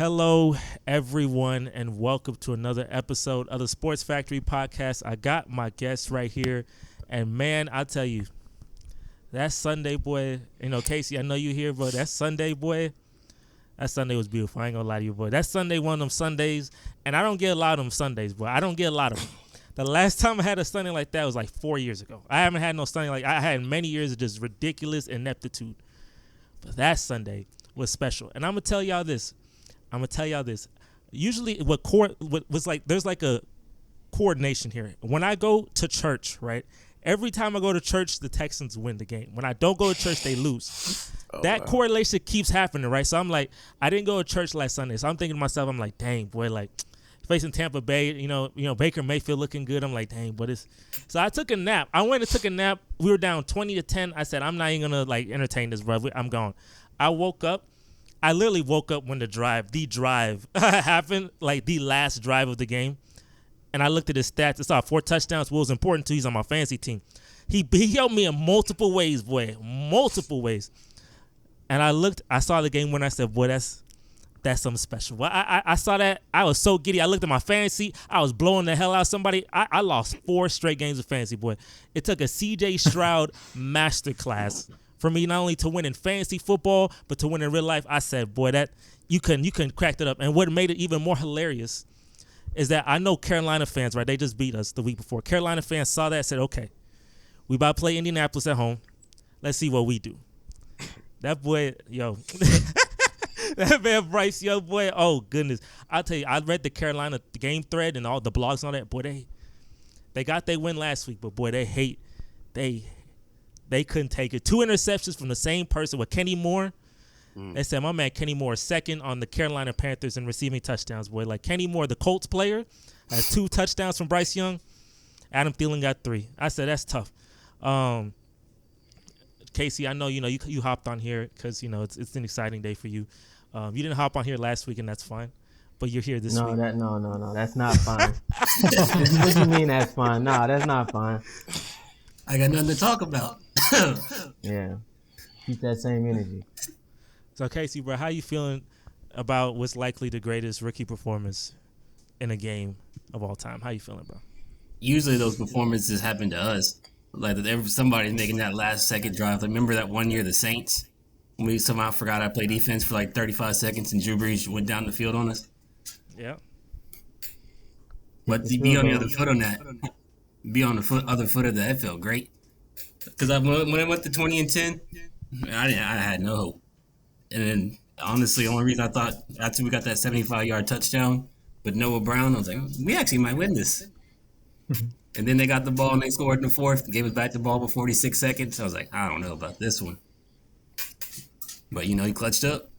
Hello, everyone, and welcome to another episode of the Sports Factory Podcast. I got my guest right here, and man, I tell you, that Sunday, boy, Casey, I know you here, but that Sunday, boy, that Sunday was beautiful. I ain't gonna lie to you, boy. That Sunday, one of them Sundays, and I don't get a lot of them Sundays, boy. I don't get a lot of them. The last time I had a Sunday like that was like 4 years ago. I haven't had no Sunday like I had many years of just ridiculous ineptitude. But that Sunday was special. And I'm going to tell y'all this. Usually what was like, there's like a coordination here. When I go to church, right, every time I go to church, the Texans win the game. When I don't go to church, they lose. That correlation keeps happening, right? So I'm like, I didn't go to church last Sunday. So I'm thinking to myself, I'm like, dang, boy, like, facing Tampa Bay, you know, Baker Mayfield looking good. I'm like, dang, but it's. So I took a nap. I went and took a nap. We were down 20-10. I said, I'm not even gonna like entertain this, bro. I'm gone. I woke up. I literally woke up when the drive happened, like the last drive of the game, and I looked at his stats. I saw 4 touchdowns. What was important too? He's on my fantasy team. He helped me in multiple ways, boy, multiple ways. And I saw the game when I said, boy, that's something special. Well, I saw that. I was so giddy. I looked at my fantasy. I was blowing the hell out of somebody. I lost 4 straight games of fantasy, boy. It took a C.J. Stroud masterclass for me not only to win in fantasy football, but to win in real life. I said, boy, that you couldn't crack it up. And what made it even more hilarious is that I know Carolina fans, right? They just beat us the week before. Carolina fans saw that and said, okay, we about to play Indianapolis at home. Let's see what we do. That boy, yo. That man Bryce, yo, boy, oh, goodness. I'll tell you, I read the Carolina game thread and all the blogs and all that. Boy, they got their win last week, but, boy, they couldn't take it. 2 interceptions from the same person with Kenny Moore. They said, my man Kenny Moore is second on the Carolina Panthers in receiving touchdowns, boy. Like, Kenny Moore, the Colts player, has 2 touchdowns from Bryce Young. Adam Thielen got 3. I said, that's tough. Casey, I know, you hopped on here because, it's an exciting day for you. You didn't hop on here last week, and that's fine. But you're here this week. No, that's not fine. What do you mean that's fine? No, that's not fine. I got nothing to talk about. Yeah. Keep that same energy. So, Casey, bro, how you feeling about what's likely the greatest rookie performance in a game of all time? How you feeling, bro? Usually those performances happen to us. Like, somebody's making that last-second drive. Like, remember that one year, the Saints? We somehow forgot I played defense for like 35 seconds and Drew Brees went down the field on us. Yeah. But to be on the other foot on that, be on the other foot of that felt great. Because when I went to 20-10, I had no hope. And then, honestly, the only reason I thought after we got that 75-yard touchdown with Noah Brown, I was like, we actually might win this. And then they got the ball and they scored in the 4th, gave us back the ball with 46 seconds. I was like, I don't know about this one. But, he clutched up.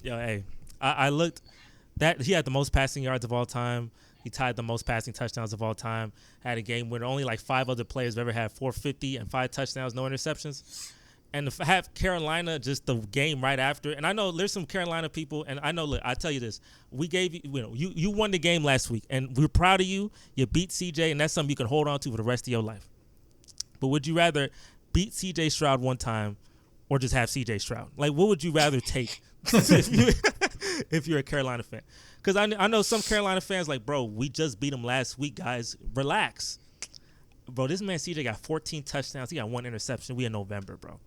Yo, hey, I looked. That he had the most passing yards of all time. He tied the most passing touchdowns of all time. Had a game where only like 5 other players have ever had 450 and 5 touchdowns, no interceptions. And to have Carolina just the game right after. And I know there's some Carolina people, and I know, look, I tell you this. We gave you, you won the game last week, and we're proud of you. You beat CJ, and that's something you can hold on to for the rest of your life. But would you rather beat CJ Stroud one time or just have CJ Stroud? Like, what would you rather take if you're a Carolina fan? Because I know some Carolina fans like, bro, we just beat them last week, guys. Relax. Bro, this man CJ got 14 touchdowns. He got 1 interception. We in November, bro.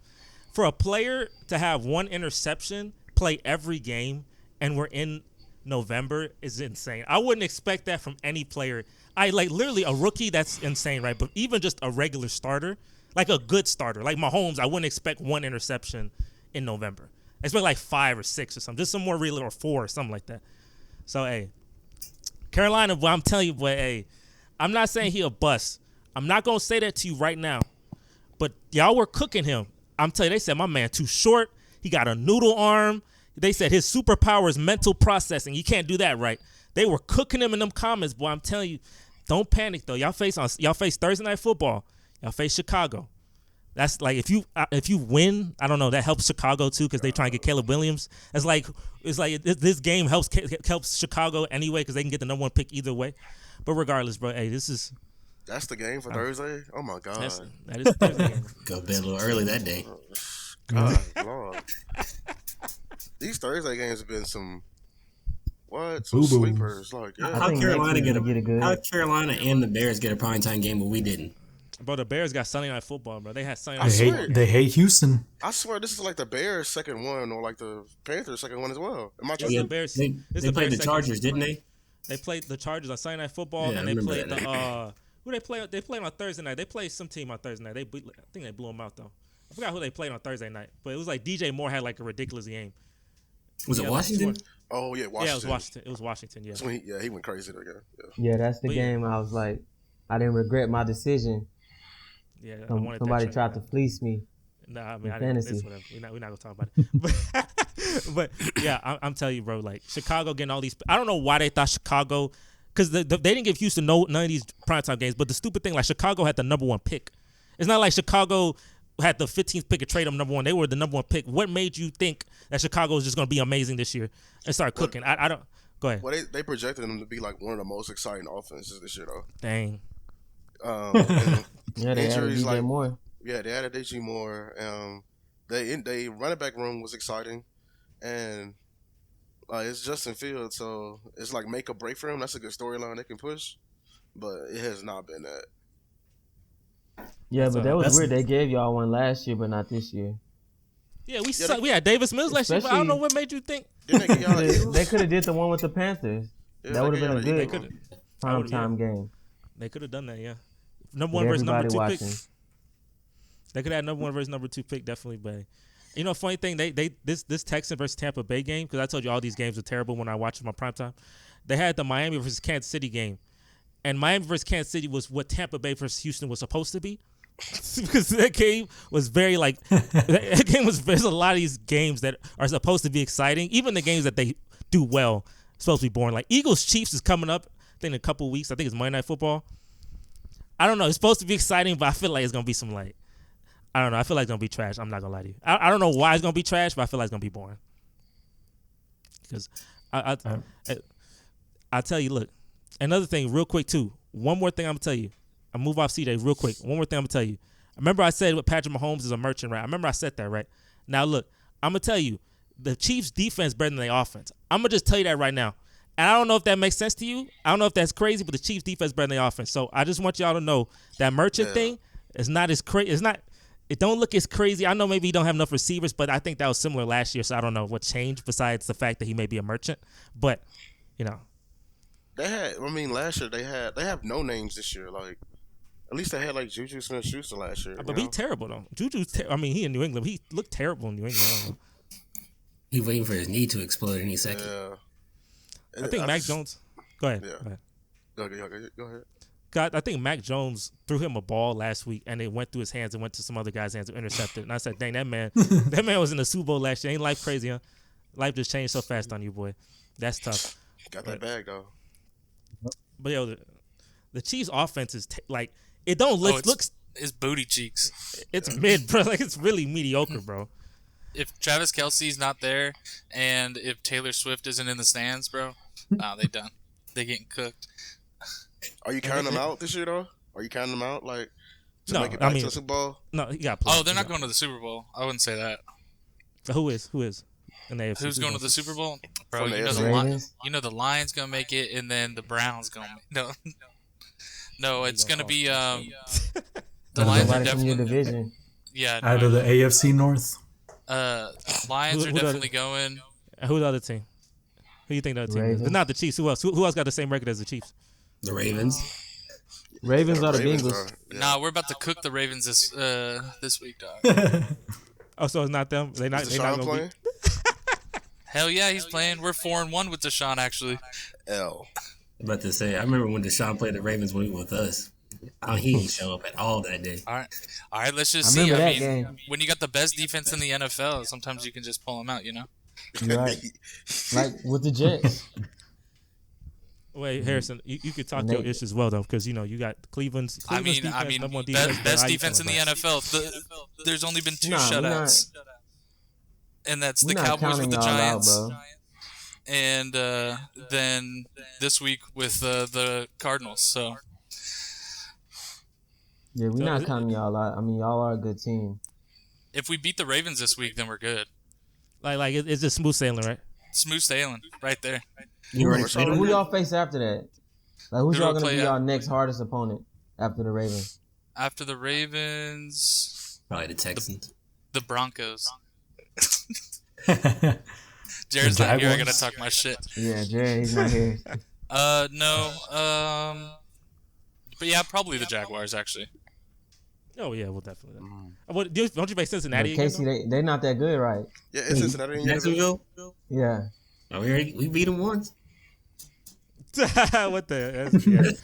For a player to have 1 interception, play every game, and we're in November is insane. I wouldn't expect that from any player. Literally a rookie, that's insane, right? But even just a regular starter, like a good starter, like Mahomes, I wouldn't expect 1 interception in November. I expect like 5 or 6 or something, just some more real, or 4 or something like that. So, hey, Carolina, boy, I'm telling you, boy, hey, I'm not saying he a bust. I'm not going to say that to you right now. But y'all were cooking him. I'm telling you, they said my man too short. He got a noodle arm. They said his superpower is mental processing. You can't do that, right? They were cooking him in them comments, boy. I'm telling you, don't panic though. Y'all face Thursday Night Football. Y'all face Chicago. That's like if you win, I don't know. That helps Chicago too because they try and get Caleb Williams. It's like this game helps Chicago anyway because they can get the #1 pick either way. But regardless, bro, hey, that's the game for Thursday. Oh my God, that is Thursday game. Go to bed a little early that day. God, Lord. These Thursday games have been some Boo-boo. sleepers. Like, I yeah. How think Carolina next week get we get a good. How Carolina and the Bears get a primetime game, but we didn't. Bro, the Bears got Sunday Night Football, bro. They had Sunday I Night swear. Football. They hate Houston. I swear this is like the Bears' second one, or like the Panthers' second one as well. Am I It's tripping? the Bears. They It's the played Bears the second- Chargers, didn't they? They played the Chargers on Sunday Night Football, Yeah, and I they remember played that. who they play? They played on Thursday night. They played some team on Thursday night. I think they blew them out though. I forgot who they played on Thursday night, but it was like DJ Moore had like a ridiculous game. Was it Washington? Oh yeah, Washington. Yeah, it was Washington. It was Washington. Yeah. So he went crazy there again. Yeah. Yeah, that's the But yeah. game. I was like, I didn't regret my decision. Yeah. I Somebody wanted that tried trade. to fleece me. Nah, I mean, in I didn't. It's fantasy. whatever. We're not gonna talk about it. But yeah, I'm telling you, bro. Like Chicago getting all these. I don't know why they thought Chicago, because they didn't give Houston none of these primetime games. But the stupid thing, like Chicago had the number one pick. It's not like Chicago had the 15th pick and trade them number one. They were the number one pick. What made you think that Chicago was just gonna be amazing this year and start cooking? I don't. Go ahead. Well, they projected them to be like one of the most exciting offenses this year, though. Dang. And Yeah, they added injuries, DJ like, Moore. yeah, they added DJ Moore. They running back room was exciting, and it's Justin Fields, so it's like make or break for him. That's a good storyline they can push, but it has not been that. Yeah, but that was That's- weird. They gave y'all one last year, but not this year. Yeah, we had Davis Mills last year, but I don't know what made you think. Didn't they get y'all the They Eagles? could have did the one with the Panthers. Yeah, That would they have been a gave y'all the good Eagles. prime time game. They could have done that, yeah. Number With one versus number everybody two pick. watching. They could have number one versus number two pick, definitely. But you know, funny thing, this Texan versus Tampa Bay game, because I told you all these games are terrible when I watch them on primetime. They had the Miami versus Kansas City game, and Miami versus Kansas City was what Tampa Bay versus Houston was supposed to be. Because that game was very like that game was. There's a lot of these games that are supposed to be exciting. Even the games that they do well, supposed to be boring. Like Eagles Chiefs is coming up. I think in a couple weeks. I think it's Monday Night Football. I don't know. It's supposed to be exciting, but I feel like it's gonna be some like. I don't know. I feel like it's gonna be trash. I'm not gonna lie to you. I don't know why it's gonna be trash, but I feel like it's gonna be boring. Because I tell you, look. Another thing, real quick too. One more thing I'm gonna tell you. I move off CJ real quick. One more thing I'm gonna tell you. Remember I said what Patrick Mahomes is a merchant, right? I remember I said that, right? Now look, I'm gonna tell you, the Chiefs' defense better than their offense. I'm gonna just tell you that right now. And I don't know if that makes sense to you. I don't know if that's crazy, but the Chiefs' defense better than their offense. So I just want y'all to know that merchant thing is not as crazy. It's not. It don't look as crazy. I know maybe he don't have enough receivers, but I think that was similar last year. So I don't know what changed besides the fact that he may be a merchant. But you know, They had. I mean, last year they have no names this year. Like at least they had like Juju Smith-Schuster last year. but he's terrible though. Juju's. I mean, he in New England. He looked terrible in New England. I don't know. He's waiting for his knee to explode any second. Yeah. I think Mac Jones. Go ahead. Yeah. Go ahead. Go ahead. God, I think Mac Jones threw him a ball last week, and it went through his hands and went to some other guy's hands and intercepted. And I said, "Dang, that man was in the Super Bowl last year. Ain't life crazy, huh? Life just changed so fast on you, boy. That's tough." Got that bag though. But yo, the Chiefs' offense is like it don't look looks. It's booty cheeks. It's mid, bro. Like it's really mediocre, bro. If Travis Kelce's not there, and if Taylor Swift isn't in the stands, bro, nah, they done. They getting cooked. Are you counting them out this year though? Are you counting them out like to No, make it I back mean- to the Super Bowl? No, he got. Played. Oh, they're not going to the Super Bowl. I wouldn't say that. Who is? In the AFC? Who's going to the Super Bowl? Bro, From the you know AFC. the Ravens? the Lions gonna make it, and then the Browns gonna make No, it's gonna be the Lions are Nobody from your definitely division. Out of the AFC North. Lions Who are does- definitely going. Who's the other team? Who you think the other team is? Ravens. It's not the Chiefs. Who else? Who else got the same record as the Chiefs? The Ravens. Ravens are the Ravens Bengals. yeah. Nah, we're about to cook the Ravens this week, dog. Oh, so it's not them. They not. Is They not Deshaun gonna playing? Hell yeah, he's playing. We're 4-1 with Deshaun actually. L. I'm about to say, I remember when Deshaun played the Ravens when he was with us. He didn't show up at all that day. All right. Let's just I see. remember I that mean, game. when you got the best defense in the NFL, sometimes you can just pull them out. You know. You're right. Like with the Jets. Wait, Harrison, you could talk And your they- ish as well though, because you know you got Cleveland's defense, number one defense, best how you defense in feeling the about NFL. There's only been two Nah, we're shutouts, and that's We're the not Cowboys counting with the y'all out, Giants, bro. and then this week with the Cardinals. So Yeah, we're So not it- counting y'all out. I mean, y'all are a good team. if we beat the Ravens this week, then we're good. It's just smooth sailing, right? Smooth sailing, right there. You already played Who them? y'all face after that? Like, who's Who do y'all I gonna play be y'all next hardest opponent after the Ravens? After the Ravens, Probably the Texans. the Broncos. The Jared's not here. I gotta Jaguars? talk my shit. Yeah, Jared, he's not here. No. But yeah, probably the Jaguars actually. Oh yeah, well definitely. What don't you make Cincinnati But again? Casey, they not that good, right? Yeah, it's Cincinnati in your division. Jacksonville? Yeah. Oh, we beat them once. What the?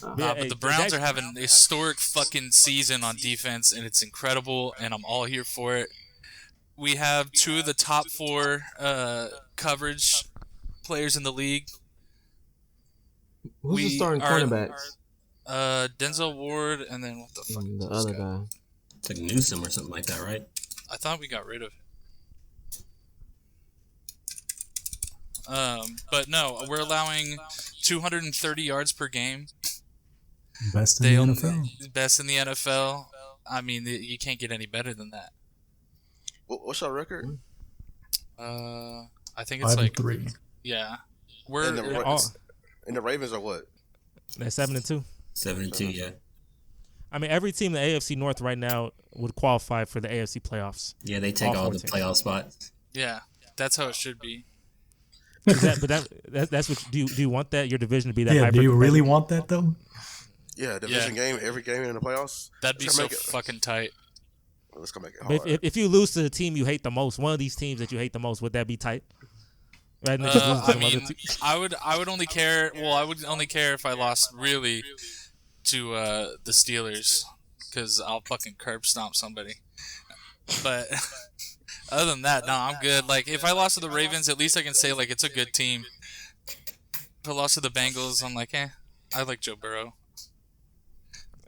But the Browns are having a historic fucking season on defense, and it's incredible, and I'm all here for it. We have 2 of the top 4 coverage players in the league. Who's the starting cornerbacks? Denzel Ward, and then what the fuck? The other guy. It's like Newsom or something like that, right? I thought we got rid of it. But no, we're allowing 230 yards per game. Best in the NFL. Best in the NFL. I mean, you can't get any better than that. What's our record? I think it's 5-3. yeah. And the Ravens are what? They're 7-2. 7-2, yeah. I mean, every team in the AFC North right now would qualify for the AFC playoffs. Yeah, they take all the 14. playoff spots. Yeah, that's how it should be. That's what do you want that your division to be that? Yeah, do you hyper-competitive? really want that though? Yeah, division game, every game in the playoffs. That'd be so fucking tight. Let's go make it But hard. if you lose to the team you hate the most, one of these teams that you hate the most, would that be tight? Right? I mean, I would only care. Well, I would only care if I lost really to the Steelers, because I'll fucking curb stomp somebody. But other than that, no, I'm good. Like, if I lost to the Ravens, at least I can say like it's a good team. If I lost to the Bengals, I'm like, I like Joe Burrow.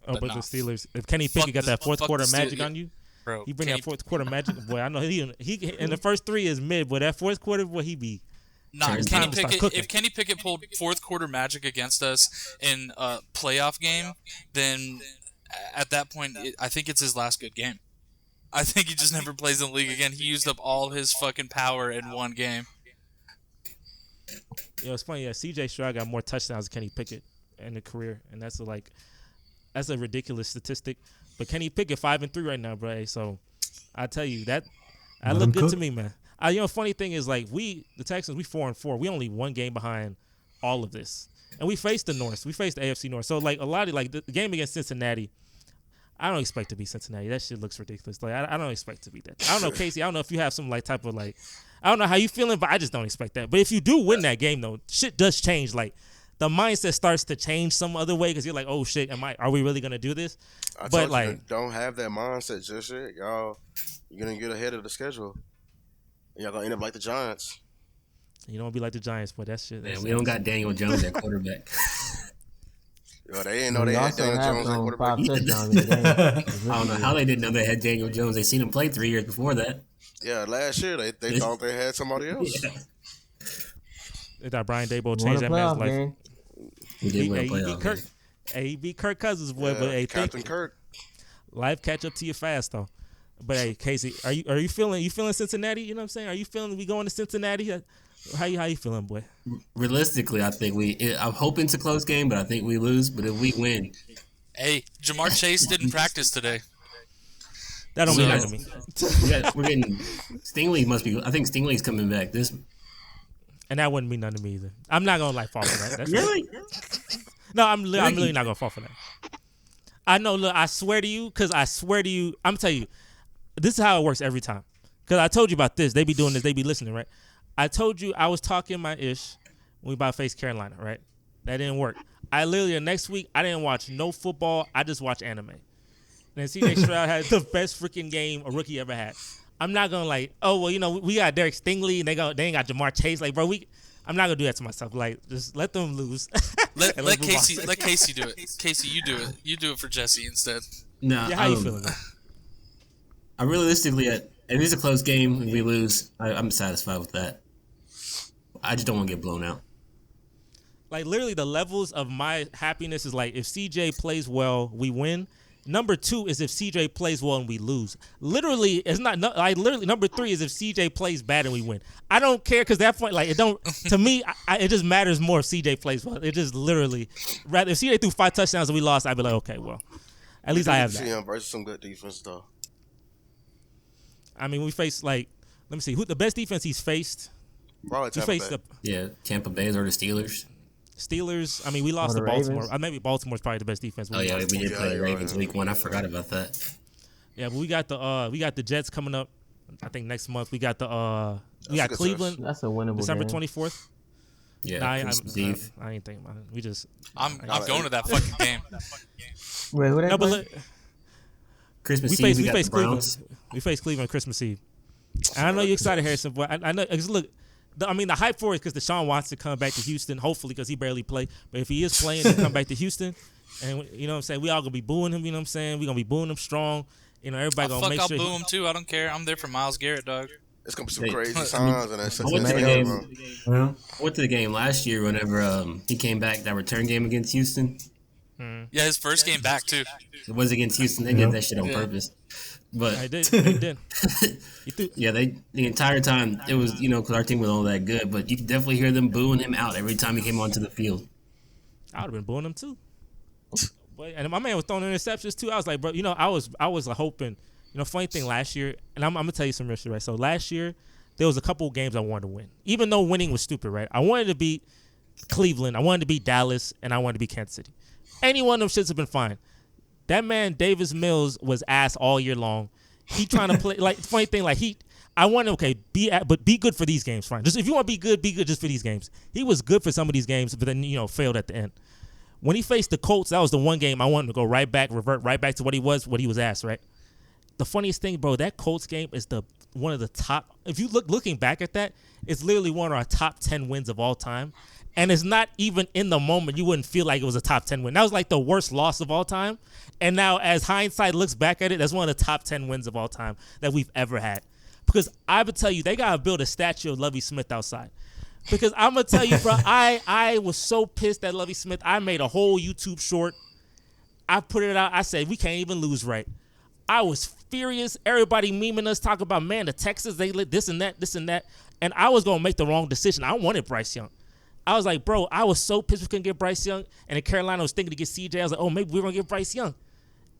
But the Steelers, if Kenny Pickett got that fourth quarter magic on you, bro, he bring that fourth quarter magic. Boy, I know he in the first 3 is mid, but that fourth quarter, boy, he be. Nah, if Kenny Pickett pulled fourth quarter magic against us in a playoff game, then at that point, I think it's his last good game. I think he just never plays in the league again. He used up all his fucking power in one game. It's funny. Yeah, C.J. Stroud got more touchdowns than Kenny Pickett in a career, and that's a ridiculous statistic. But Kenny Pickett 5-3 right now, bro. So I tell you that look good to me, man. Funny thing is, like, the Texans, we 4-4. We only 1 game behind all of this, and we faced the North. We faced the AFC North. So like a lot of the game against Cincinnati, I don't expect to be Cincinnati. That shit looks ridiculous. Like I don't expect to be that. I don't know, Casey. I don't know if you have some type of I don't know how you feeling, but I just don't expect that. But if you do win that game, though, shit does change. Like the mindset starts to change some other way because you're like, oh shit, are we really gonna do this? But like, don't have that mindset just yet, y'all. You're gonna get ahead of the schedule. Y'all gonna end up like the Giants. You don't be like the Giants, but that shit. Man, we don't got Daniel Jones at quarterback. Yo, they didn't know they had Daniel Jones at quarterback. 5 touchdowns in the game. I don't know how they didn't know they had Daniel Jones. They seen him play 3 years before that. Yeah, last year they thought they had somebody else. Yeah. They thought Brian Daboll changed that man's life. Game. He did win a playoff Kirk. game. Hey, he beat Kirk Cousins, boy. But hey, Captain Kirk. Life catch up to you fast, though. But hey, Casey, are you feeling Cincinnati? You know what I'm saying? Are you feeling we going to Cincinnati? How you feeling, boy? Realistically, I think I'm hoping it's a close game, but I think we lose. But if we win, hey, Jamar Chase didn't practice today. That don't mean nothing to me. we're getting Stingley must be. I think Stingley's coming back. And that wouldn't mean nothing to me either. I'm not gonna fall for that. That's really? No, I'm really not gonna fall for that. I know. Look, I swear to you, I'm telling you, this is how it works every time. Because I told you about this. They be doing this. They be listening, right? I told you I was talking my ish when we about to face Carolina, right? That didn't work. The next week, I didn't watch no football. I just watched anime. And then C.J. Stroud had the best freaking game a rookie ever had. I'm not going to we got Derek Stingley and they ain't got Jamar Chase. Like, bro, I'm not going to do that to myself. Like, just let them lose. Let Casey do it. Casey, you do it. You do it for Jesse instead. No. Yeah, how you feeling, man? I realistically, if it's a close game and we lose, I'm satisfied with that. I just don't want to get blown out. Like, literally, the levels of my happiness is like, if CJ plays well, we win. Number 2 is if CJ plays well and we lose. Literally, it's not. Literally, number 3 is if CJ plays bad and we win. I don't care because that point, like, it don't. To me, it just matters more if CJ plays well. It just literally, rather if CJ threw 5 touchdowns and we lost, I'd be like, okay, well, at least I have that. CM versus some good defense though. I mean, we faced let me see who the best defense he's faced. Probably Tampa Bay. Tampa Bay or the Steelers. Steelers. I mean, we lost to Baltimore. Maybe Baltimore's probably the best defense. We did play the Ravens week 1. I forgot about that. Yeah, but we got the Jets coming up. I think next month we got we got Cleveland. That's a winnable December game. 24th. Yeah, Christmas Eve. I ain't thinking about it. I'm going to that fucking game. Wait, who they play? Christmas Eve. We face Cleveland. We face Cleveland Christmas Eve. And I know you're excited, Harrison. But I know. Look. The hype for it is because Deshaun wants to come back to Houston, hopefully, because he barely played. But if he is playing, he'll come back to Houston. And, you know what I'm saying, we all going to be booing him, you know what I'm saying? We're going to be booing him strong. You know, everybody going to make sure. I'll boo him, too. I don't care. I'm there for Myles Garrett, dog. It's going to be some crazy signs. And that's I went to the game last year whenever he came back, that return game against Houston. Yeah, his first game back, too. It was against Houston. They did that shit on purpose. But they did. Yeah, the entire time it was, because our team was all that good, but you could definitely hear them booing him out every time he came onto the field. I would have been booing him too. And my man was throwing interceptions too. I was like, bro, I was hoping. Funny thing last year, and I'm gonna tell you some real shit, right? So last year there was a couple of games I wanted to win, even though winning was stupid, right? I wanted to beat Cleveland, I wanted to beat Dallas, and I wanted to beat Kansas City. Any one of them shits have been fine. That man Davis Mills was ass all year long. He trying to play funny thing I want to be good for these games, fine. Just if you want to be good just for these games. He was good for some of these games, but then failed at the end. When he faced the Colts, that was the one game I wanted to go revert right back to what he was ass, right? The funniest thing, bro, that Colts game is one of the top. If you looking back at that, it's literally one of our top 10 wins of all time. And it's not even in the moment. You wouldn't feel like it was a top 10 win. That was like the worst loss of all time. And now as hindsight looks back at it, that's one of the top 10 wins of all time that we've ever had. Because I would tell you, they got to build a statue of Lovie Smith outside. Because I'm going to tell you, bro, I was so pissed at Lovie Smith. I made a whole YouTube short. I put it out. I said, we can't even lose right. I was furious. Everybody memeing us, talking about, man, the Texans, they lit this and that. And I was going to make the wrong decision. I wanted Bryce Young. I was like, bro, I was so pissed we couldn't get Bryce Young. And in Carolina was thinking to get CJ. I was like, oh, maybe we're going to get Bryce Young.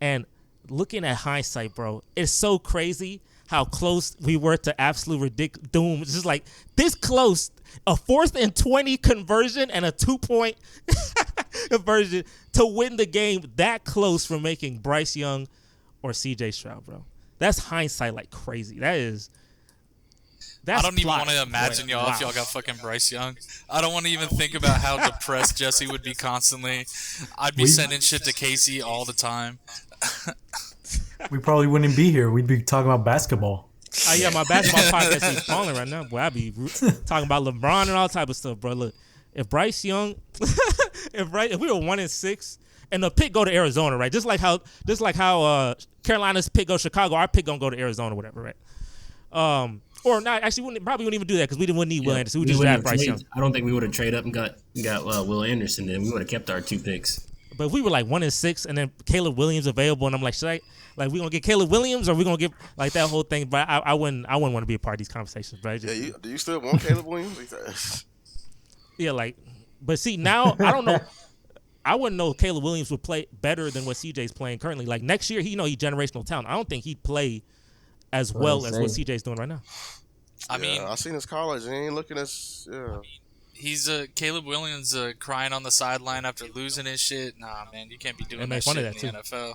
And looking at hindsight, bro, it's so crazy how close we were to absolute ridiculous doom. It's just like this close, a 4th and 20 conversion and a 2-point conversion to win the game that close from making Bryce Young or CJ Stroud, bro. That's hindsight like crazy. I don't even want to imagine y'all if y'all got fucking Bryce Young. I don't want to even think about how depressed Jesse would be constantly. I'd be sending shit to Casey all the time. We probably wouldn't be here. We'd be talking about basketball. Yeah, my basketball podcast is falling right now. Boy, I'd be talking about LeBron and all type of stuff, bro. Look, if Bryce Young, if we were 1-6, and the pick go to Arizona, right? Just like how Carolina's pick go to Chicago, our pick gonna go to Arizona, whatever, right? Or not, actually, probably wouldn't even do that because we wouldn't need Will Anderson. We just draft Bryce Young. I don't think we would have traded up and got Will Anderson. Then we would have kept our 2 picks. But if we were like 1-6, and then Caleb Williams available, and I'm like, we gonna get Caleb Williams, or we gonna get like that whole thing? But I wouldn't want to be a part of these conversations, right? Yeah, do you still want Caleb Williams? Yeah, but see now I don't know. I wouldn't know if Caleb Williams would play better than what CJ's playing currently. Like next year, he's generational talent. I don't think he'd play as well as what CJ's doing right now. I mean, I seen his college. He ain't looking as He's Caleb Williams crying on the sideline after losing his shit. Nah, man, you can't be doing that shit in the NFL.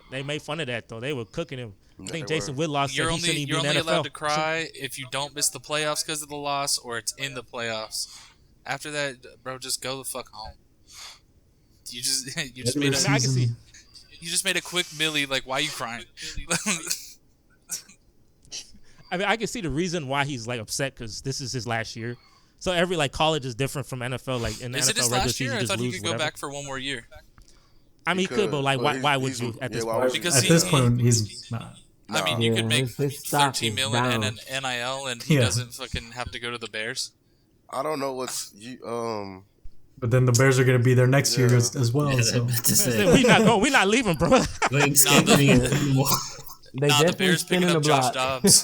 They made fun of that though. They were cooking him. I think Jason Whitlock said he shouldn't you're be in only the NFL. allowed to cry if you don't miss the playoffs because of the loss, or it's in the playoffs. After that, bro, just go the fuck home. You just made I can see. You just made a quick milli. Like, why are you crying? I mean, I can see the reason why he's upset because this is his last year. So every college is different from NFL. Like in the is NFL it his regular last season, year? I just thought he lose could go whatever. back for one more year. I mean, he could, but why would you at this point? Because at this point, he's not. I mean, you could make his stock $13 is million down. and an NIL, and he doesn't fucking have to go to the Bears. I don't know what's But then the Bears are going to be there next year as well. Yeah, So. to say, we not leaving, bro. Blake Scantling and They the definitely Bears picking spinning up the Josh block. Dobbs.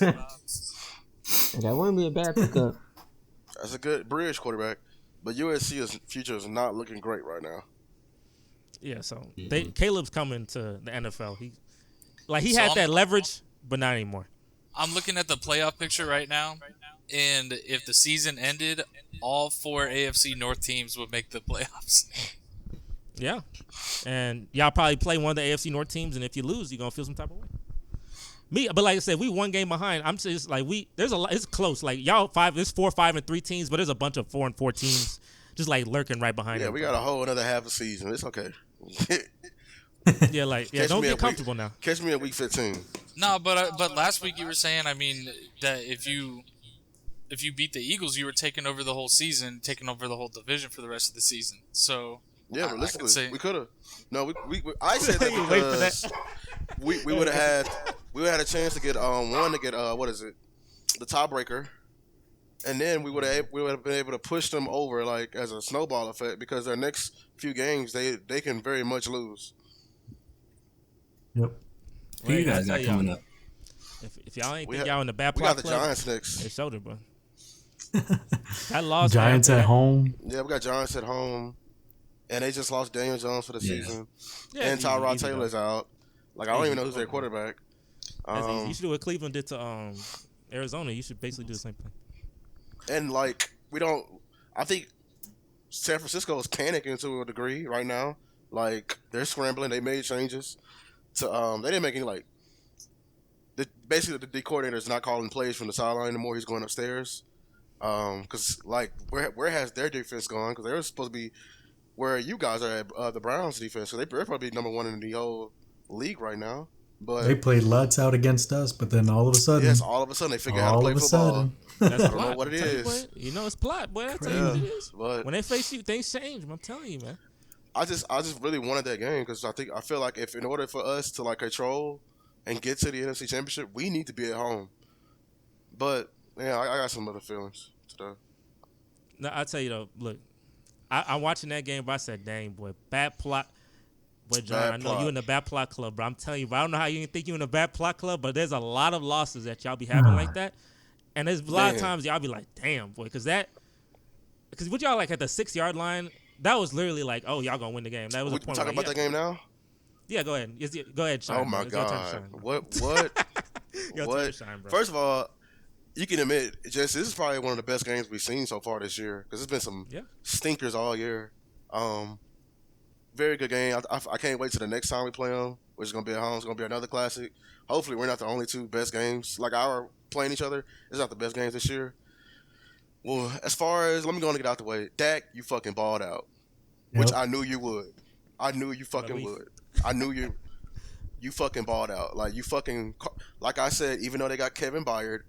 That wouldn't be a bad pickup. That's a good bridge quarterback. But USC's future is not looking great right now. Yeah, so Caleb's coming to the NFL. He So had that leverage, but not anymore. I'm looking at the playoff picture right now, and if the season ended, all 4 AFC North teams would make the playoffs. Yeah, and y'all probably play one of the AFC North teams, and if you lose, you're gonna feel some type of way. But like I said, we 1 game behind. I'm just like there's a lot. It's close. Like y'all 5. There's 4, 5, and 3 teams, but there's a bunch of 4 and 4 teams just like lurking right behind. Yeah, we got a whole another half a season. It's okay. Yeah, don't get comfortable now. Catch me at week 15. No, but last week you were saying, I mean, that if you beat the Eagles, you were taking over the whole season, taking over the whole division for the rest of the season. So yeah, realistically, we could have. No, I said that Wait for because that. we would have had a chance to get what is it, the tiebreaker, and then we would have been able to push them over like as a snowball effect because their next few games they can very much lose. Yep. Who you guys got coming up? If y'all ain't think y'all in the bad We plot got the club, Giants next. it's shoulder, bro. That loss. Giants at home. Yeah, we got Giants at home, and they just lost Daniel Jones for the season, Yeah, and Tyrod easy, Taylor's out. Like I don't even know who's their quarterback. That's easy. You should do what Cleveland did to Arizona. You should basically do the same thing. And like I think San Francisco is panicking to a degree right now. Like they're scrambling. They made changes to they didn't make any basically the D coordinator is not calling plays from the sideline anymore. He's going upstairs. Because like where has their defense gone? Because they're supposed to be where you guys are at the Browns defense. So they're probably number 1 in the whole league right now. But They played lights out against us, but then all of a sudden, all of a sudden they figure out how to play football. That's I don't know what it is. You know it's plot, boy. I tell you what it is. But When they face you, things change. I'm telling you, man. I just really wanted that game because I feel like if in order for us to like control and get to the NFC Championship, we need to be at home. But yeah, I got some other feelings today. No, I tell you though. Look, I'm watching that game, but I said, "Dang, boy, bad plot." Boy, John, Bad I know plot. you in the bad plot club, bro. I'm telling you, bro, I don't know how you think you in the bad plot club, but there's a lot of losses that y'all be having like that, and there's a lot of times y'all be like, "Damn, boy," because what y'all like at the 6-yard line. That was literally like, oh, y'all gonna win the game. That was We a point. talking about that game now? Yeah, go ahead. Go ahead, Shine. Oh my It's your turn to God! shine, bro. What? Your turn to What? shine, bro. First of all, you can admit, Jess, this is probably one of the best games we've seen so far this year because there's been some stinkers all year. Very good game. I can't wait till the next time we play them, which is gonna be at home. It's gonna be another classic. Hopefully, we're not the only 2 best games. Like our playing each other, it's not the best games this year. Well, as far as let me go and get out the way. Dak, you fucking balled out, which I knew you would. I knew you fucking would. I knew you fucking balled out. Like you fucking like I said. Even though they got Kevin Byard,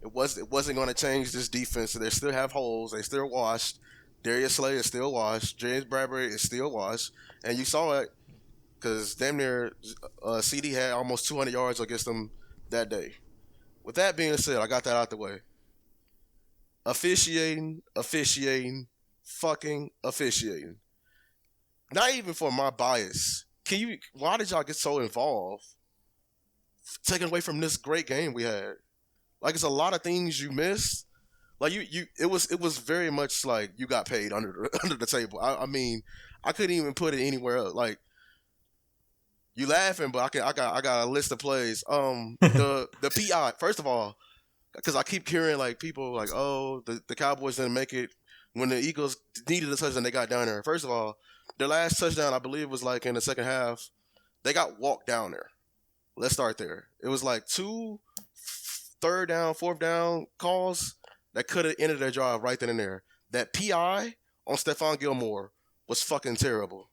it wasn't going to change this defense. So they still have holes. They still washed. Darius Slay is still washed. James Bradbury is still washed. And you saw it because damn near CD had almost 200 yards against them that day. With that being said, I got that out the way. Officiating, fucking officiating. Not even for my bias. Why did y'all get so involved? Taken away from this great game we had. Like it's a lot of things you missed. Like it was very much like you got paid under the table. I mean, I couldn't even put it anywhere else. Like you laughing, but I got a list of plays. The PI first of all, because I keep hearing like people like, oh, the Cowboys didn't make it when the Eagles needed a touchdown. They got down there. First of all, their last touchdown I believe was like in the second half. They got walked down there. Let's start there. It was like 2 third down, 4th down calls that could have ended their drive right then and there. That PI on Stephon Gilmore was fucking terrible.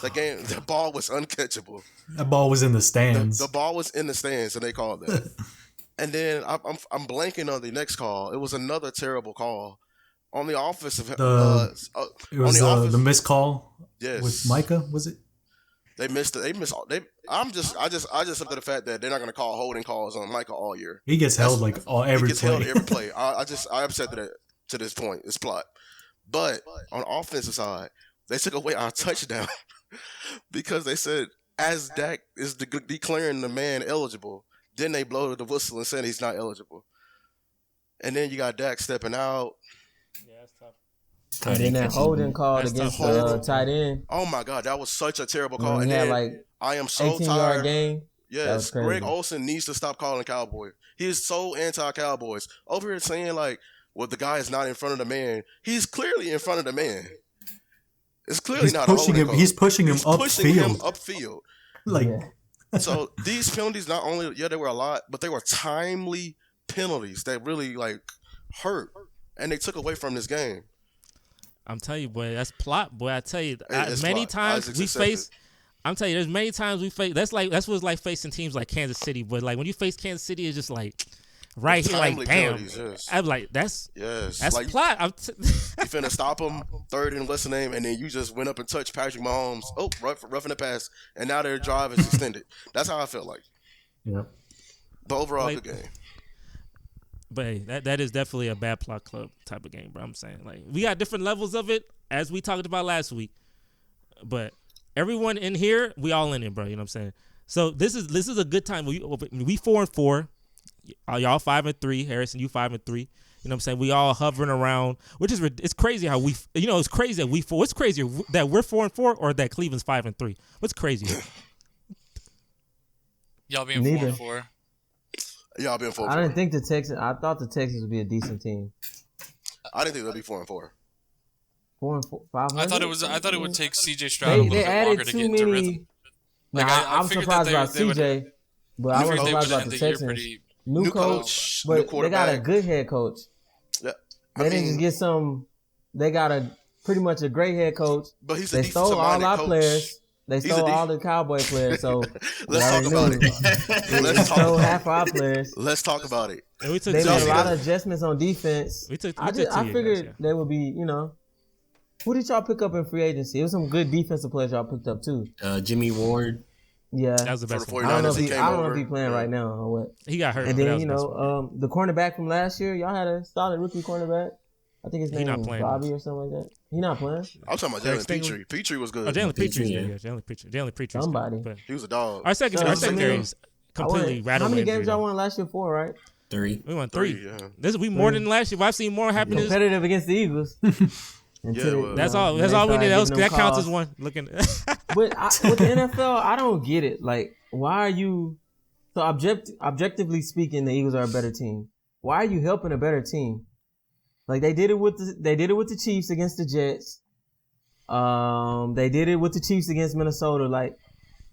The ball was uncatchable. That ball was in the stands. The ball was in the stands, and they called that. And then I'm blanking on the next call. It was another terrible call on the offensive. It was the missed call. Yes. With Micah, was it? They missed it. I just look at the fact that they're not going to call holding calls on Micah all year. He gets held like every he gets play. held every play. I upset to this point. It's plot. But on the offensive side, they took away our touchdown because they said as Dak is declaring the man eligible, then they blow the whistle and said he's not eligible. And then you got Dak stepping out. Yeah, that's tough. And then that holding call against the tight end. Oh my God, that was such a terrible call. He And had then like I am so 18-yard tired. game. Yes, Greg Olsen needs to stop calling Cowboy. He is so anti-Cowboys. Over here saying like, well, the guy is not in front of the man. He's clearly in front of the man. It's clearly not pushing him. call. He's pushing him upfield. Like, so these penalties, not only they were a lot, but they were timely penalties that really like hurt, and they took away from this game. I'm telling you, boy, that's plot, boy. I tell you, many times we face. I'm telling you, there's many times we face. That's what it's like facing teams like Kansas City. But like when you face Kansas City, it's just like right here, like damn. Yes. I'm like that's like, plot. You finna stop him, third and what's the name, and then you just went up and touched Patrick Mahomes. Oh, roughing the pass, and now their drive is extended. That's how I felt like. Yeah. But overall, like, good game. But hey, that is definitely a bad plot club type of game, bro. I'm saying like we got different levels of it as we talked about last week, but everyone in here, we all in it, bro. You know what I'm saying? So this is a good time. We 4-4. Y'all 5-3. Harrison, you 5-3. You know what I'm saying? We all hovering around, which is it's crazy how it's crazy that we 4. What's crazier that we're 4-4 or that Cleveland's 5-3? What's crazier? Y'all being 4-4. Y'all being 4-4. I didn't think the Texans. I thought the Texans would be a decent team. I didn't think they'd be 4-4. 4-4, 500? I thought it would take CJ Stroud a little bit longer to get into rhythm. Like, I'm surprised about CJ, but I wasn't surprised about the Texans. New coach, but they got a good head coach. Yeah, they didn't just get some. They got pretty much a great head coach. But he's they stole all our players. They stole all the Cowboy players. So let's talk about it. Let's stole half our players. Let's talk about it. They made a lot of adjustments on defense. I figured they would be, Who did y'all pick up in free agency? It was some good defensive players y'all picked up too. Jimmy Ward. Yeah, that was the best. I don't know if he's playing right now or what. He got hurt. And then the cornerback from last year, y'all had a solid rookie cornerback. I think his name was Bobby or something like that. He not playing. I'm talking about Jalen Petrie. Petrie was good. Oh, Jalen Petrie, Jalen Petrie. Somebody. But he was a dog. Our secondary is completely rattled. How many games y'all won last year? 4, right? 3. We won 3. Yeah. We more than last year. I've seen more happen. Competitive against the Eagles. That's all. That's all we need. That counts as one. Looking. But with the NFL, I don't get it. Like, why are you? So objectively speaking, the Eagles are a better team. Why are you helping a better team? Like they did it with the Chiefs against the Jets. They did it with the Chiefs against Minnesota. Like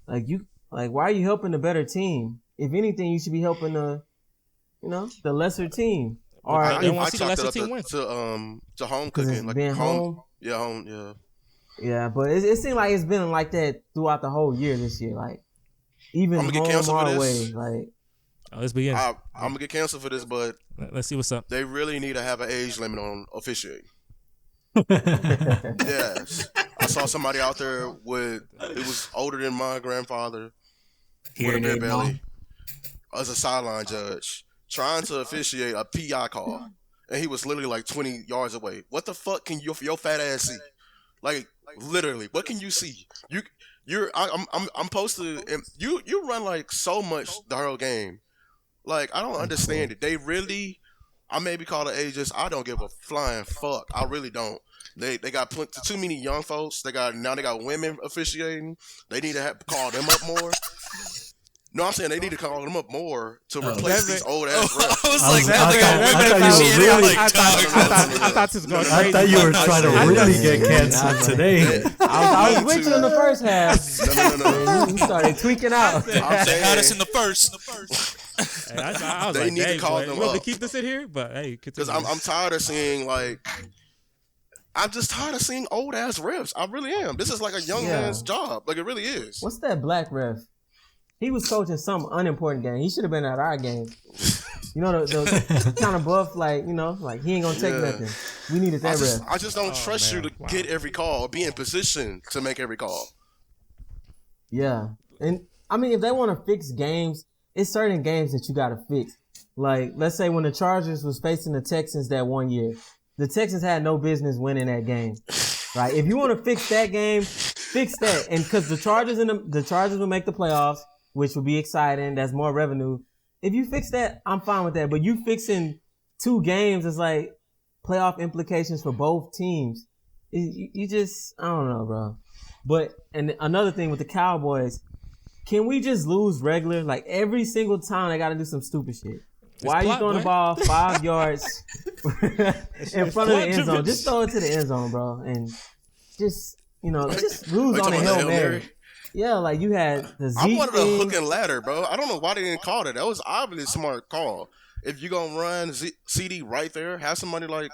why are you helping the better team? If anything, you should be helping the lesser team. Or they want to see the lesser team win. To home cooking, like being home. Yeah, home. Yeah. Yeah, but it seemed like it's been like that throughout the whole year this year. Like even I'm gonna get canceled home for or this. away. Like let's begin. I'm gonna get canceled for this, but let's see what's up. They really need to have an age limit on officiating. Yes, I saw somebody out there it was older than my grandfather with a beer belly as a sideline judge trying to officiate a PI call, and he was literally like 20 yards away. What the fuck can your fat ass see? Like literally, what can you see? I'm posted. You run like so much the whole game. Like I don't understand it. They really. I may be called an ageist. I don't give a flying fuck. I really don't. They got too many young folks. They got women officiating. They need to call them up more. No, I'm saying they need to call them up more to replace these old ass refs. I thought this was going crazy. I thought you were trying to really get canceled today. I was with you in the first half. No. You started tweaking out. I'm saying Got us in the first. Hey, I was they like, need to call them you want up. to keep this in here? But hey, because I'm tired of seeing I'm just tired of seeing old ass refs. I really am. This is like a young man's job. Like it really is. What's that black ref? He was coaching some unimportant game. He should have been at our game. The kind of buff, like he ain't gonna take nothing. We needed that ref. I just don't trust you to get every call, be in position to make every call. Yeah, and I mean, if they want to fix games, it's certain games that you got to fix. Like, let's say when the Chargers was facing the Texans that one year, the Texans had no business winning that game. Right? If you want to fix that game, fix that. And because the Chargers will make the playoffs, which will be exciting. That's more revenue. If you fix that, I'm fine with that. But you fixing 2 games is like playoff implications for both teams. You just, I don't know, bro. But, and another thing with the Cowboys, can we just lose regular? Like every single time they got to do some stupid shit. Why are you throwing the ball 5 yards in front of the end zone? Just throw it to the end zone, bro. And just, just lose on a Hail Mary. Yeah, like you had the Zeke I wanted a hook and ladder, bro. I don't know why they didn't call that. That was obviously a smart call. If you're going to run CD right there, have somebody like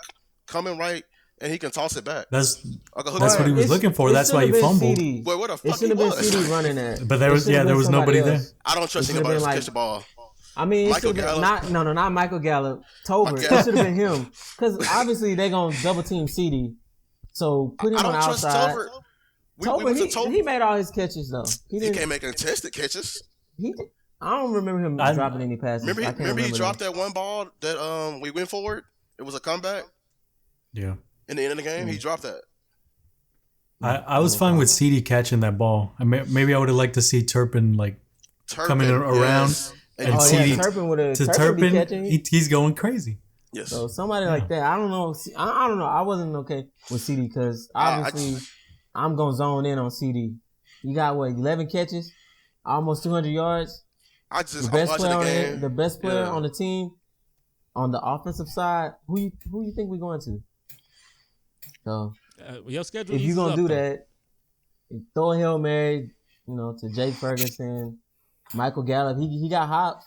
coming right, and he can toss it back. That's what he was looking for. That's why he fumbled. Wait, what the fuck? It should have been CD running that. But there was nobody there. I don't trust anybody to catch the ball. I mean, it should have been not Michael Gallup. Tolbert. It should have been him. Because obviously they're going to double team CD. So put him on the outside. Tolbert, he made all his catches, though. He can't make contested catches. I don't remember him dropping any passes. Remember he dropped that one ball that we went forward? It was a comeback? Yeah. In the end of the game, he dropped that. I was fine with CD catching that ball. Maybe I would have liked to see Turpin coming around. Yes. And CD Turpin, he's going crazy. Yes. So somebody like that, I don't know. I don't know. I wasn't okay with CD because obviously I'm gonna zone in on CD. You got 11 catches, almost 200 yards. The best player on the team, on the offensive side. Who you think we're going to? So your schedule. If you're gonna do that, throw a Hail Mary, to Jake Ferguson. Michael Gallup, he got hops.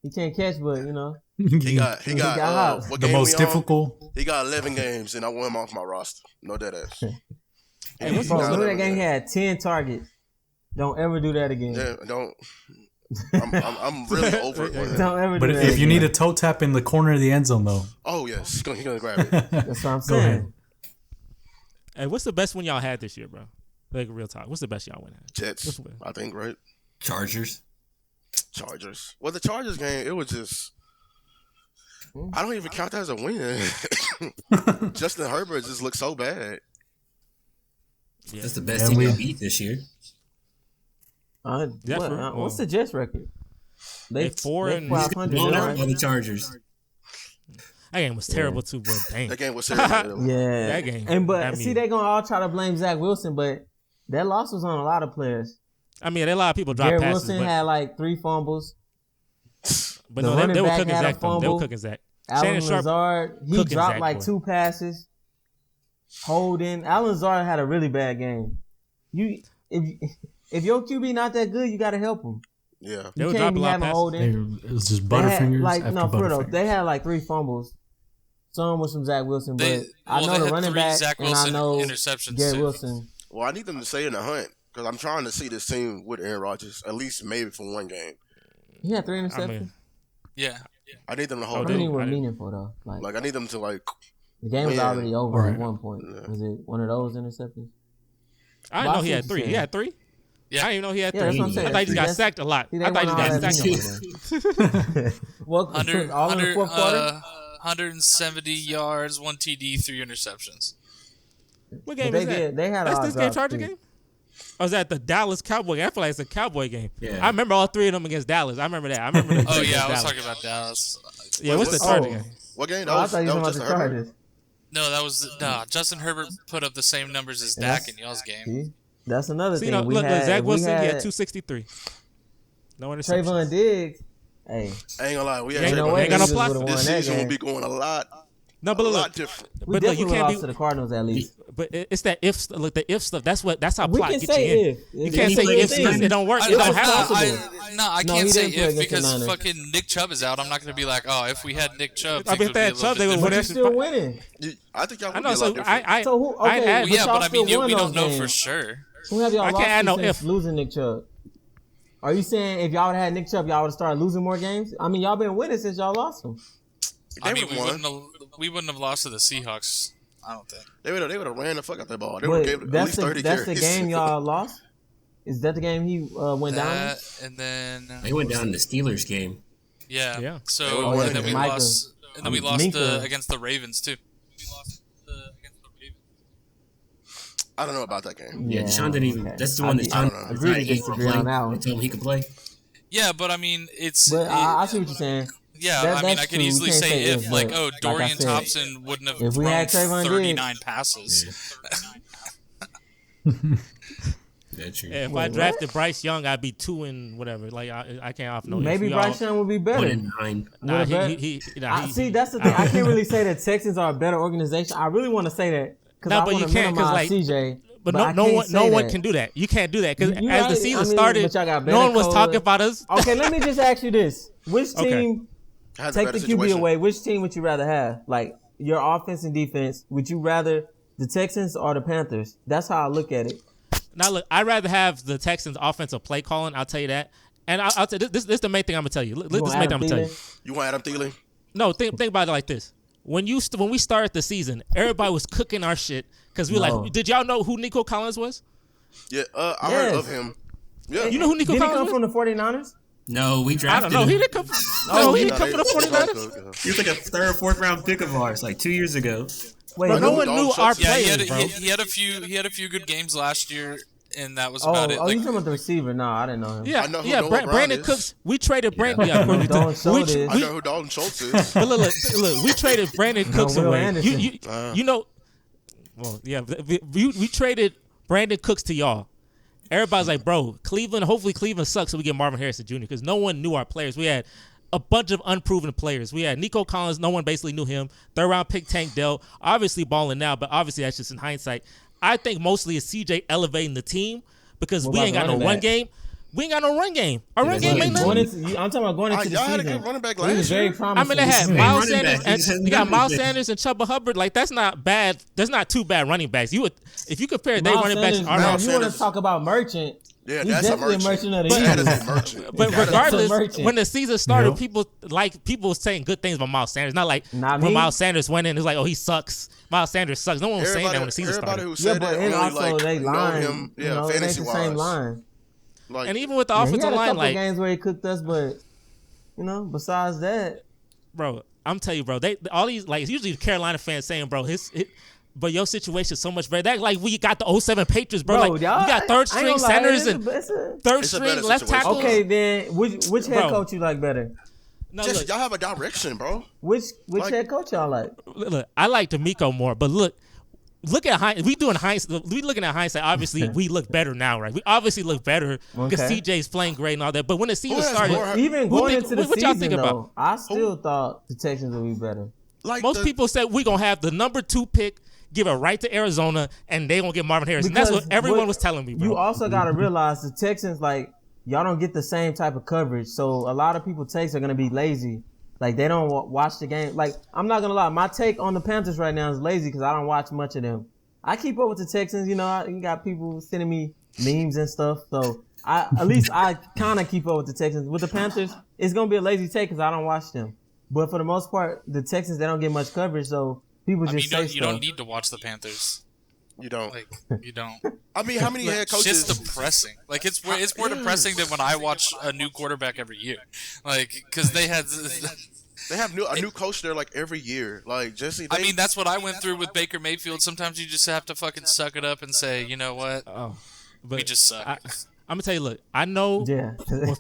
He can't catch, but he got hops. The most difficult. He got 11 games, and I want him off my roster. No dead ass. Remember that game? He had 10 targets. Don't ever do that again. Yeah, don't. I'm really over it. Don't ever. But if you need a toe tap in the corner of the end zone, though. Oh yes, he's gonna grab it. That's what I'm saying. Go ahead. Hey, what's the best one y'all had this year, bro? Like real talk. What's the best y'all went at? Jets, I think, right? Chargers. Well, the Chargers game, it was just. I don't even count that as a win. Justin Herbert just looked so bad. Yeah. That's the best team we beat this year. What's the Jets record? They 4-500 by the Chargers. That game was terrible too, boy. Dang. That game was terrible. Yeah, that game. They're gonna all try to blame Zach Wilson, but that loss was on a lot of players. I mean, a lot of people dropped Garrett passes. Wilson had 3 fumbles. But no, they were cooking Zach. They were cooking Zach. Alan Lazard, he dropped Zach, 2 passes. Holding. Alan Lazard had a really bad game. If your QB not that good, you got to help him. Yeah. They would drop a lot of passes. Holding. It was just Butterfingers. They had 3 fumbles. Some was from Zach Wilson, but I know the running back and I know Garrett Wilson. Well, I need them to stay in the hunt. Because I'm trying to see this team with Aaron Rodgers, at least maybe for one game. He had 3 interceptions? Yeah. I need them to hold I think were meaningful, though. Like, I need them to, the game was already over at one point. Yeah. Was it one of those interceptions? I didn't know he had 3. He had 3? Yeah. I didn't even know he had 3. That's what I'm saying. I thought he just got sacked a lot. I thought he just got sacked a lot. Well, all in the fourth quarter? 170 yards, 1 TD, 3 interceptions. What game is that? They had That's this game, Charger game? Or was that the Dallas Cowboy game? I feel like it's a Cowboy game. Yeah. I remember all 3 of them against Dallas. I remember that. I was talking about Dallas. Yeah, what's the Charger game? What game? I thought you were talking about the Chargers. No, that was Justin Herbert put up the same numbers as Dak in y'all's game. See? That's another thing. Look, Zach Wilson, he had 263. No interceptions. Trayvon Diggs. Hey. I ain't gonna lie. We had ain't Trayvon gonna plot. This season will be going a lot different. We definitely lost to the Cardinals at least. But it's that if look the if stuff. That's how we plot can gets say you in. You can't say if because it don't work. It don't happen. I can't say if because fucking Nick Chubb is out. I'm not gonna be like, oh, if we had Nick Chubb, I mean, if they had Chubb, they would win. Still winning. I think y'all would be a lot different. But I mean, we don't know for sure. Who have y'all lost since losing Nick Chubb? Are you saying if y'all would have had Nick Chubb, y'all would have started losing more games? I mean, y'all been winning since y'all lost him. I mean, we wouldn't have lost to the Seahawks. I don't think they would have ran the fuck out that ball. They would have gave at least 30 That's carries. the game y'all lost. Is that the game he went down? And then he went down in the Steelers game. Yeah. So and then we lost. And then we lost against the Ravens too. I don't know about that game. Yeah, Deshaun didn't even. okay. That's the one that I Deshaun agree to decided he didn't disagree on that play. one. They told him he could play. Yeah, but I mean, it's. But I see what you're saying. Yeah, That- I mean, that's I could true. We easily can't say say if, if, like, but oh, like I Dorian said, Thompson wouldn't have if we thrown had Trayvon 39 passes. That's true. Yeah, if I Wait, drafted Bryce Young, I'd be 2 and whatever. Like I can't off no. Maybe ifs. We Bryce all- Young would be 1 better. and 9. Nah, Would have see, that's the thing. I can't really say that Texans are a better organization. I really want to say that because No, I but want you to can't, 'cause, minimize like, CJ. But I no can't one, say no one that. can do that. You can't do that because You as the right. season I mean, started, but y'all got no one was better talking coach. about us. Okay, let me just ask you this: which Okay. team Has a take better the QB situation. away? Which team would you rather have? Like your offense and defense? Would you rather the Texans or the Panthers? That's how I look at it. Now look, I'd rather have the Texans' offensive play calling. I'll tell you that. And I'll tell you, this is the main thing I'm gonna tell you. This is the main thing I'm gonna tell you. You want Adam Thielen? No, think about it like this. When we started the season, everybody was cooking our shit because we were No. like, did y'all know who Nico Collins was? Yeah, I heard Yes. of him. Yeah, You know who Nico Did he Collins come was? from the 49ers? No, we I drafted don't know. him. He didn't come. No, he didn't come from the 49ers. He was like a 3rd or 4th round pick of ours, like 2 years ago. Wait, But no who one Dalton knew Schultz our is? Yeah, players, bro. he had a few good games last year, and that was oh, about it. oh, Like, you talking about the receiver? No, I didn't know him. Yeah, I know who yeah. Noah Brown Brandon is. Cooks. We traded Brandon. Yeah, Dalton we, Schultz is. I know who Dalton Schultz is. but look, we traded Brandon Cooks Will away. Anderson. You know, well, yeah, we traded Brandon Cooks to y'all. Everybody's like, bro, Cleveland. Hopefully, Cleveland sucks, so we get Marvin Harrison Jr. because no one knew our players. We had a bunch of unproven players. We had Nico Collins. No one basically knew him. 3rd round pick Tank Dell. Obviously balling now, but obviously that's just in hindsight. I think mostly it's CJ elevating the team because What we about ain't the got no running run back? game. We ain't got no run game. Our run game ain't Going nothing. into, I'm talking about going into the Y'all had a season. good running back He was last very year. I promising. mean, they had He's Miles running Sanders back. He just and hasn't you got done Miles anything. Sanders and Chuba Hubbard. Like that's not bad. That's not 2 bad running backs. You would, if you compare their Miles running backs, Sanders, are man, not. if you want Sanders- to talk about merchant, Yeah, he's that's a definitely merchant. of the That Eagles. is a merchant. But That is- regardless, merchant. when the season started, Nope. people saying good things about Miles Sanders. Not like Not when me. Miles Sanders went in, it's like, oh, he sucks. Miles Sanders sucks. No one was saying that when the season everybody started. who Yeah, said but that and only also like they know line. him, You know, it ain't fantasy the same wise. line. Like, And even with the Yeah, he offensive had a line, couple like, games where he cooked us, but you know, besides that, bro, I'm telling you, bro, they all these like usually the Carolina fans saying, bro, but your situation is so much better. That like we got the 07 Patriots, bro. Like y'all, you got 3rd I ain't string gonna lie, centers it's and a- 3rd It's a string better left situation. tackles. okay, then which head Bro. coach you like better? No, just look, y'all have a direction, bro. Which Like- head coach y'all like? look, I like D'Amico more, but look at we looking at hindsight. Obviously, we look better now, right? We obviously look better because Okay. CJ's playing great and all that. But when the season Who has started, more- Even who going think- into the what y'all season, think though, about? I still thought the Texans would be better. Like most people said we're gonna have the number 2 pick, give it right to Arizona, and they gonna get Marvin Harrison. That's what Because everyone was telling me, bro. You also got to realize the Texans, like, y'all don't get the same type of coverage. So a lot of people takes are going to be lazy. Like, they don't watch the game. Like, I'm not going to lie. My take on the Panthers right now is lazy because I don't watch much of them. I keep up with the Texans. You know, you got people sending me memes and stuff. So at least I kind of keep up with the Texans. With the Panthers, it's going to be a lazy take because I don't watch them. But for the most part, the Texans, they don't get much coverage. So people I mean, just say you don't stuff. need to watch the Panthers. you don't. Like, you don't. I mean, how many head It's coaches? just depressing. Like, it's more depressing than when I watch a new quarterback every year. Like, because they had. They have a new coach there like every year. Like Jesse. I mean, that's what I went through with Baker Mayfield. Sometimes you just have to fucking suck it up and say, you know what, but we just suck. I'm gonna tell you, look, I know Yeah. when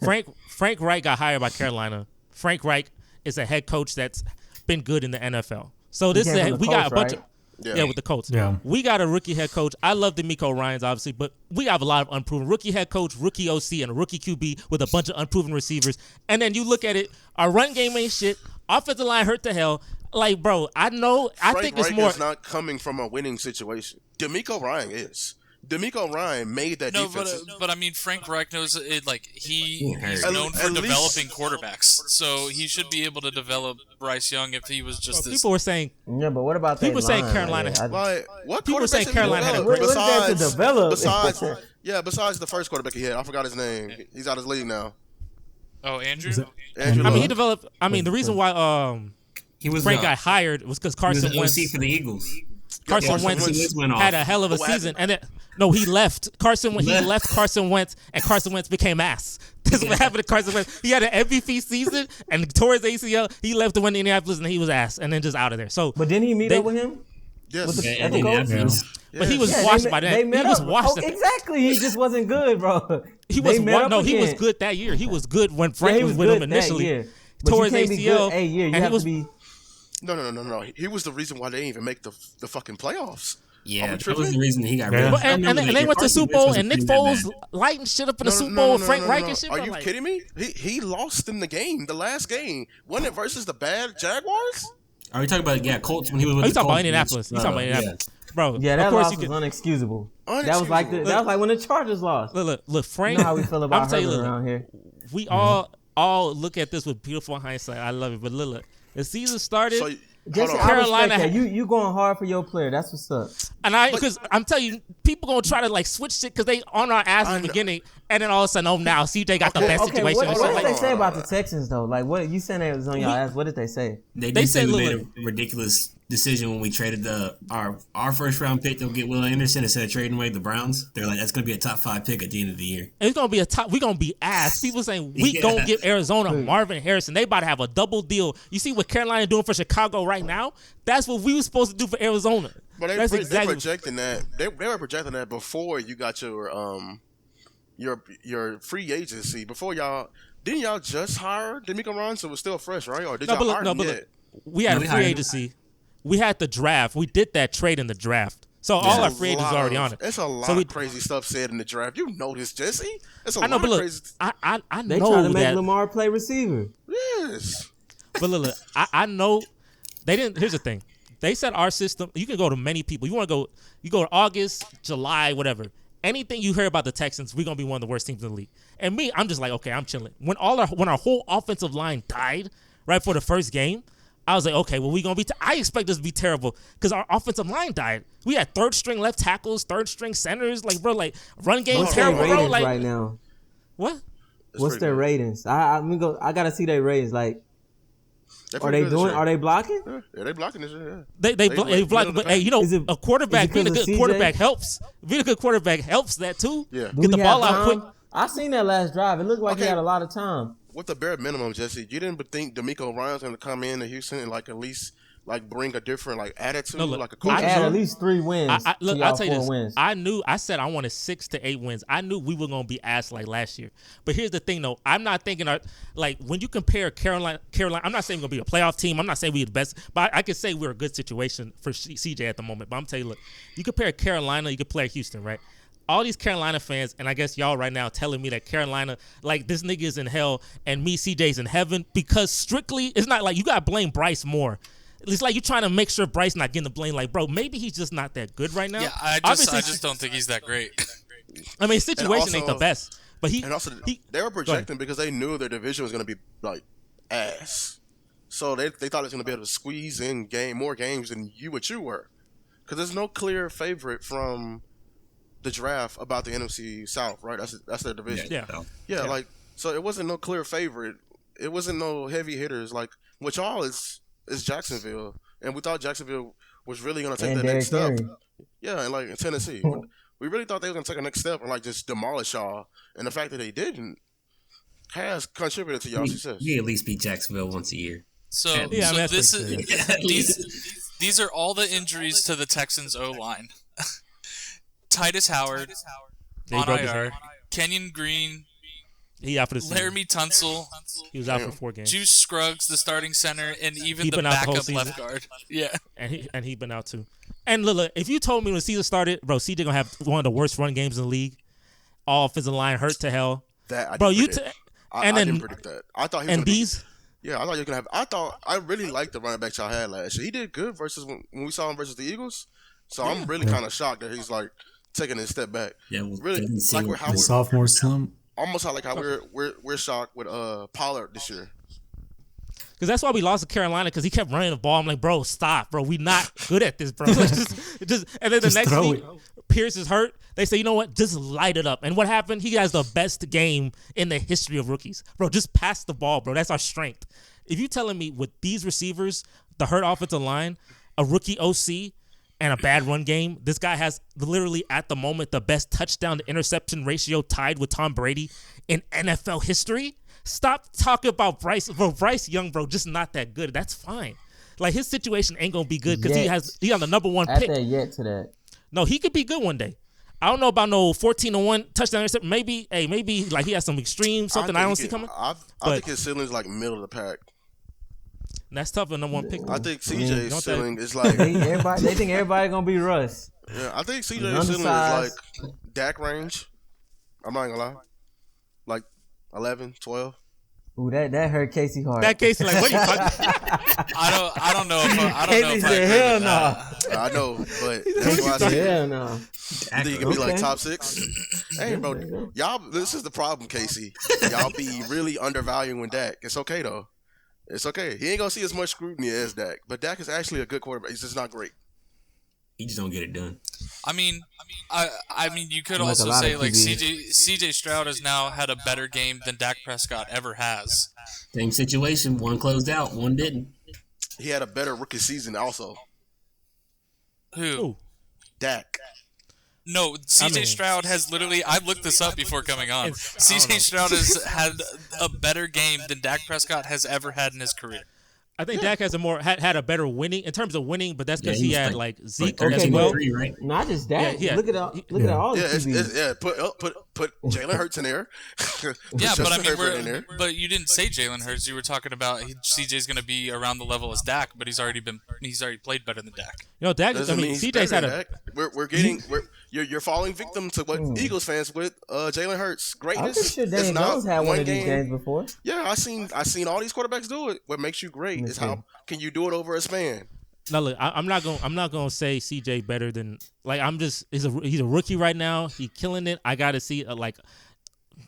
Frank Reich got hired by Carolina. Frank Reich is a head coach that's been good in the NFL. So this came from the we got a Colts, bunch right? of Yeah. with the Colts. Yeah. We got a rookie head coach. I love D'Amico Ryans, obviously, but we have a lot of unproven rookie head coach, rookie OC, and a rookie QB with a bunch of unproven receivers. And then you look at it, our run game ain't shit. Offensive line hurt to hell. Like, bro, I Frank think it's Reich more. is not coming from a winning situation. D'Amico Ryan is. D'Amico Ryan made that No, defense. but I mean, Frank Reich knows it. Like he's At- known for at least- developing quarterbacks, so he should be able to develop Bryce Young if he was just this. People were saying Yeah, but what about People that say line? Carolina- Like, Like what? People quarterbacks say have Carolina had a developed great- What is that to develop? Besides the first quarterback he had, I forgot his name. He's out of his league now. Oh, Andrew. Andrew I mean, he Luck. developed. I mean, the reason why He was Frank the, got hired was because he was Carson the Wentz. OC for the Eagles. Carson Carson Wentz Wentz went off. had a hell of a What happened? season, and then no, he left. He left Carson Wentz, and Carson Wentz became ass. This is what happened to Carson Wentz. He had an MVP season and tore his ACL. He left to win Indianapolis, and he was ass, and then just out of there. So, But didn't he meet They- up with him? Yes. With the- Yeah, at the Colts? Indianapolis. But he was Yeah, washed by that. They He met was up. washed. Exactly. He just wasn't good, bro. He was he was again. good that year. He was good when Frank Yeah, he was with him good initially. that year. But Tore you his can't be good ACL. a year. You and have he was, to be. No. He was the reason why they didn't even make the fucking playoffs. Yeah, that was the reason he got Yeah. rid of. and they went to the Super Bowl, and Nick Foles lighting shit up in the Super Bowl. Frank Reich and shit. Are you kidding me? He lost in the game, the last game. Wasn't it versus the bad Jaguars? Are we talking about Colts when he was with He's the talking about Colts? Indianapolis. He's talking about Indianapolis. Bro, Yeah, that of course loss you was could. unexcusable. That was like when the Chargers lost. Look, Frank. You know how we feel about I'm telling you, Herbert around here. We all look at this with beautiful hindsight. I love it, but look, the season started. So, Jesse, Carolina I respect that. You going hard for your player. That's what's up. And because I'm telling you, people gonna try to like switch shit because they on our ass in the beginning, and then all of a sudden, oh, now CJ got the best situation. What did they say about the Texans though? Like, what you saying? It was on your ass. What did they say? They said we made a ridiculous decision when we traded our first round pick to get Will Anderson instead of trading away the Browns. They're like, that's gonna be a top 5 pick at the end of the year. It's gonna be we're gonna be ass. People saying we gonna give Arizona Marvin Harrison. They about to have a double deal. You see what Carolina doing for Chicago right now? That's what we were supposed to do for Arizona. But they're projecting that. They were projecting that before you got your free agency. Before didn't y'all just hire D'Amico Ryans? So it was still fresh, right? Or did y'all hire him yet? We had a free agency. We had the draft. We did that trade in the draft. So all our free agents are already on it. It's a lot of crazy stuff said in the draft. You know this, Jesse. It's a lot of crazy. I know they trying to make that Lamar play receiver. Yes. But look, I know they didn't. Here's the thing. They said our system. You can go to many people. You go to August, July, whatever. Anything you hear about the Texans, we're gonna be one of the worst teams in the league. And me, I'm just like, okay, I'm chilling. When our whole offensive line died right for the first game, I was like, okay, well, we gonna be. I expect us to be terrible because our offensive line died. We had third string left tackles, third string centers, like bro, like run game What's terrible, their bro. ratings Like right now? what? What's their ratings? I gotta see their ratings. Like, are they blocking? Yeah, they blocking this year. Yeah. They block, but hey, you know, a quarterback being a good quarterback helps. Being a good quarterback helps that too. Yeah, get the ball out quick. I seen that last drive. It looked like he had a lot of time. With the bare minimum, Jesse, you didn't think D'Amico Ryans going to come in to Houston and like at least like bring a different like attitude, like a coach. He had at least 3 wins. Look, I'll tell you this. Wins. I said I wanted 6 to 8 wins. I knew we were gonna be ass like last year. But here's the thing, though. I'm not thinking like when you compare Carolina. I'm not saying we're gonna be a playoff team. I'm not saying we're the best, but I could say we're a good situation for CJ at the moment. But I'm telling you, look, you compare Carolina, you compare Houston, right? All these Carolina fans, and I guess y'all right now telling me that Carolina, like this nigga is in hell and me, CJ's in heaven, because strictly, it's not like you got to blame Bryce more. It's like you're trying to make sure Bryce not getting the blame. Like, bro, maybe he's just not that good right now. Yeah, I just don't think he's that great. I mean, situation ain't the best, but they were projecting because they knew their division was going to be like ass, so they thought it was going to be able to squeeze in more games than you were, because there's no clear favorite from the draft about the NFC South, right? That's their division. Yeah. Like, so it wasn't no clear favorite. It wasn't no heavy hitters like which all is Jacksonville, and we thought Jacksonville was really going to take the next step. Yeah, and like in Tennessee, we really thought they were going to take a next step and like just demolish y'all. And the fact that they didn't has contributed to y'all's success. We at least beat Jacksonville once a year. So this is these are all the injuries to the Texans O line. Titus Howard on IR, Kenyon Green, he out for the season. Laramie Tunsil, he was out for 4 games. Juice Scruggs, the starting center, and even the backup left guard. Yeah, and he been out too. And look, if you told me when the season started, bro, CJ gonna have one of the worst run games in the league. All offensive line hurt to hell. That I bro, didn't I didn't predict that. I thought he was Yeah, I thought you were gonna have. I really liked the running back y'all had last year. He did good versus when we saw him versus the Eagles. So I'm really kind of shocked that he's like taking a step back. Yeah, well, really like the sophomore slump. Almost like how we're shocked with Pollard this year. Because that's why we lost to Carolina, because he kept running the ball. I'm like, bro, stop, bro. We not good at this, bro. just and then the next week, Pierce is hurt. They say, you know what? Just light it up. And what happened? He has the best game in the history of rookies. Bro, just pass the ball, bro. That's our strength. If you're telling me with these receivers, the hurt offensive line, a rookie OC, and a bad run game, this guy has literally at the moment the best touchdown to interception ratio tied with Tom Brady in NFL history. Stop talking about Bryce. Bro, Bryce Young, bro, just not that good. That's fine. Like, his situation ain't gonna be good because he has the number 1 pick. Add that yet to that. No, he could be good one day. I don't know about no 14-1 touchdown interception. Maybe like he has some extreme something I don't see coming. I think his ceiling is like middle of the pack. That's tough for number one pick. I think CJ's ceiling is like they think everybody gonna be Russ. Yeah, I think CJ's ceiling is like Dak range. I'm not gonna lie, like 11, 12. Ooh, that hurt Casey hard. That Casey, like, what are you talking? I don't know if I Casey said, hell no. I know, but that's why I said hell no. I think you can be like top 6. Hey, bro, y'all. This is the problem, Casey. Y'all be really undervaluing Dak. It's okay though. It's okay. He ain't gonna see as much scrutiny as Dak, but Dak is actually a good quarterback. He's just not great. He just don't get it done. I mean, you could also say like CJ Stroud has now had a better game than Dak Prescott ever has. Same situation. One closed out, one didn't. He had a better rookie season also. Who? Dak. No, CJ Stroud has literally. I looked this up before coming on. CJ Stroud has had a better game than Dak Prescott has ever had in his career. I think Dak has had a better winning in terms of winning, but that's because he had like Zeke like as well. Right? Not just that. Yeah. Look at all the QBs. Put Jalen Hurts in there. Yeah, but I in there. mean, but you didn't say Jalen Hurts. You were talking about CJ's going to be around the level as Dak, but he's already played better than Dak. Dak. CJ's had a. You're falling victim to what Eagles fans with Jalen Hurts greatness. I'm pretty sure Daniel Jones had one of these games before. Yeah, I seen all these quarterbacks do it. What makes you great is how can you do it over a span. Now look, I'm not gonna say CJ better than like he's a rookie right now. He's killing it. I gotta see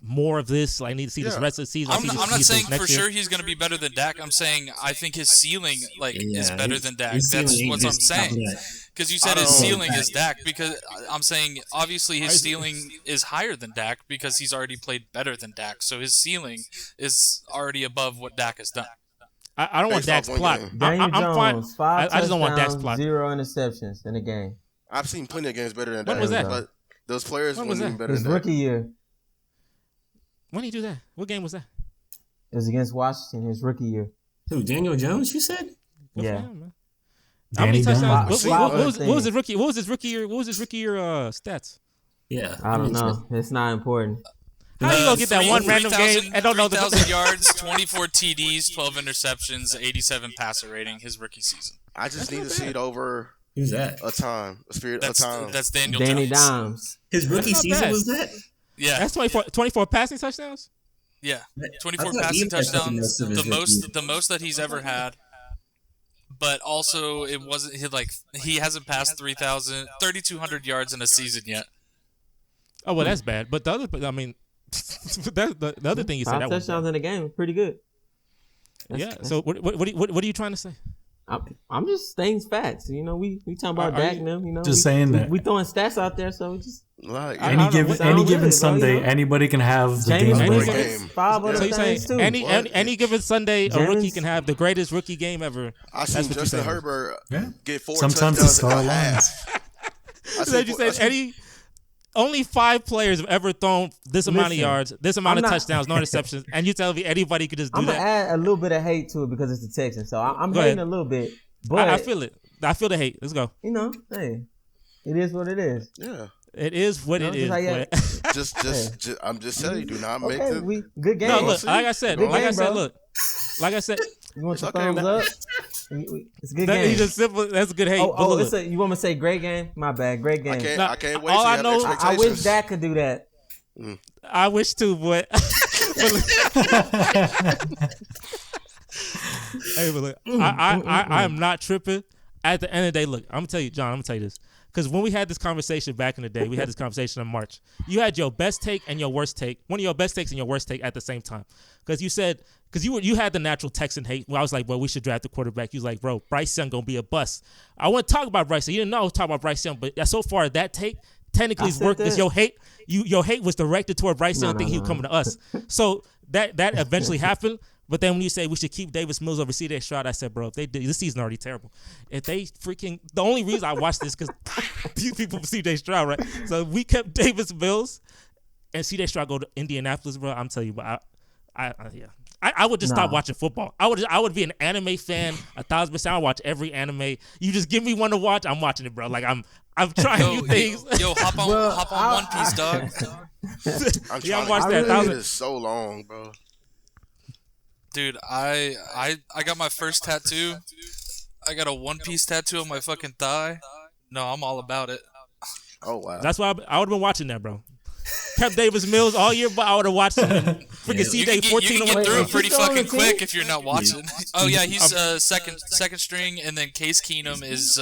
more of this. I need to see this rest of the season. I'm not saying for sure he's going to be better than Dak. I'm saying I think his ceiling is better than Dak. That's what I'm saying. Because you said his ceiling is Dak. Because I'm saying obviously his ceiling is higher than Dak because he's already played better than Dak. So his ceiling is already above what Dak has done. I don't want Dak's plot. Daniel Jones, 5 I just don't want Dak's plot. 0 interceptions in a game. I've seen plenty of games better than Dak. When was that? But those players when was wasn't that? even better His than Dak. rookie year. When did he do that? What game was that? It was against Washington, his rookie year. Who, Daniel Jones, you said? Yeah. How many touchdowns? What was his rookie? What was his rookie year? Stats? Yeah. I don't know. It's not important. How you gonna get that one random game and don't know the 3,000 yards, 24 TDs, 12 interceptions, 87 passer rating his rookie season. I just need to see it over Who's that? a time. A spirit of time. That's Daniel Danny Jones. Dimes. His rookie season bad. was that? Yeah. That's 24 passing touchdowns. Yeah, 24 I thought passing Ian had touchdowns, something the most that he's ever had. But also, it wasn't he hasn't passed 3,200 yards in a season yet. Oh well, that's bad. But the other thing you said, 5 that was touchdowns in a game, pretty good. So what are you trying to say? I'm just stating facts. You know, we talking about Dak and them. You know, just saying that we throwing stats out there, so we just Like any given Sunday, bro, you know? anybody can have the James game. Winston, 5 other So you're saying things too. any given Sunday, a rookie can have the greatest rookie game ever. I seen Justin Herbert get 4 Sometimes the touchdowns star and a lines. half. So you said only 5 players have ever thrown this amount of yards, this amount of touchdowns, no interceptions, and you tell me anybody could just do I'm that? gonna add a little bit of hate to it because it's the Texans, so I'm Go hating ahead. a little bit. But I feel it. I feel the hate. Let's go. you know, hey, it is what it is. Yeah. It is what it is. but- Just I'm just telling you, do not make Okay, the good game. No, look, like I said, Good game, bro. like I said, You want your It's okay, thumbs man. up? It's a good that, game. he's just simple. That's a good hate. Oh, but look, you want me to say great game? My bad, great game. I can't wait all to I have know- I expectations. wish Dak could do that. I wish too, but. Hey, but look, I am not tripping. At the end of the day, look, I'm gonna tell you, John. I'm gonna tell you this, because when we had this conversation back in the day, we had this conversation in March. You had your best take and your worst take, one of your best takes and your worst take at the same time, because you said, because you had the natural Texan hate. Well, I was like, well, we should draft the quarterback. You was like, bro, Bryce Young gonna be a bust. I want to talk about Bryce. You didn't know I was talking about Bryce Young, but so far that take technically is work. Because your hate was directed toward Bryce Young, thinking he was coming to us. So that eventually happened. But then when you say we should keep Davis Mills over CJ Stroud, I said, bro, if they did, this season already terrible. If they freaking, the only reason I watched this because these people CJ Stroud, right? So we kept Davis Mills and CJ Stroud go to Indianapolis, bro. I'm telling you, but yeah. I would just stop Nah. watching football. I would be an anime fan 1,000%. I watch every anime. You just give me one to watch, I'm watching it, bro. Like I'm trying new things. Yo, hop on Well, One Piece, dog. I'm Yeah, I trying watched to that. get Thousand- it is so long, bro. Dude, I got my first tattoo. I got a One Piece tattoo on my fucking thigh. No, I'm all about it. Oh wow. That's why I would have been watching that, bro. Pep Davis Mills all year, but I would have watched him. Freaking You CJ can 14 get on my through Wait, it pretty he's still on the fucking quick team? if you're not watching. Oh yeah, he's second string, and then Case Keenum is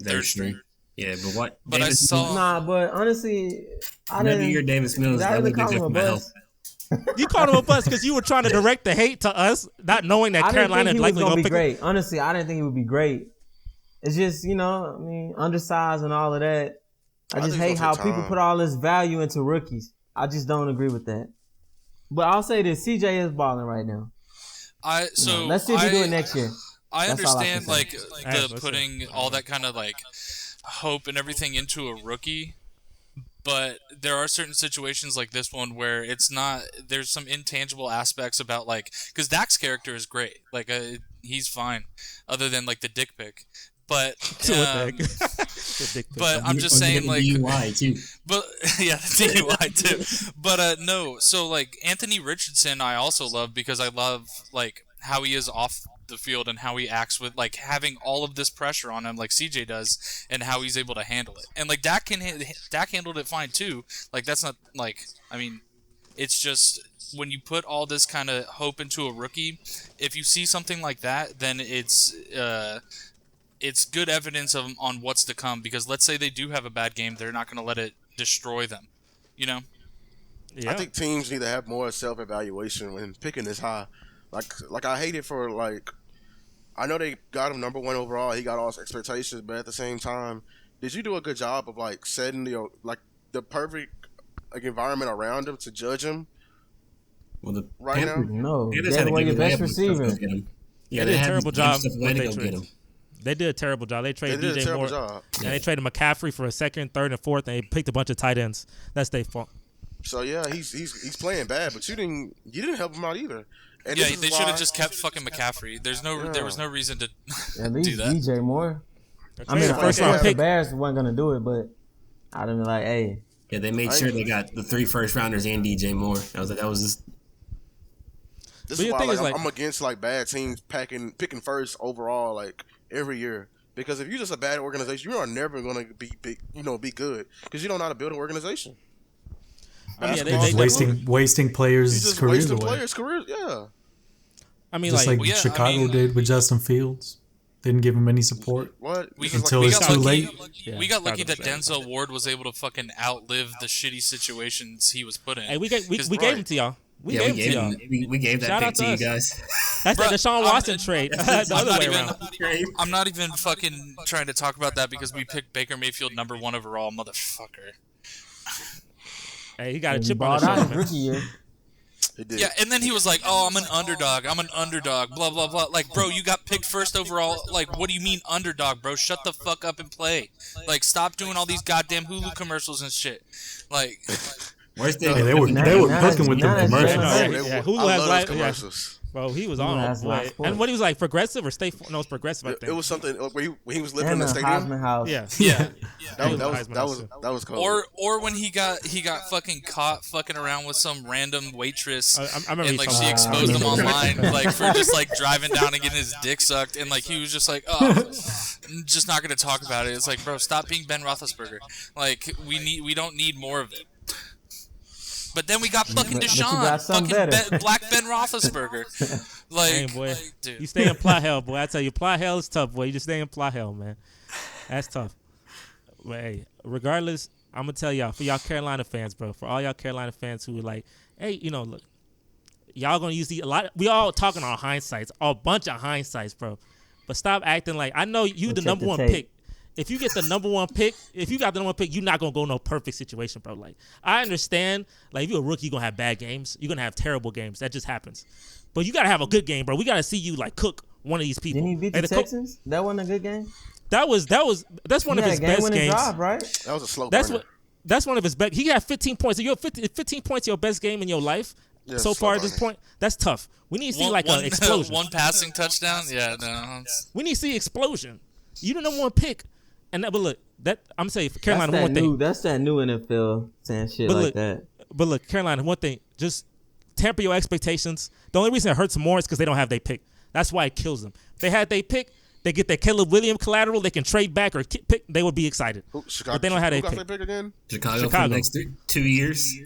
third string. Yeah, but what? But I saw. Nah, but honestly, I Another didn't. year, Davis Mills. I That really would be call him good a for my health. bust. You called him a bust because you were trying to direct the hate to us, not knowing that I didn't Carolina think he was likely gonna going be to pick him. great. Honestly, I didn't think he would be great. It's just, I mean, undersized and all of that. I just think hate it's how gonna take people time. put all this value into rookies. I just don't agree with that. But I'll say this: CJ is balling right now. Let's see if we do it next year. I That's all I can understand say. like Alright, the let's putting all that kind of like hope and everything into a rookie, but there are certain situations like this one where it's not. There's some intangible aspects about like because Dak's character is great, like he's fine, other than like the dick pic. But What the heck? The dick pic. but I'm just saying like DUI too. but yeah, the DUI too. But no, so like Anthony Richardson, I also love because I love like how he is off the field and how he acts with like having all of this pressure on him, like CJ does, and how he's able to handle it. And like Dak handled it fine too. Like that's not like I mean, it's just when you put all this kind of hope into a rookie, if you see something like that, then it's good evidence on what's to come because let's say they do have a bad game, they're not going to let it destroy them, you know? Yeah. I think teams need to have more self-evaluation when picking this high. Like I hate it for like, I know they got him number 1 overall. He got all his expectations, but at the same time, did you do a good job of like setting the perfect like environment around him to judge him Well, the right now? No, Panthers get had to away give your away best up stuff to receiver. go get him. They did a had terrible to give job stuff away with to they go get trade. him. They did a terrible job. They They traded did a DJ terrible Moore. job. And they traded McCaffrey for a second, third, and fourth, and they picked a bunch of tight ends. That's their fault. So yeah, he's playing bad, but you didn't help him out either. And Yeah, this is they should why- have just kept fucking McCaffrey. There was no reason to At do least that. DJ Moore. I Trade mean, the of first course, round the pick. Bears weren't gonna do it, but I'd have been like, hey, Yeah, they made sure they got the 3 first rounders and DJ Moore. That was just This But is your why thing like, is, like- I'm against like bad teams picking first overall like every year. Because if you're just a bad organization, you are never going to be good because you don't know how to build an organization. I mean, yeah, Basketball, Just wasting you players' just careers wasting away. players' careers. Yeah, I mean, Just like, like Well, yeah, I Chicago mean- did with Justin Fields. Didn't give him any support. what? We, This is Until we it's got too lucky, late. Yeah, we got lucky that Chicago's bad. Denzel Ward was able to fucking outlive the shitty situations he was put in. hey, we gave Because- him to y'all. We we gave him to gave y'all. we gave that Shout pick out to to you us. guys. That's Bruh, the Deshaun I'm- Watson trade. The I'm other not way even. around. I'm not even fucking trying to talk about that because we picked Baker Mayfield number 1 overall, motherfucker. Hey, he got a he chip on balled his out shoulder, his man. rookie year. He did. Yeah, and then he was like, "Oh, I'm an underdog. Blah blah blah." Like, bro, you got picked first overall. Like, what do you mean underdog, bro? Shut the fuck up and play. Like, stop doing all these goddamn Hulu commercials and shit. Like, Worst thing. Yeah, they were cooking with Now them that's commercials. Jalen Yeah, Hurts. yeah, Hulu I has love live- those yeah. commercials. Bro, he was Hulu on. has Boy. live sports. And what he was like, progressive or state? No, it's progressive. I think. It was something when he was living in And the the stadium. Heisman House. Yeah. yeah. That was cool. Or when he got fucking caught fucking around with some random waitress, I remember and he like told she me. exposed him online, like for just like driving down and getting his dick sucked, and like he was just like, oh, I'm just not gonna talk about it. It's like, bro, stop being Ben Roethlisberger. Like we don't need more of it. But then we got fucking But you Deshaun, got something better. Black Ben Roethlisberger. Like, Hey, boy. dude. You stay in plot hell, boy. I tell you, plot hell is tough, boy. You just stay in plot hell, man. That's tough. But hey, regardless, I'm gonna tell y'all, for y'all Carolina fans, bro, for all y'all Carolina fans who are like, hey, look, y'all gonna use we all talking on hindsights, a bunch of hindsights, bro. But stop acting like I know you Go the check number the one tape. pick. If you get the number one pick, you're not gonna go no perfect situation, bro. Like I understand, like if you're a rookie, you're gonna have bad games. You're gonna have terrible games. That just happens. But you gotta have a good game, bro. We gotta see you like cook one of these people. Didn't he beat Hey, the cook- Texans? That wasn't a good game. That's one of his best game-winning games. drive, right? That was a slow That's burner. what. That's one of his best. He had 15 points. 15 points your best game in your life. Yeah, so far at this point, that's tough. We need to see an explosion. One passing touchdown. Yeah, no. We need to see explosion. You the number one pick, but look, that I'm saying for Carolina, one thing. That's that new NFL saying shit like that. But look, Carolina, one thing, just temper your expectations. The only reason it hurts more is because they don't have their pick. That's why it kills them. If they had their pick, they get their Caleb Williams collateral, they can trade back or pick, they would be excited. Chicago, but they don't have their pick. pick. Pick again? Chicago for the next 2 years.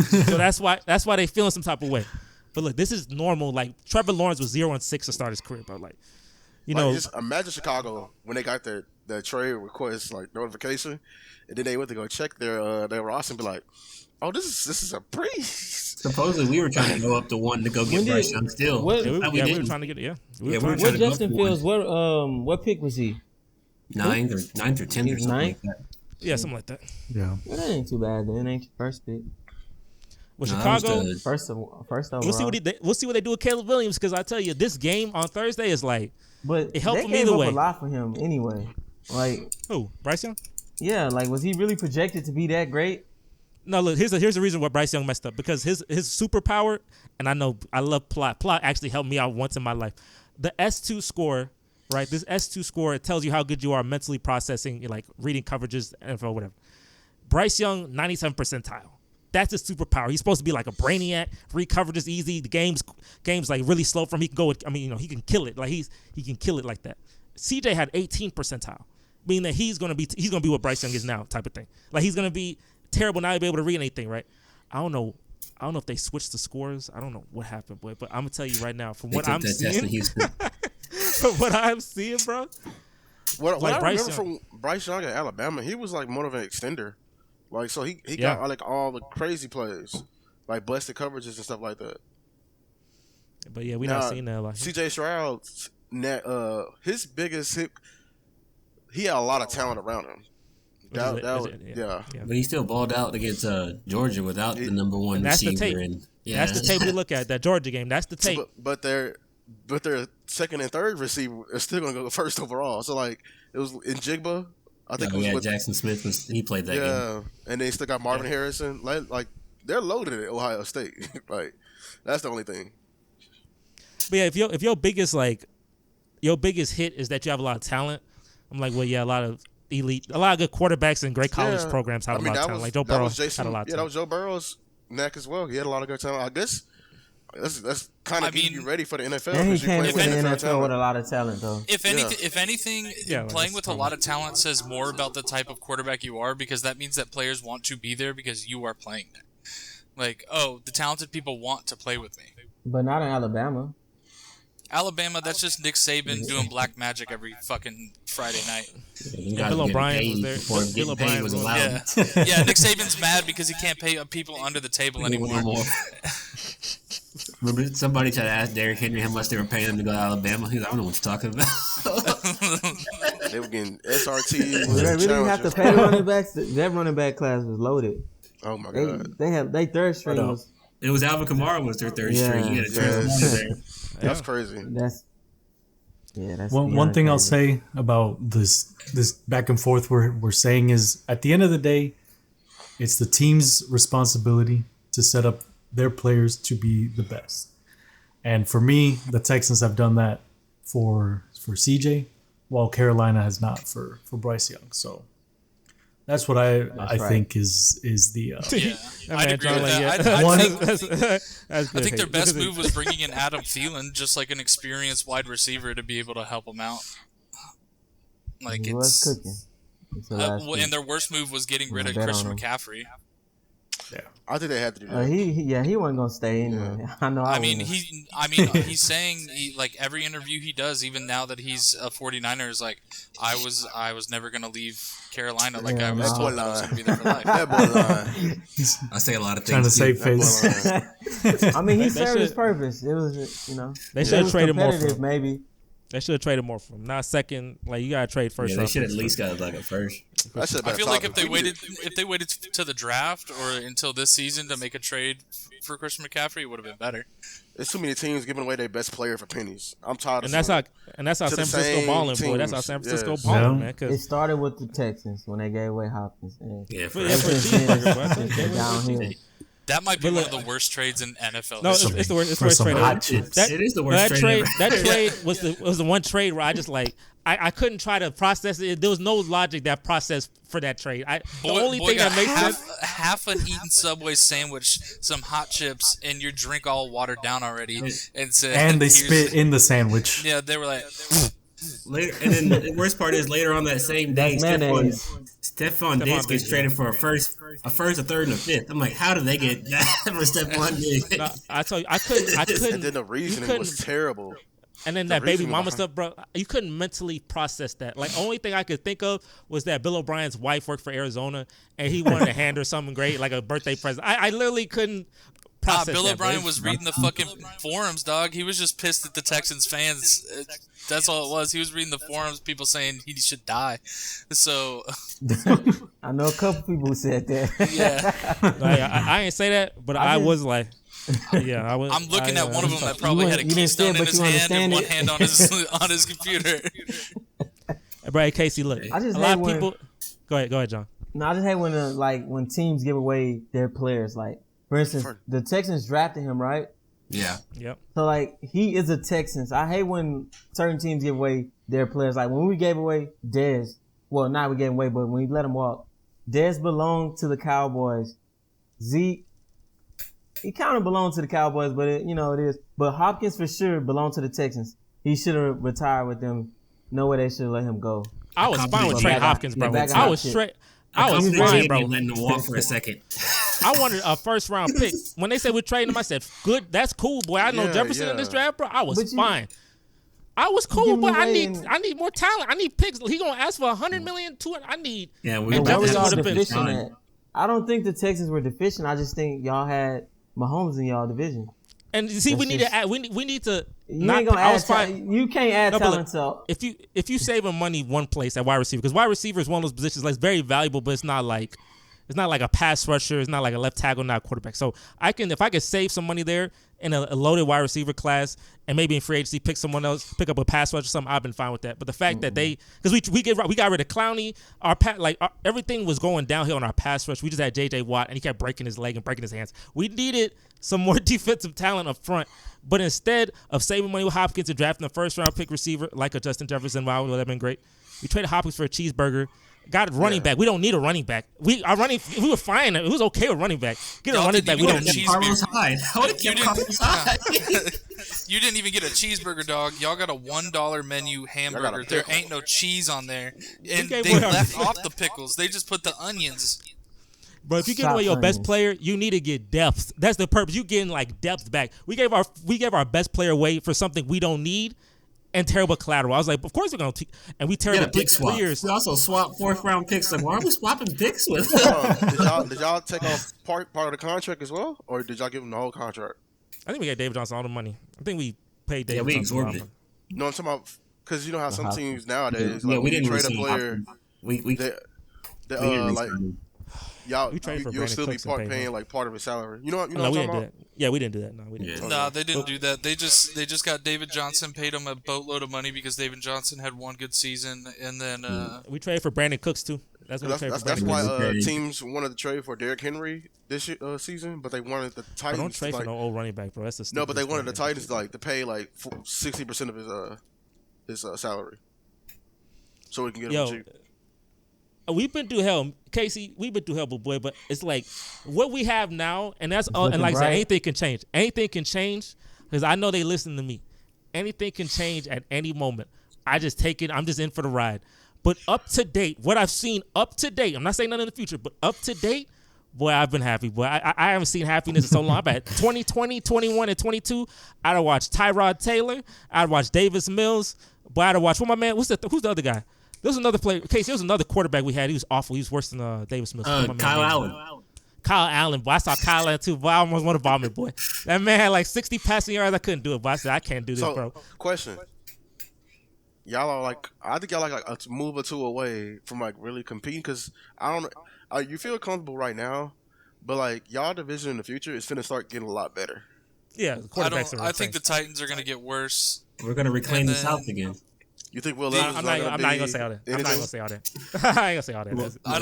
So that's why they feeling some type of way. But look, this is normal. Like Trevor Lawrence was 0-6 to start his career, bro. Like, just imagine Chicago when they got their trade request notification, and then they went to go check their roster and be like, "Oh, this is a breeze." Supposedly, we were trying to go up to one to go get Bryce Young still. We were trying to get it. Yeah. What Justin Fields? What pick was he? Ninth or 10th or something like that. Yeah, something like that. Yeah. Well, that ain't too bad. Then ain't your first pick. Well, Chicago. First overall. We'll see what they do with Caleb Williams, because I tell you, this game on Thursday is like. But it helped they him gave either up way. a lot for him anyway. Like who? Bryce Young? Yeah, like was he really projected to be that great? No, look, here's the reason why Bryce Young messed up, because his superpower, and I know I love Plot. Plot actually helped me out once in my life. The S2 score, right? This S2 score, it tells you how good you are mentally processing, like reading coverages, NFL, whatever. Bryce Young, 97th percentile. That's his superpower. He's supposed to be like a brainiac. Read coverages easy. The game's like really slow from him. He can go. He can kill it. Like he can kill it like that. CJ had 18th percentile, meaning that he's gonna be what Bryce Young is now, type of thing. Like he's gonna be terrible, not be able to read anything, right? I don't know if they switched the scores. I don't know what happened, boy. But I'm gonna tell you right now, from what I'm seeing, from what I'm seeing, bro. What I remember from Bryce Young at Alabama, he was like more of an extender. Like, so he got like all the crazy plays, like busted coverages and stuff like that. But yeah, we're not seeing that. Like CJ Stroud, his biggest hit, he had a lot of talent around him. Yeah. But he still balled out against Georgia without the number one receiver. That's the tape. That's the tape we look at, that Georgia game. That's the tape. But their second and third receiver is still going to go first overall. So, like, it was in Jigba. I think Jackson Smith he played that game. Yeah, and they still got Marvin Harrison. Like they're loaded at Ohio State. Like that's the only thing. But yeah, if your biggest hit is that you have a lot of talent, I'm like, well, yeah, a lot of good quarterbacks and great college programs have a lot of talent. Like Joe Burrow had a lot of talent. Yeah, that was Joe Burrow's neck as well. He had a lot of good talent. I guess that's kind of getting you ready for the NFL. And he came to the NFL with a lot of talent, though. If anything, playing with a lot of talent says more about the type of quarterback you are, because that means that players want to be there because you are playing there. Like, the talented people want to play with me. But not in Alabama. Alabama, that's just Nick Saban doing black magic every fucking Friday night. Bill O'Brien was there. Bill O'Brien was allowed. Yeah, Nick Saban's mad because he can't pay people under the table anymore. Remember, somebody tried to ask Derrick Henry how much they were paying him to go to Alabama. He's like, I don't know what you're talking about. They were getting SRT. They really didn't have to pay running backs. That running back class was loaded. Oh my god! They third string was. It was Alvin Kamara was their third string. He had a there. That's crazy. That's one thing I'll say about this back and forth we're saying is, at the end of the day, it's the team's responsibility to set up their players to be the best. And for me, the Texans have done that for CJ, while Carolina has not for Bryce Young. So that's what I think is the I'd agree with that. I think their best move was bringing in Adam Thielen, just like an experienced wide receiver, to be able to help him out. Like he was cooking. And their worst move was getting rid of Christian McCaffrey. Yeah, I think they had to do that. He wasn't gonna stay anyway. Yeah. I know. He's saying like every interview he does, even now that he's a 49er, is like, I was never gonna leave Carolina. Like I was told that I was gonna be there for life. That boy lying. I say a lot of things. Trying to save face. I mean, he served his purpose. It was, they should have traded more for him. Maybe they should have traded more for him. Not second. Like you gotta trade first. Yeah, they should at least got like a first. I feel like if they waited to the draft or until this season to make a trade for Christian McCaffrey, it would have been better. There's too many teams giving away their best player for pennies. I'm tired of. And that's how San Francisco balling, boy. That's how San Francisco balling, man. It started with the Texans when they gave away Hopkins. For cheeseburger, downhill. That might be one of the worst trades in NFL. No, history. it's the worst. It's the worst trade. It is the worst trade. That trade was the one trade where I just like I couldn't try to process it. There was no logic that processed for that trade. The only thing that makes sense, half an eaten Subway sandwich, some hot chips, and your drink all watered down already, and they spit in the sandwich. Yeah, they were like. Later, and then the worst part is later on that same day, Stephon Diggs gets traded for a first, a third, and a fifth. I'm like, how did they get that for Stephon Diggs? No, I tell you, I couldn't. And then the reasoning was terrible. And then that baby mama stuff, bro, you couldn't mentally process that. Like, only thing I could think of was that Bill O'Brien's wife worked for Arizona, and he wanted to hand her something great, like a birthday present. I literally couldn't process Bill that, O'Brien was reading the fucking forums, dog. He was just pissed at the Texans fans. That's all it was. He was reading the forums, people saying he should die. So I know a couple people who said that. Yeah. I ain't say that, but I was like, yeah, I was. I'm looking at one of them that probably had a keystone in his hand and one hand on his computer. Bro, Casey, look, a lot of people. Go ahead, John. No, I just hate when teams give away their players. Like, for instance, the Texans drafted him, right? Yeah. Yep. So, like, he is a Texans. I hate when certain teams give away their players. Like, when we gave away Dez, well, not we gave him away, but when we let him walk, Dez belonged to the Cowboys. Zeke, he kind of belonged to the Cowboys, but it is. But Hopkins for sure belonged to the Texans. He should have retired with them. No way they should have let him go. I was fine with Trey Hopkins, bro. I was fine, bro. Letting him walk for a second. I wanted a first round pick. When they said we're trading him, I said, "Good, that's cool, boy. I know Jefferson in this draft, bro. I was fine. I was cool, but I need more talent. I need picks. He gonna ask for $100 million, $200. I need. Yeah, where was y'all deficient at? I don't think the Texans were deficient. I just think y'all had Mahomes in y'all division. And you see, we need to add. We need to. You ain't gonna add. You can't add talent. So if you saving money one place at wide receiver, because wide receiver is one of those positions like it's very valuable, but it's not like a pass rusher. It's not like a left tackle, not a quarterback. So if I could save some money there in a loaded wide receiver class, and maybe in free agency pick someone else, pick up a pass rusher or something, I've been fine with that. But the fact that because we got rid of Clowney, everything was going downhill on our pass rush. We just had J.J. Watt, and he kept breaking his leg and breaking his hands. We needed some more defensive talent up front. But instead of saving money with Hopkins and drafting a first-round pick receiver like a Justin Jefferson, wow, that would have been great. We traded Hopkins for a cheeseburger. Got a running back. We don't need a running back. We were fine. It was okay with running back. Get a running back. We don't need Carlos Hyde. You didn't even get a cheeseburger, dog. Y'all got a $1 menu hamburger. There ain't no cheese on there. And they left off the pickles. They just put the onions. Bro, if you give away your best player, you need to get depth. That's the purpose. You getting like depth back. We gave our best player away for something we don't need. And terrible collateral. I was like, of course we're going to. And we terrible picks for years. We also swapped fourth-round picks. Like, why are we swapping picks with? Did y'all take off part of the contract as well? Or did y'all give him the whole contract? I think we got David Johnson all the money. I think we paid David Johnson. Johnson. Yeah, we absorbed it. No, I'm talking about, because you know how some teams nowadays, like, we didn't trade a player. You'll still be paying like part of his salary. You know what I'm talking about? Yeah, we didn't do that. No, we didn't. No, they didn't do that. They just got David Johnson, paid him a boatload of money because David Johnson had one good season, and then we traded for Brandon Cooks too. That's why teams wanted to trade for Derrick Henry this season, but they wanted the Titans. But don't trade for no old running back, bro. That's no, but they wanted the Titans to pay like 60% of his salary, so we can get him cheap. We've been through hell, Casey. We've been through hell, boy. But it's like what we have now, and that's all. And like I said, anything can change. Anything can change because I know they listen to me. Anything can change at any moment. I just take it. I'm just in for the ride. But up to date, what I've seen up to date, I'm not saying nothing in the future, but up to date, boy, I've been happy. Boy, I haven't seen happiness in so long. I've had 2020, 21, and 22. I'd have watched Tyrod Taylor. I'd watch Davis Mills. Boy, I'd have watched who's the other guy? There was another player. Casey, there was another quarterback we had. He was awful. He was worse than Davis Mills. Kyle Allen. Kyle Allen, boy. I saw Kyle Allen too, boy. I almost want to vomit, boy. That man had like 60 passing yards. I couldn't do it, but I said, I can't do this, bro. Question. Y'all are I think y'all like a move or two away from like really competing because I don't know. You feel comfortable right now, but like y'all division in the future is finna start getting a lot better. Yeah, the quarterbacks are I think the Titans are going to get worse. We're going to reclaim the South again. You think Will Levis? I'm not gonna say all that. I'm not gonna say all that. I ain't gonna say all that. I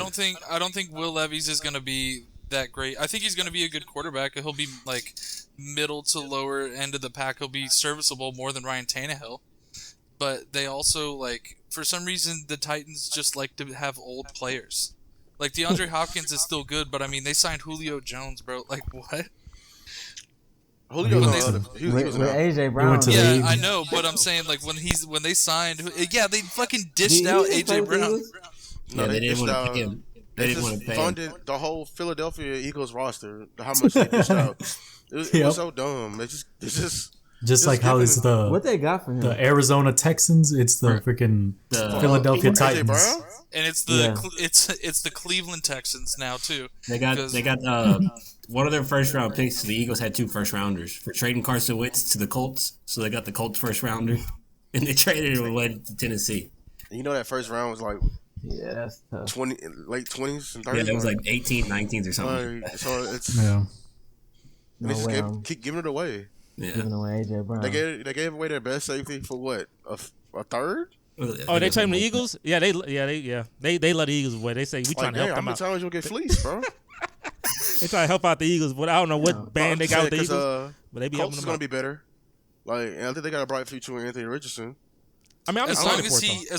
don't think Will Levis is gonna be that great. I think he's going to be a good quarterback. He'll be like middle to lower end of the pack. He'll be serviceable more than Ryan Tannehill. But they also, like, for some reason, the Titans just like to have old players. Like, DeAndre Hopkins is still good, but I mean, they signed Julio Jones, bro. Like, what? Julio with AJ Brown. Yeah, I know, but I'm saying, like, when they signed, yeah, they fucking dished out AJ Brown. No, they didn't want to pay him. They didn't want to pay him. Funded the whole Philadelphia Eagles roster. How much they dished out? It was so dumb. It's just like how it's what they got for him. The Arizona Texans. It's the freaking Philadelphia Titans. And it's the Cleveland Texans now too. They got one of their first round picks. The Eagles had 2 first rounders for trading Carson Wentz to the Colts. So they got the Colts first rounder, and they traded him away to Tennessee. You know that first round was like that's tough. late 20s and 30s. Yeah, it was like 18, 19s or something. So it's keep giving it away. Yeah. Giving away AJ Brown. They gave away their best safety for what a third. Oh, they traded the Eagles? Yeah, they let the Eagles away. They say we trying to help them out. How many times you'll get fleeced, bro? They try to help out the Eagles, but I don't know what band they got with the Eagles. But they be Colts is gonna be better. Like, and I think they got a bright future with Anthony Richardson. I mean, as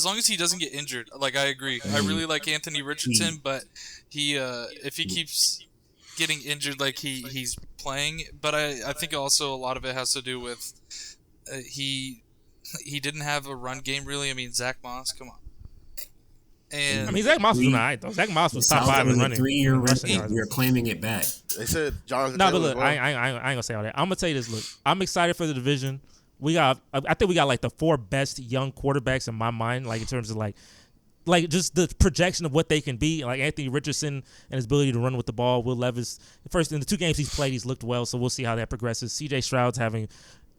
long as he doesn't get injured, like I agree. I really like Anthony Richardson, but he if he keeps getting injured, like he's playing. But I think also a lot of it has to do with he didn't have a run game really. I mean, Zach Moss, come on. And I mean, Zach Moss was alright though. Zach Moss was top 5 in running. 3-year rental. We are claiming it back. They said Jonathan. No, but look, I ain't gonna say all that. I'm gonna tell you this. Look, I'm excited for the division. I think we got like the 4 best young quarterbacks in my mind, like in terms of like just the projection of what they can be. Like Anthony Richardson and his ability to run with the ball. Will Levis, first in the 2 games he's played, he's looked well. So we'll see how that progresses. C.J. Stroud's having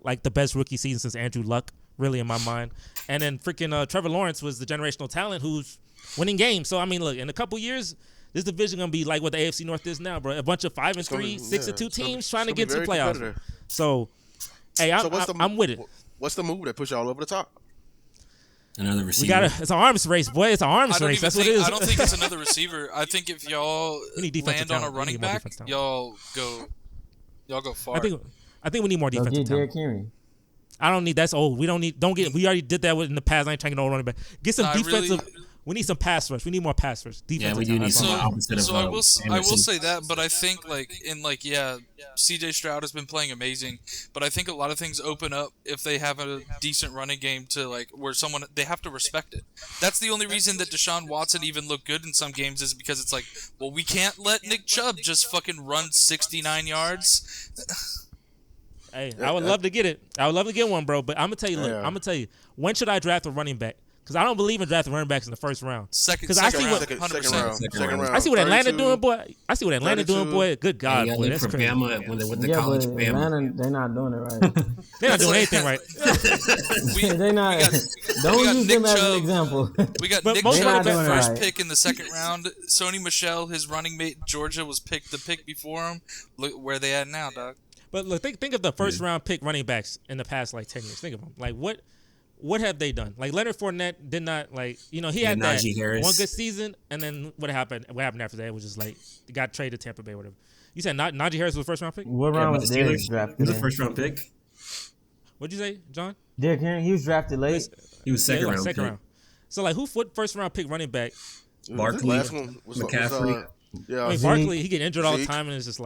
like the best rookie season since Andrew Luck, really in my mind. And then freaking Trevor Lawrence was the generational talent who's winning games. So I mean, look, in a couple years, this division gonna be like what the AFC North is now, bro. A bunch of 5-3, 6-2 teams trying to get to playoffs. So, hey, I'm with it. What's the move that push y'all over the top? Another receiver. It's an arms race, boy. It's an arms race. That's what it is. I don't think it's another receiver. I think if y'all land on a running back, y'all go far. I think we need more defensive talent. Derrick Henry. I don't need. That's old. We don't need. We already did that in the past. I ain't trying to get no running back. Get some defensive. We need some pass rush. We need more pass rush. Defensive. Yeah, we do need some opposite of. So I will say that, but I think C.J. Stroud has been playing amazing, but I think a lot of things open up if they have a decent running game to where they have to respect it. That's the only reason that Deshaun Watson even looked good in some games is because it's like, well, we can't let Nick Chubb just fucking run 69 yards. Hey, I would love to get it. I would love to get one, bro. But I'm gonna tell you, when should I draft a running back? Because I don't believe in drafting running backs in the first round. Second round. I see what Atlanta doing, boy. Good God, boy, that's crazy. With the college Atlanta, they're not doing it right. They're not doing anything right. They're not. Don't use them as an example. We got Nick Chubb, first pick in the second round. Sony Michel, his running mate, Georgia, was picked the pick before him. Look where they at now, dog. But look, think of the first round pick running backs in the past 10 years. Think of them. Like what have they done? Like Leonard Fournette did not he had that one good season, and then what happened? What happened after that? It was just he got traded to Tampa Bay, whatever. You said Najee Harris was the first round pick. What round was Derrick drafted? He was the first round pick. What'd you say, John? Derrick Henry. He was drafted late. He was second round. So who first round pick running back? Barkley, McCaffrey. Yeah, I mean, Barkley, he get injured all the time, and it's just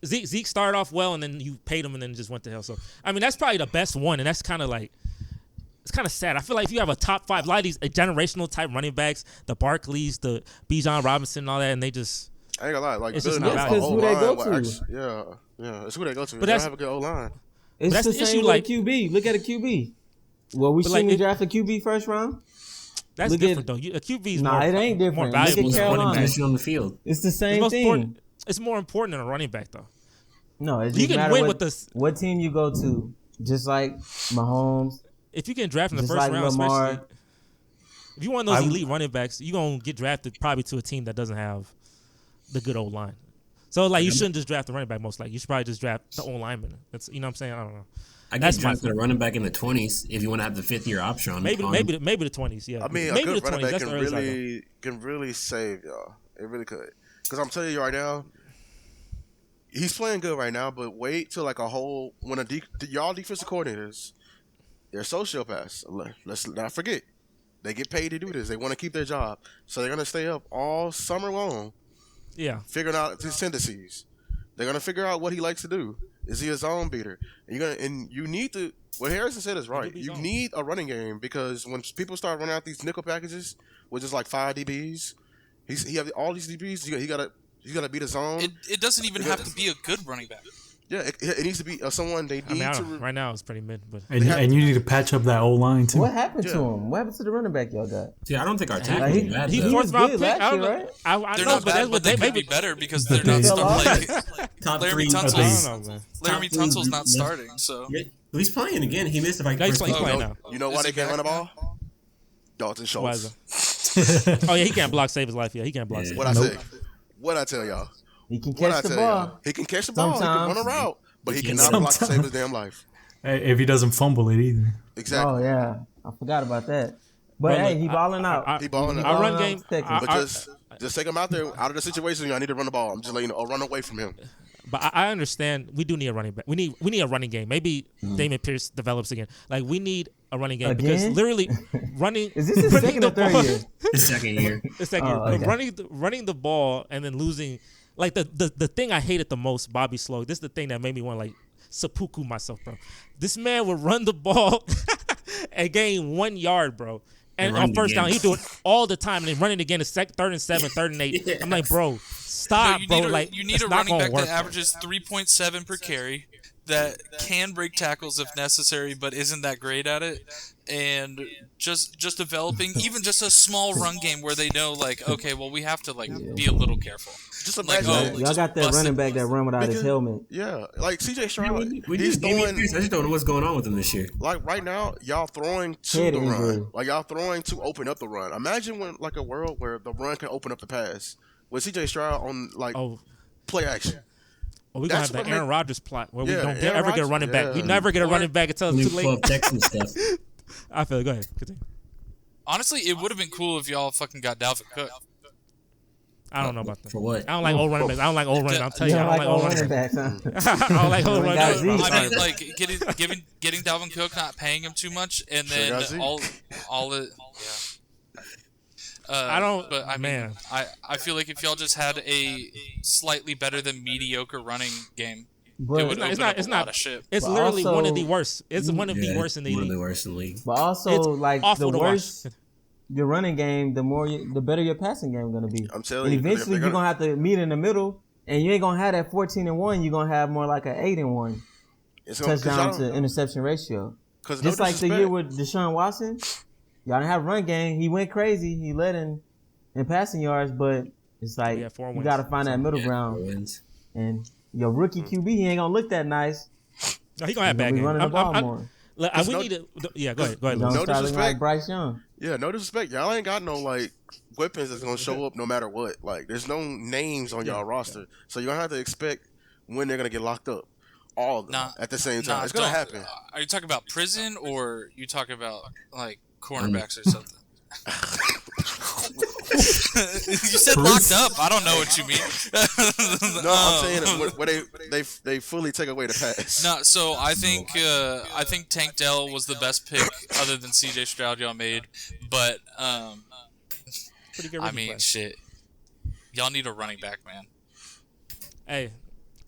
Zeke started off well, and then you paid him, and then just went to hell. So I mean, that's probably the best one, and that's kind of it's kind of sad. I feel like if you have a top 5, a lot of these generational type running backs, the Barkleys, the Bijan Robinson, and all that, and they just I ain't gonna lie, it's just not valid. Who they go to? It's who they go to. But they don't have a good O line. It's the same with a QB. Look at a QB. Well, we shouldn't draft a QB first round. That's different though. A QB is more. It ain't different. More valuable than a running back on the field. It's the same thing. It's more important than a running back though. No, it you can win with this. What team you go to? Just like Mahomes. If you get drafted in the first round, especially if you want those elite running backs, you're gonna get drafted probably to a team that doesn't have the good old line. So you shouldn't just draft the running back. Most likely, you should probably just draft the old lineman. That's what I'm saying. I don't know. I guess drafted a running back in the 20s if you want to have the 5th-year option on maybe the 20s. Yeah, I mean, maybe a good the running 20s. back can really save y'all. It really could. Because I'm telling you right now, he's playing good right now. But wait till like a whole when y'all defensive coordinators, they're sociopaths. Let's not forget, they get paid to do this. They want to keep their job, so they're gonna stay up all summer long. Yeah, figuring out his tendencies. They're gonna figure out what he likes to do. Is he a zone beater? And you need to. What Harrison said is right. You need a running game because when people start running out these nickel packages, which is like 5 DBs, he have all these DBs. He gotta beat a zone. It doesn't even have to be a good running back. Yeah, it needs to be someone they need to. Right now it's pretty mid, but and you need to patch up that old line too. What happened to him? What happened to the running back y'all got? See, I don't think our tackle is bad. He though. was good last year, right? They're not bad, but they may be better because they're not Top Laramie 3. I don't know, man. Laramie Tunsil's not starting, so Yeah, he's playing again. He missed like He's first playing week. now. You know why they can't run the ball? Dalton Why Schultz. is it? Oh yeah, he can't block, save his life. Yeah, he can't block. Yeah. Save. What I say? What I tell y'all? He can What I catch the tell ball. y'all? He can catch the ball. He Sometimes. can run a route, but he He can cannot block to sometimes. save his damn life. If he doesn't fumble it either. Exactly. Oh yeah, I forgot about that. But Bro, hey, look, he balling out. He balling out. Our run balling game. out Texas. But just take him out there, out of the situation. I need to run the ball. I'm just letting you know, or run away from him. But I understand we do need a running back. We need a running game. Maybe Damon Pierce develops again. Like we need a running game because Again? literally running. Is this his running second or the third ball- year? The second year. It's like Oh, okay. running the ball and then losing. Like the thing I hated the most, Bobby Slow. This is the thing that made me want to like seppuku myself, bro. This man would run the ball and gain 1 yard, bro. And run on it first again. down, he do it all the time, and then run it again. It's 3rd and 7, 3rd and 8. Yes. I'm like, bro, stop, bro. Like you need it's a not running gonna back work, that bro. averages 3.7 per carry, that can break tackles if necessary, but isn't that great at it. And just developing even just a small run game where they know like, okay, well we have to like be a little careful. Just Like, imagine. oh, Y'all got that Busted. running back that run without his helmet. Yeah, like CJ Stroud. We He's need Damian throwing Pierce. I just don't know what's going on with him this year. like right now. Y'all throwing to Head the injury. run. Like y'all throwing to open up the run. Imagine when like a world where the run can open up the pass with CJ Stroud on like Oh, play action. we're gonna That's have the what Aaron make- Rodgers plot where we Yeah, don't Aaron ever get a Rodgers, running back. We yeah. never get a running back until it's Luke too late. 12 Texans stuff. I feel it. Go ahead. Continue. Honestly, it would have been cool if y'all fucking got Dalvin Cook. I don't know about that. For what? I don't like old running backs. I don't like old running. I'm telling You you, don't I like don't like old old running running backs. backs, huh? I don't like old We running got backs. Zeke. I'm I sorry. mean, like getting Dalvin Cook, not paying him too much, and Sure then got Zeke. all it. Yeah. I don't. But I mean, man. I feel like if y'all just had a slightly better than mediocre running game, But it would open up it's a not- lot of shit. It's But literally one also- of the worst. It's one of the worst in the One of league. the worst in the league. But also, It's like awful the to worse watch. your running game, the better your passing game gonna be. I'm telling And you, eventually they're you're gonna have to meet in the middle, and you ain't gonna have that 14-1. You're gonna have more like an 8-1 It's gonna, touchdown to interception ratio. Because Just like the year with Deshaun Watson, y'all didn't have run game. He went crazy. He led in passing yards, but it's like had 4 you wins. got to find that middle ground. Wins. And your rookie QB, he ain't gonna look that nice. No, he gonna have He's bad gonna be game. running the ball more. We no- need to. Yeah, go ahead. Go ahead. He's gonna Lewis. No start looking like disrespect. Bryce Young. Yeah, no disrespect. Y'all ain't got no like weapons that's gonna show up no matter what. Like, there's no names on y'all roster, so you're gonna have to expect when they're gonna get locked up, all of them Nah, at the same time. Nah, It's gonna don't- happen. Are you talking about prison or you talking about like cornerbacks or something? You said locked up. I don't know what you mean. No, I'm saying where they fully take away the pass. No, so I think Tank Dell was the best pick other than CJ Stroud y'all made, but Pretty good I rookie mean class. shit, y'all need a running back, man. Hey,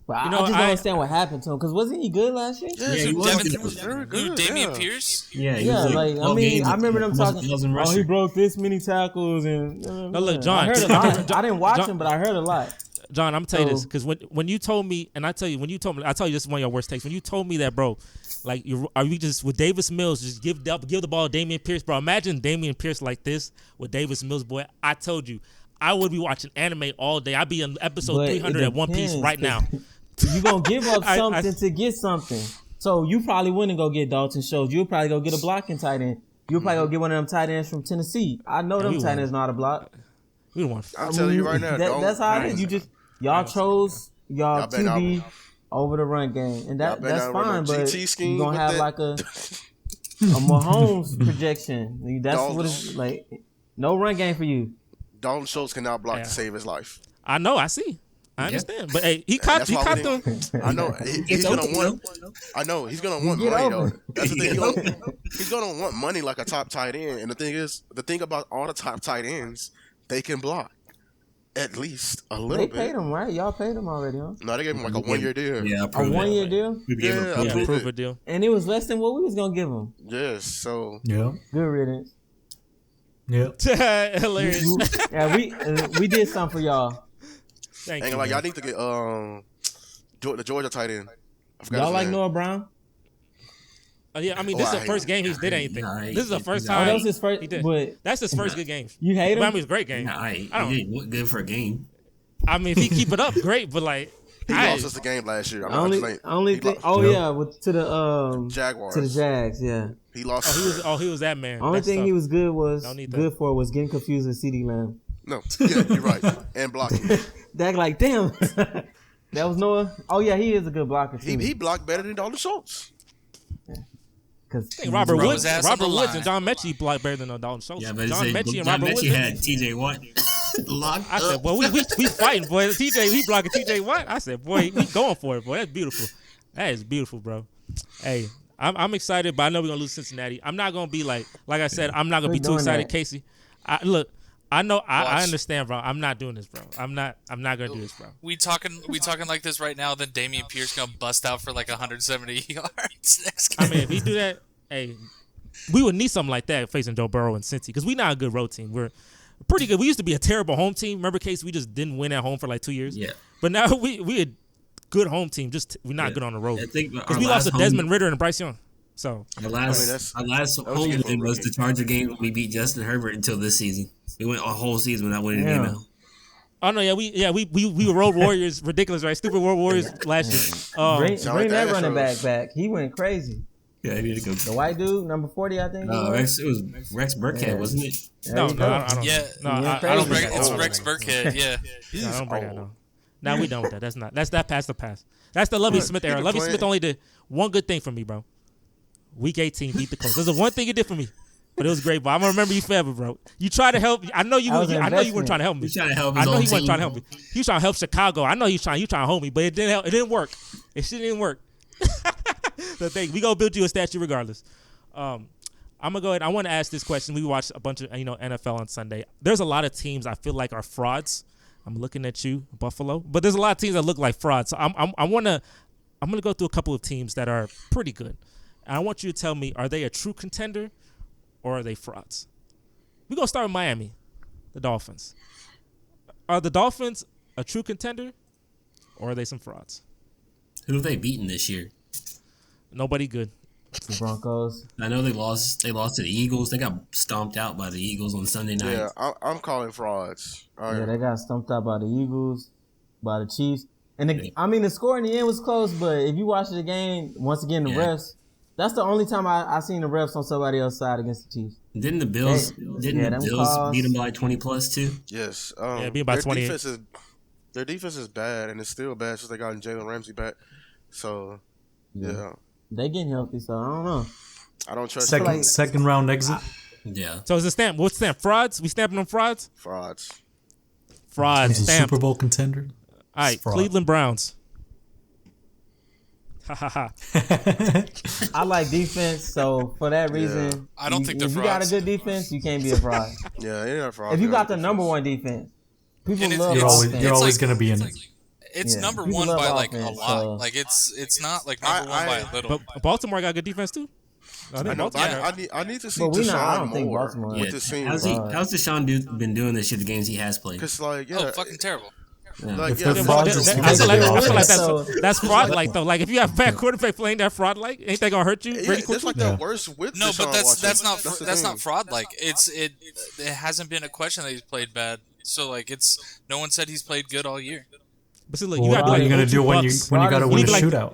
But You know, I just don't I- understand what happened to him. Because wasn't he good last year? Yeah, he he was. was very Who, good. Damian yeah. Pierce? Yeah, he Yeah, was like I 12 mean, games, I remember them almost talking. 1,000 Oh, he rushing. broke this many tackles, and No, look, John. I heard a lot. John- I didn't watch John- him, but I heard a lot. John, I'm telling you this So- because when you told me, and I tell you this is one of your worst takes. When you told me that, bro, like are you just with Davis Mills just give the ball to Damian Pierce, bro? Imagine Damian Pierce like this with Davis Mills, boy. I told you, I would be watching anime all day. I'd be in episode But it 300 at One Piece depends, right now. You gonna give up I- something to get something. So you probably wouldn't go get Dalton Schultz. You'll probably go get a blocking tight end. You'll probably go get one of them tight ends from Tennessee. I know them we tight won. ends know how to block. We don't want. I'm telling you right now, That's how it is. You just y'all chose y'all better not- QB over the run game, and Y'all better that's not run fine. no But GT scheme you gonna with have that. like a Mahomes projection. That's what it's like. No run game for you. Dalton Schultz cannot block Yeah. to save his life. I know. I see. I understand. But hey, he caught them. I know he's gonna want. I know he's gonna want money though. That's the thing. He's gonna want money like a top tight end. And the thing about all the top tight ends, they can block at least a little bit. They paid him, right? Y'all paid him already, huh? No, they gave him like a 1-year deal. Yeah, a 1-year deal. Yeah, Prove a deal. And it was less than what we was gonna give him. Yes. So Yeah. Good riddance. Yeah. Hilarious. Yeah, we did something for y'all. Thank ain't you. like y'all need to get the Georgia tight end. I forgot Y'all his like name. Noah Brown? Yeah, I mean, this is the first game he's did anything. This is the first time. That was his first. he did. But That's his first good game. you hate But I him? mean, it's a great game. He did good for a game. I mean, if he keep it up, great. But like, He lost us the game last year. Only thing. Oh yeah, to the Jaguars. to the Jags. Yeah. He lost. he was that man. Only That's thing tough. he was Don't need that. good for was getting confused with CeeDee Lamb. No, yeah, you're right. And blocking. Dak like, damn. That was Noah. Oh yeah, he is a good blocker too. He blocked better than Dalton Schultz. Because I think Robert Woods ass on the and line. John Mechie blocked better than Dalton Schultz. Yeah, but John Mechie and John Robert Woods. Mechie had T.J. Watt locked I said, up. boy, we fighting, boy. TJ, he blocking TJ Watt. I said, boy, we going for it, boy. That's beautiful. That is beautiful, bro. Hey, I'm excited, but I know we're gonna lose Cincinnati. I'm not gonna be like I said, I'm not gonna be too excited, Casey. I know, I understand, bro. I'm not doing this, bro. I'm not gonna do this, bro. We talking like this right now. Then Damian Pierce gonna bust out for like 170 yards next game. I mean, if he do that, hey, we would need something like that facing Joe Burrow and Cincy because we're not a good road team. We're pretty good. We used to be a terrible home team. Remember, Casey? We just didn't win at home for like 2 years. Yeah. But now we a good home team. Just we're not good on the road. I think because we lost to Desmond Ridder and Bryce Young. So our last home win was the Charger game when we beat Justin Herbert until this season. We went a whole season without winning a game out. Oh no, we were Road Warriors, ridiculous, right? Stupid Road Warriors last year. Bring that running back. He went crazy. Yeah, I need to go. The white dude, number 40, I think. No, it was Rex Burkhead, wasn't it? No, I don't. Yeah, no, I don't bring it. It's Rex Burkhead. Yeah, I don't bring that. No, now we done with that. That's past the past. That's the Lovie Smith era. Lovie Smith only did one good thing for me, bro. Week 18 beat the Colts. There's the one thing he did for me, but it was great. But I'm gonna remember you forever, bro. You tried to help. I know you. I know you weren't trying to help me. He trying to help I know he wasn't trying to help me. He was trying to help Chicago. I know he was trying to hold me, but it didn't help. It didn't work. It shit didn't work. The thing, we gonna build you a statue regardless. I'm gonna go ahead. I want to ask this question. We watched a bunch of NFL on Sunday. There's a lot of teams I feel like are frauds. I'm looking at you, Buffalo, but there's a lot of teams that look like frauds. So I'm gonna go through a couple of teams that are pretty good. And I want you to tell me, are they a true contender or are they frauds? We're gonna start with Miami, the Dolphins. Are the Dolphins a true contender or are they some frauds? Who have they beaten this year? Nobody good. The Broncos. I know they lost. They lost to the Eagles. They got stomped out by the Eagles on Sunday night. Yeah, I'm calling frauds. Yeah, they got stumped out by the Eagles, by the Chiefs. And the score in the end was close, but if you watch the game, once again, the refs, that's the only time I seen the refs on somebody else's side against the Chiefs. Didn't the Bills beat them by like 20 plus too? Yes. Beat by 20. Their defense is bad, and it's still bad since they got Jalen Ramsey back. So, yeah. They getting healthy, so I don't know. I don't trust second round exit. Yeah. So is the stamp? What's stamp? Frauds? We stamping them frauds? Frauds. Frauds. Is Stamp. Super Bowl contender? All right, Cleveland Browns. Ha ha ha. I like defense, so for that reason, I don't think they're if you got a frauds. good defense, you can't be a fraud. Yeah, they're not frauds. If you got the number one defense, people And love offense. You're always going to be in it. It's Yeah. number People one love by like offense, a lot. so- Like it's not like number one by a little. But Baltimore got good defense too. I think I know, Baltimore. I need to see But I Deshaun don't think more Baltimore. with this team. How's Deshaun been doing this year? The games he has played. Because Fucking terrible. Like, If yeah, they're I frauds, feel it's like, because of their I feel like offense. that's fraud like though. Like if you have bad quarterback playing that fraud like, ain't that gonna hurt you? yeah, Pretty that's quickly? like the worst with No, Deshaun but that's Watson. not the thing. fraud. Like it hasn't been a question that he's played bad. So like no one said he's played good all year. But see, look, Well, you what gotta are be you like going to do when you got to win a You need like- shootout?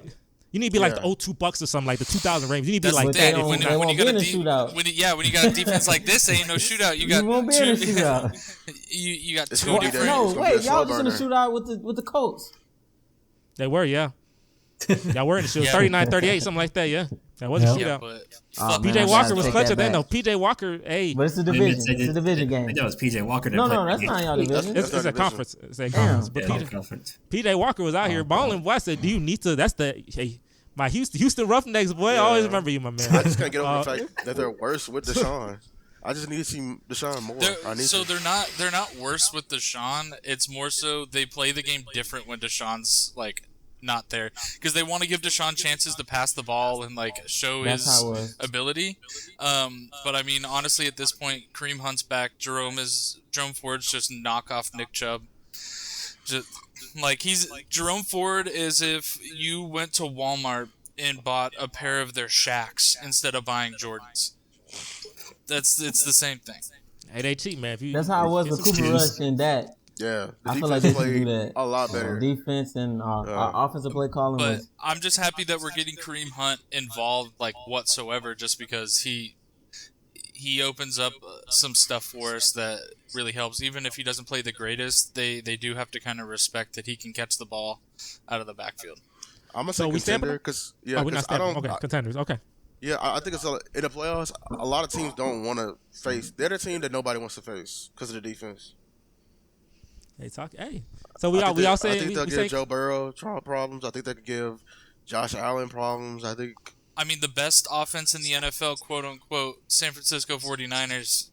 You need to be like Yeah. the 02 Bucks or something, like the 2000 Rams. You need to be That's like the that. thing. When they you won't got be a in a shootout. when you got a defense like this, ain't no shootout. You got You won't be in a two. shootout. you got It's two gonna be different. that. No, It's gonna be wait, a y'all slow just in a burner. shootout with the Colts. They were, yeah. Y'all were in the shoot. Yeah. 39-38, something like that, yeah. That was a Yeah, shootout. but Oh, man, PJ I Walker gotta was take clutch that at the end, though. back. PJ Walker, hey. But it's a I mean, division. It's a division game. That was PJ Walker. That No, played that's the not game. y'all division. It's a division. conference. It's a Damn. conference. But Yeah, conference. PJ Walker was out here balling. Boy, I said, do you need to? That's the my Houston Roughnecks boy. I always remember you, my man. I just can't get over the fact that they're worse with Deshaun. I just need to see Deshaun more. They're not worse with Deshaun. It's more so they play the game different when Deshaun's like not there because they want to give Deshaun chances to pass the ball and like show his ability. But I mean, honestly, at this point, Kareem Hunt's back. Jerome Ford's just knockoff Nick Chubb. Just like Jerome Ford is if you went to Walmart and bought a pair of their Shaqs instead of buying Jordans. It's the same thing. Hey, they cheat, man. That's how it was with Cooper Rush and that. Yeah, I feel like they should do that a lot better. Defense and offensive play calling. But I'm just happy that we're getting Kareem Hunt involved, like whatsoever, just because he opens up some stuff for us that really helps. Even if he doesn't play the greatest, they do have to kind of respect that he can catch the ball out of the backfield. I'm gonna say contender because contenders. Okay. Yeah, I think it's in the playoffs. A lot of teams don't want to face. They're the team that nobody wants to face because of the defense. Hey, so we all say. I think they'll give Joe Burrow problems. I think they could give Josh Allen problems. I mean, the best offense in the NFL, quote unquote, San Francisco 49ers.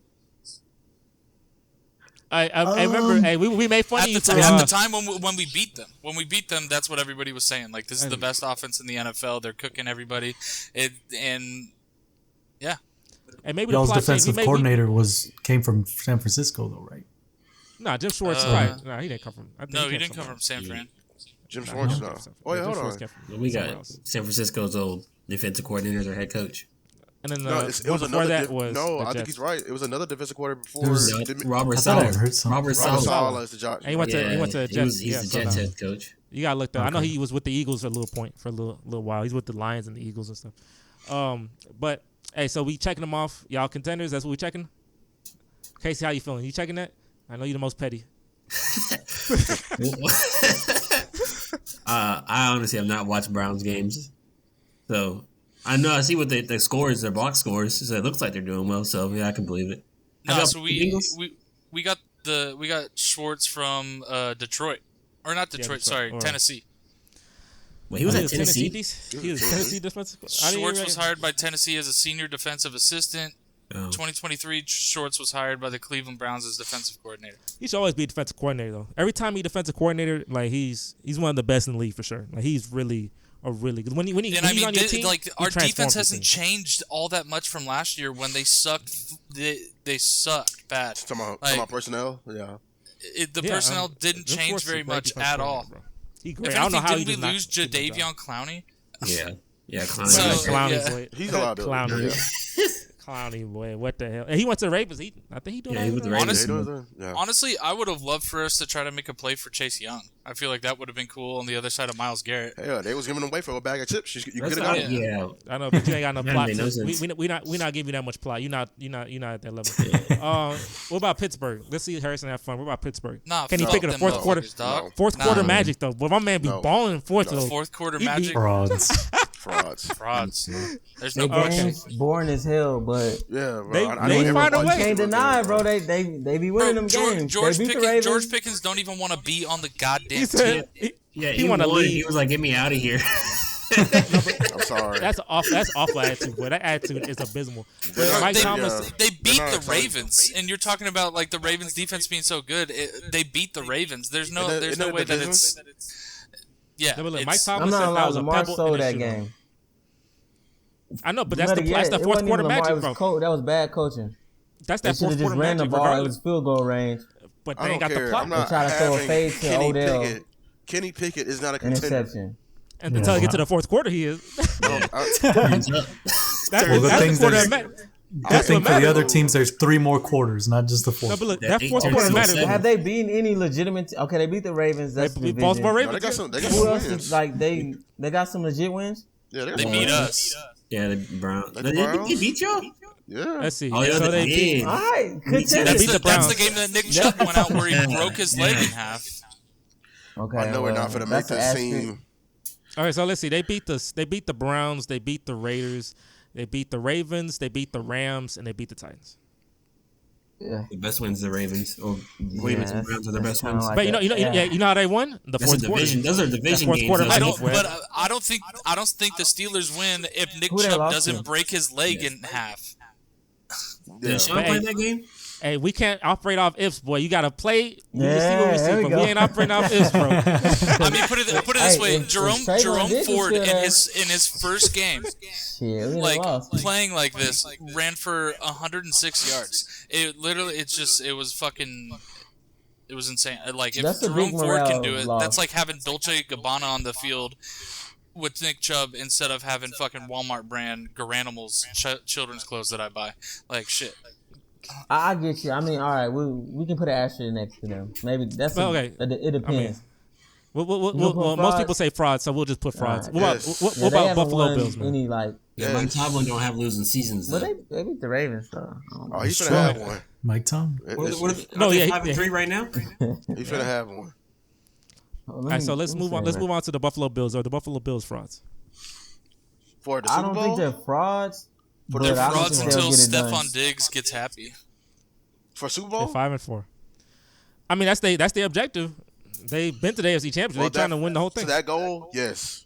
I remember. Hey, we made fun of you at the time when we beat them. When we beat them, that's what everybody was saying. Like, this is the best offense in the NFL. They're cooking everybody. And maybe y'all's defensive coordinator came from San Francisco, though, right? No, Jim Schwartz. Right? No, he didn't come from. He didn't come from San Fran. Jim Schwartz. No. Oh yeah, hold on. We got San Francisco's old defensive coordinator as our head coach. And then it was another. I think he's right. It was another defensive coordinator before. Robert Saleh. Robert Saleh is the Josh. He went to Jets. He's the Jets head coach. You gotta look that. I know he was with the Eagles for a little while. He's with the Lions and the Eagles and stuff. But hey, so we checking them off. Y'all contenders. That's what we checking. Casey, how you feeling? You checking that? I know you're the most petty. I honestly have not watched Browns games, so I see what the scores, their box scores. So it looks like they're doing well. So yeah, I can believe it. No, so we got Schwartz from Detroit, or not Detroit? Sorry, Tennessee. Wait, he was at Tennessee. He was Tennessee defensive. Schwartz was hired by Tennessee as a senior defensive assistant. 2023, Schwartz was hired by the Cleveland Browns as defensive coordinator. He should always be a defensive coordinator, though. Every time he's defensive coordinator, like he's one of the best in the league for sure. Like he's really good. When he's on your team, our defense hasn't changed all that much from last year when they sucked. They sucked bad. Talking about personnel, yeah. The personnel didn't change very much at all. He great. If anything, didn't we lose Jadeveon Clowney? Yeah, Clowney. He's a lot of Clowney, boy, what the hell? And he went to the Ravens. I think he doing he with the Ravens. Honestly, I would have loved for us to try to make a play for Chase Young. I feel like that would have been cool on the other side of Myles Garrett. Yeah, they was giving him away for a bag of chips. You could have got it. Yeah, I know, but you ain't got no plot. We not giving you that much plot. You're not at that level. What about Pittsburgh? Let's see Harrison have fun. What about Pittsburgh? Can he pick it a fourth quarter? Fourth quarter magic though. But my man be balling in fourth. Fourth quarter magic. Frauds. There's no games boring as hell, but yeah, bro. They find a way. You can't deny it, bro. They be winning them games. George Pickens don't even want to be on the goddamn team. He want to leave. He was like, "Get me out of here." I'm sorry. That's awful attitude, boy. That attitude is abysmal. Mike Thomas, they beat the Ravens, and you're talking about like the Ravens defense being so good. They beat the Ravens. There's no way that it's. Yeah, Mike Thomas I'm not allowed. Lamar sold that game. I know, but that's the fourth quarter magic, bro. That was bad coaching. That's that fourth quarter magic. They just ran the ball. It was field goal range. But they ain't got the plot. They try to throw a fade to Odell. Kenny Pickett is not a contender. Interception. And until I get to the fourth quarter, he is. That's the quarter. I think for the other teams, there's 3 more quarters, not just the fourth. No, but look, that fourth quarter matters. Have they beaten any legitimate? Okay, they beat the Ravens. That's they beat Baltimore Ravens. No, they got some Who else wins. is like they got some legit wins? Yeah, they beat us. Yeah, the Browns. They beat y'all. Yeah. Let's see. So they did. All right, that's the game that Nick Chubb went out where he broke his leg in half. Okay, I know we're not going to make this team. All right, so let's see. They beat the Browns. They beat the Raiders. They beat the Ravens. They beat the Rams, and they beat the Titans. Yeah. The best wins the Ravens. Or Ravens and Browns are the best ones. Like But you know how they won? The That's fourth a quarter. division. Those are division fourth games. quarter. I don't think the Steelers win if Nick Who they Chubb lost doesn't to? break his leg in half. Did Sean play that game? Hey, we can't operate off ifs, boy. You gotta play. We Yeah, see what we there see, we but go. we ain't operating off ifs, bro. I mean, put it this Hey, way: if Jerome Trayvon Diggs Ford was in still his first game, Shit, we like lost. playing like this, ran for 106 yards. It literally, it was insane. Like if That's a Jerome big Ford can morale do it, loss. that's like having Dolce & Gabbana on the field with Nick Chubb instead of having fucking Walmart brand Garanimals children's clothes that I buy. Like shit. I get you. I mean, all right, we can put an asterisk next to them. Maybe that's Okay. It depends. Most people say fraud, so we'll just put frauds. Alright. What They about haven't Buffalo won Bills, man? Any like, Yeah, Mike Tomlin don't have losing seasons. but Though. they beat the Ravens though. I don't know. Oh, he's That's finna right. have one. Mike Tom. No, yeah, 5-3 right now. He's finna have one. Let All right, so let's me move on. say Let's that. move on to the Buffalo Bills. Or the Buffalo Bills frauds? For the I Super don't Bowl? think they're frauds. For but They're I don't frauds think they'll until get it done. Stephon Diggs gets happy. For Super They're Bowl? 5-4. I mean, that's the objective. They've been to the AFC Championship. Well, They're trying to win the whole thing. To that goal, yes.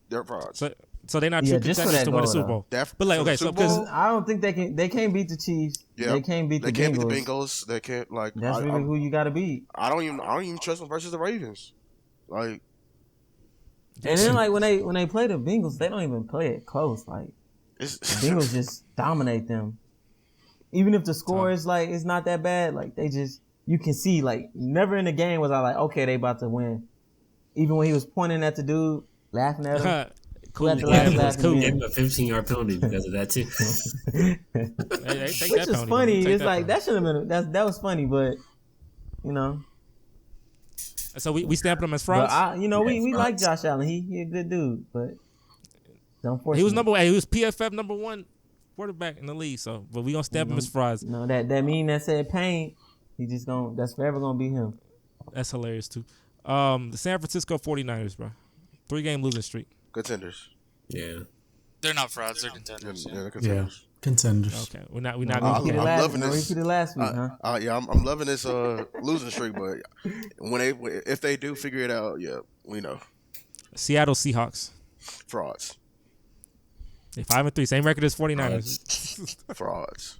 They're frauds. So they're not Yeah, true just for contenders that to win the goal, Super though. Bowl. That- But like, for the okay, so Super Bowl? because I don't think they can't beat the Chiefs. Yeah. They can't beat the They can't Bengals. beat the Bengals. They can't like. That's really who you got to beat. I don't even trust them versus the Ravens. Like, And then like when they play the Bengals, they don't even play it close. Like it's the Bengals just dominate them. Even if the score is like it's not that bad, like they just you can see like never in the game was I like okay they about to win. Even when he was pointing at the dude, laughing at him. cool. At the Yeah, last it was last cool. minute. Gave a 15-yard penalty because of that too. They take Which that is penalty, funny. man. Take It's like penalty. that should have been that was funny, but you know. So we stamped them as But frauds. we like Josh Allen. He a good dude, but it's unfortunate. He was number 1. He was PFF number 1 quarterback in the league. So, but we gonna stamp him as frauds. No, that mean that said pain. He just that's forever gonna be him. That's hilarious too. The San Francisco 49ers, bro. 3-game losing streak. contenders. Yeah. They're not frauds. They're contenders. Yeah, they're Yeah, contenders. contenders. Okay, we're not We gonna repeated I'm last, loving we this. repeated last week, huh? Yeah, I'm loving this losing streak, but if they do figure it out, yeah, we know Seattle Seahawks. frauds, They 5-3, same record as 49ers. frauds.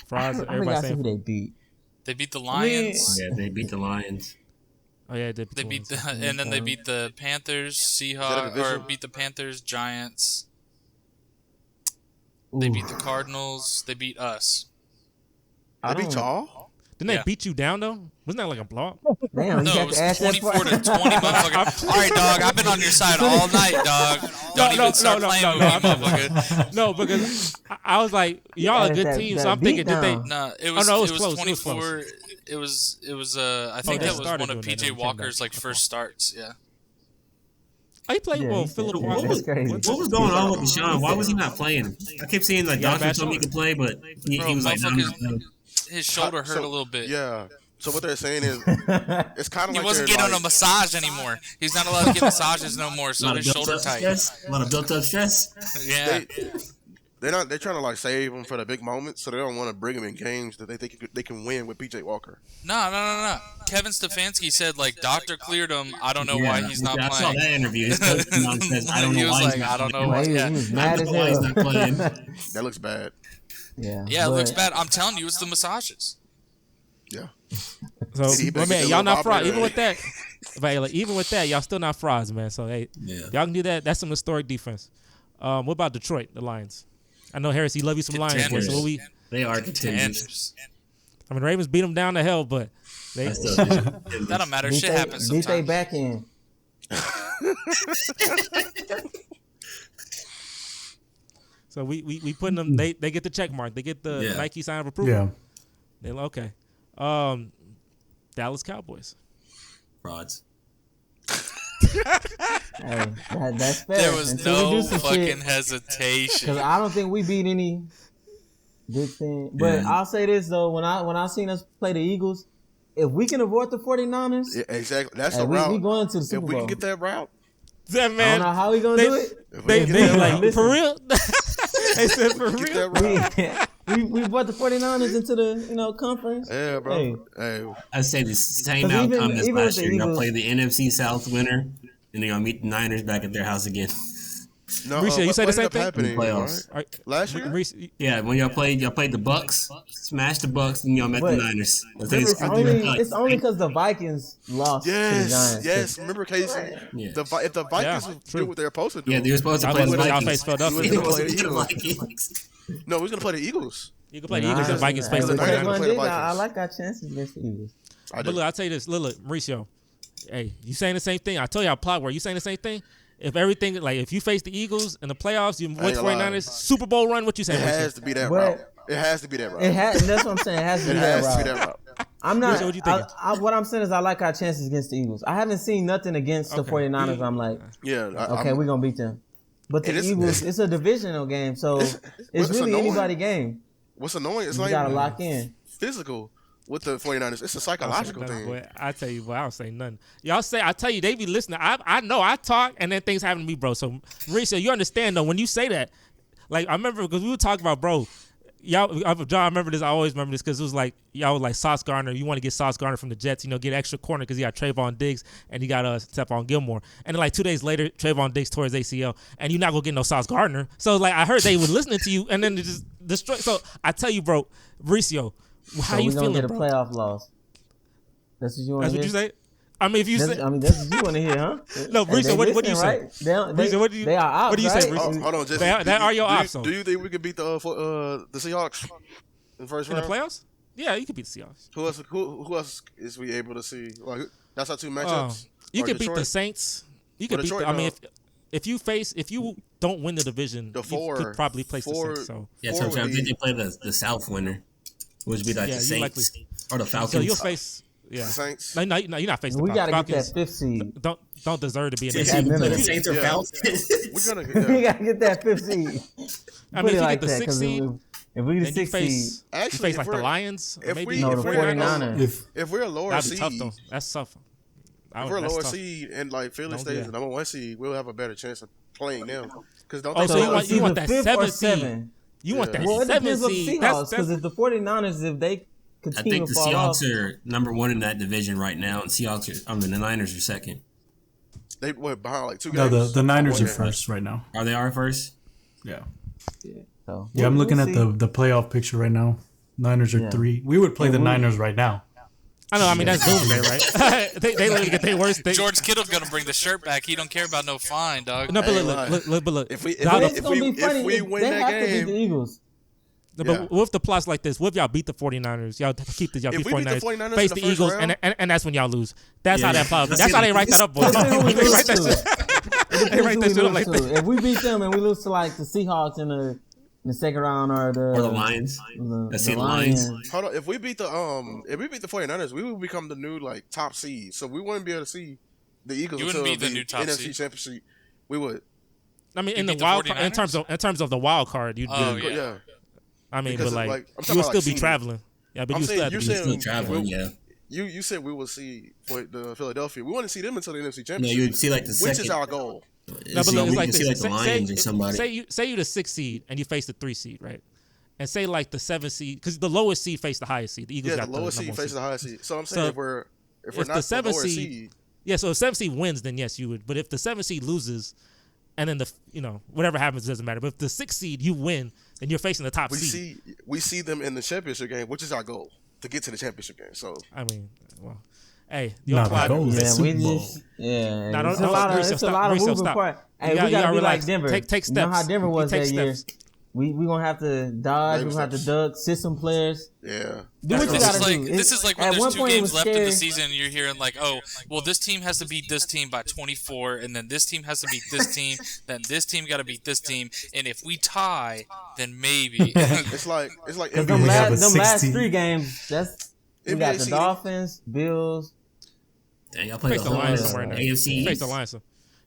Frauds. I Everybody forgot who saying. they beat. They beat the Lions. Yeah, they beat the Lions. Oh yeah, They beat and then they beat the Panthers, that a Seahawks, or division? beat the Panthers, Giants. They Ooh. beat the Cardinals. They beat us. I They beat don't- y'all. Didn't Yeah. they beat you down though? Wasn't that like a block? Damn, No, you it got was to ask that 24 part. to 20, motherfucker. All right, dog. I've been on your side all night, dog. Don't even start playing with me, motherfucker. No, because I was like, y'all a That- good that- team, that so I'm thinking, did they? beatdown. No, it was. no, it was close. It was 24. close. It was. I think they that was started one of doing that, then PJ they came Walker's back. like first starts. Yeah. Oh, he played Yeah, well. he Philip did. Walker. That's crazy. What was going on with Deshaun? Why was he not playing? I kept seeing like Yeah, doctors bad told me he could play, but he Bro, was like, no, I'm not motherfuckers- playing. His shoulder hurt a little bit. Yeah. So what they're saying is, it's kind of He like wasn't they're getting like, a massage anymore. He's not allowed to get massages no more, A so lot his of built shoulder up tight. stress. A lot of built up stress. Yeah. They're trying to like save him for the big moments, so they don't want to bring him in games that they think they can win with PJ Walker. No. Kevin Stefanski said like doctor cleared him. I don't know why he's not I saw playing. that interview. His coach came out and says, I don't He know was why like, he's not I don't know playing. why. He Yeah. was I mad don't as know why he's hell. not playing. That looks bad. Yeah, Yeah, it but- looks bad. I'm telling you, it's the massages. Yeah. So, He better my man, get y'all the not little fraud. operator. Even with that, but like, even with that, y'all still not frauds, man. So hey, Yeah. y'all can do that. That's some historic defense. What about Detroit, the Lions? I know Harris, he love you some Lions, boy. So what we? They are contenders. Contenders. I mean, Ravens beat them down to hell, but they. I still think That don't matter. beat Shit they- happens beat they sometimes. back in. So we putting them. They get the check mark. They get the Yeah. Nike sign of approval. Yeah. They're like, okay. Dallas Cowboys. frauds. Hey, that's fair. There was Until we no do some fucking shit, hesitation. because I don't think we beat any good thing. But Yeah. I'll say this though, when I seen us play the Eagles, if we can avoid the 49ers, Yeah, exactly. That's hey, the we route. going to the If Super we Bowl. can get that route, That I man. don't know how we gonna do it. They like Listen. for real. They said for real. We brought the 49ers into the conference. Yeah, bro. Hey. I say the same 'Cause outcome as even last with the year. Y'all Eagles- play the NFC South winner, and they're gonna meet the Niners back at their house again. No, Mauricio, you say the same thing? happening, Playoffs. right? Last year? Yeah, when y'all played the Bucks, smashed the Bucks, and y'all met the But Niners. It's only because the Vikings lost to the Giants. Yes. Remember, Casey? Yeah. If the Vikings did what they were supposed to do, Yeah, they were supposed to Y'all play the face Vikings. Philadelphia. You would've They played were the supposed to play the Eagles. Vikings. No, we're gonna play the Eagles. You can play the Eagles and Vikings face the Nah, Hey, Vikings. Vikings. Play the I Vikings. like our chances against the Eagles. I But look, I'll tell you this. Look, Mauricio. Hey, you saying the same thing? I told you plot where you saying the same thing. If everything if you face the Eagles in the playoffs, you win 49ers Super Bowl run. What you saying? It has to be that But- route. It has to be that route. That's what I'm saying. It has to It be has that to be route. that route. I'm not. What you thinking? What I'm saying is I like our chances against the Eagles. I haven't seen nothing against the 49ers. I'm like, Yeah. okay, we're gonna beat them. But the Eagles, it's a divisional game, so it's really annoying. anybody game. What's annoying is You like gotta lock in. physical with the 49ers. It's a psychological thing. Boy, I tell you, boy, I don't say nothing. Y'all say, I tell you, they be listening. I know I talk, and then things happen to me, bro. So, Mauricio, you understand though when you say that. Like I remember because we were talking about, bro. John, I remember this. I always remember this because it was like y'all was like Sauce Gardner. You want to get Sauce Gardner from the Jets, get extra corner because he got Trayvon Diggs and he got Stephon Gilmore. And then like 2 days later, Trayvon Diggs tore his ACL, and you're not gonna get no Sauce Gardner. So like I heard they was listening to you, and then it just destroy. So I tell you, bro, Mauricio, how you feeling, get a bro? playoff loss. That's what you want to hear. That's what you say. I mean, if you say, that's what you want to hear, huh? No, Bryce, what do you say? Right? Mauricio, what do you? They are out, what do you say, right? Bryce? Hold on, Jesse. That are your options. Do you think we could beat the Seahawks in the first In the round? playoffs? Yeah, you could beat the Seahawks. Who else is we able to see? Like that's our two matchups. You Or could beat Detroit? the Saints. You could beat. Detroit, I mean, no. if you don't win the division, The you could probably place the four- Saints. So Yeah, so I think they play the South winner, which would be like Yeah, the you Saints or the Falcons. so you'll face. Yeah. The Saints. No, you're not facing. We the gotta get Falcons. that fifth seed. Don't deserve to be in Yeah, the At you play the minimum. Saints or Yeah. Falcons. We're gonna We gotta get that fifth seed. I Put mean, it if you like get the that, sixth 'cause seed, if we the then you sixth face seed, you Actually, face if like the we're- Lions. Or if maybe we- no, if the we're 49ers. if we're a lower that'd be seed, tough though. That's tough. if we're a That's lower tough. seed and like Philly Don't do stays that. the number one seed, we'll have a better chance of playing them. Because don't Oh, they so play you want- it's either that fifth or 7th seed. seven. You want that Yeah. Well, it seven depends on the seed? Seahawks because if the 49ers, if they I continue think to the fall off, Seahawks are number one in that division right now, and the Niners are second. they went behind like 2 No, games. the Niners One are game. first right now. Are they our first? Yeah. so Yeah, I'm looking we'll at see. the playoff picture right now. Niners are Yeah. 3. We would play the Niners right now. I know. I mean, that's doomsday, right? they literally get their worst thing. George Kittle's gonna bring the shirt back. He don't care about no fine, dog. No, but Hey, look. If we Now, But it's if gonna we be funny. if we if win they that have to beat the game, Eagles. But Yeah. what if the plot's like this? What if y'all beat the 49ers? Y'all keep this. Y'all If beat we beat the 49ers, 49ers face in the the first Eagles, round- and that's when y'all lose. That's Yeah, how that yeah. plot. That's That's how it. they write that up, boys. Depends who we They lose write that to. shit. It They write depends that who shit we up like lose to. that. If we beat them and we lose to like the Seahawks in the second round or Or the Lions? Let's see the Lions. hold on, if we beat the 49ers, we would become the new like top seed. So we wouldn't be able to see the Eagles You wouldn't until be the new top NFC seed. Championship. We would. I mean, You in the beat the wild card, 49ers? in terms of the wild card, you'd Oh, be. yeah. Yeah. I mean, Because, but like, like, I'm talking you would about, still like, be seeding. traveling. Yeah, but I'm you saying still have to you're be. saying Still traveling, yeah. You said we will see for the Philadelphia. We want to see them until the NFC No, Championship, you would see like the which second. is our goal. No, but See, look, we it's can like see this. like the Lions or somebody. Say you the 6th seed and you face the 3 seed, right? And say like the 7th seed, because the lowest seed face the highest seed. The Eagles Yeah, got the lowest number seed one faces seed. the highest seed. So I'm saying So, if we're if not the the 7th lower seed- seed, Yeah, so if 7th seed wins, then yes, you would. But if the 7th seed loses, and then whatever happens doesn't matter. But if the 6th seed you win, then you're facing the top seed. we see them in the championship game, which is our goal to get to the championship game. So I mean, well, hey, your Not plot. the goal. Yeah, Super we Bowl. just yeah. Nah, It's don't- a lot of Mauricio, it's a stop. lot of Mauricio, moving stop. parts. Hey, You we gotta gotta be relax. like Denver. Take You know how steps. Denver You was take that year. steps. We gonna have to dodge. Baby We gonna have to steps. duck, sit some players. yeah, Do what you This gotta is like do. this is like when At there's one 2 point it games was left in the scary. season, and you're hearing like, oh, well, this team has to beat this team by 24, and then this team has to beat this team, then this team got to beat this team, and if we tie, then maybe. it's like Cause NBA. them We have a last 16. 3 games, we NBA got the seeding. Dolphins, Bills. And y'all play Face the the Lions Lions, somewhere in there. AFC. You face the Lions.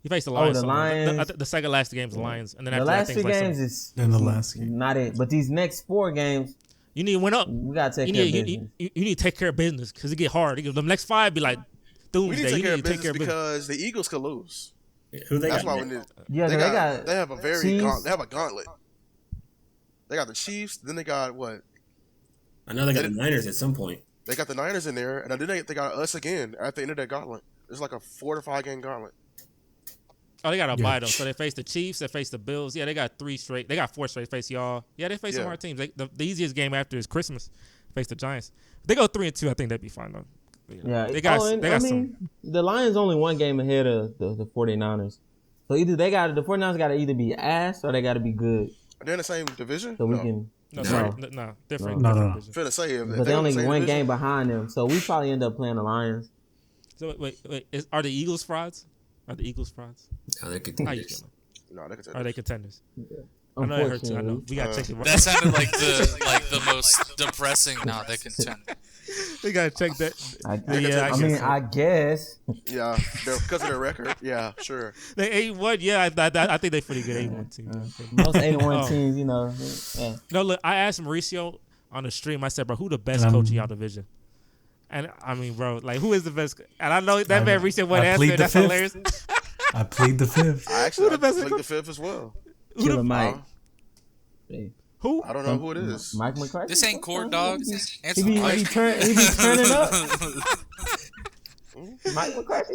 You face the Lions. the somewhere. Lions. The second last game is the Lions, and then The after last that, 2 things like games so. is Then the last game. not it. But these next 4 games, You need to win up. we gotta take You care of need, business. you need to take care of business because it get hard. The next 5 be like We need doomsday. to take You care need of to take care business of business. because the Eagles could lose. Who they That's got? why we need. Yeah, they got have a very Chiefs. they have a gauntlet. They got the Chiefs. Then they got what? I know they got the Niners at some point. They got the Niners in there, and then they got us again at the end of that gauntlet. It's like a 4 to 5 game gauntlet. Oh, they got a bye though. So they face the Chiefs, they face the Bills. Yeah, they got 3 straight. They got 4 straight. Face y'all. Yeah, they face some hard teams. The easiest game after is Christmas. Face the Giants. If they go 3-2, I think that'd be fine though. Yeah, they got some. The Lions only one game ahead of the 49ers. So either the 49ers got to either be ass or they got to be good. Are they in the same division? So we can. No, different. No. Fair to say, But they only one game behind them, so we probably end up playing the Lions. So wait, are the Eagles frauds? Are the Eagles frauds? No, they're How you contenders. feeling? No, they're contenders. Are they contenders? I know it hurts too. I know. We gotta check it. That sounded like the most depressing. No, they contend. We gotta check that. I guess. Yeah, because of their record. Yeah, sure. They 8-1. Yeah, I think they're pretty good 8-1 team. Most 8-1 teams, you know. Yeah. No, look, I asked Mauricio on the stream. I said, bro, who the best coach in y'all division? And I mean, bro, like, who is the best? And I know that man Mauricio wouldn't answer. That's hilarious. I plead the fifth. I actually plead the fifth as well. Killer Mike. Who? I don't know who it is. Mike McCarthy. This ain't court, dog. He be turning up. Mike McCarthy,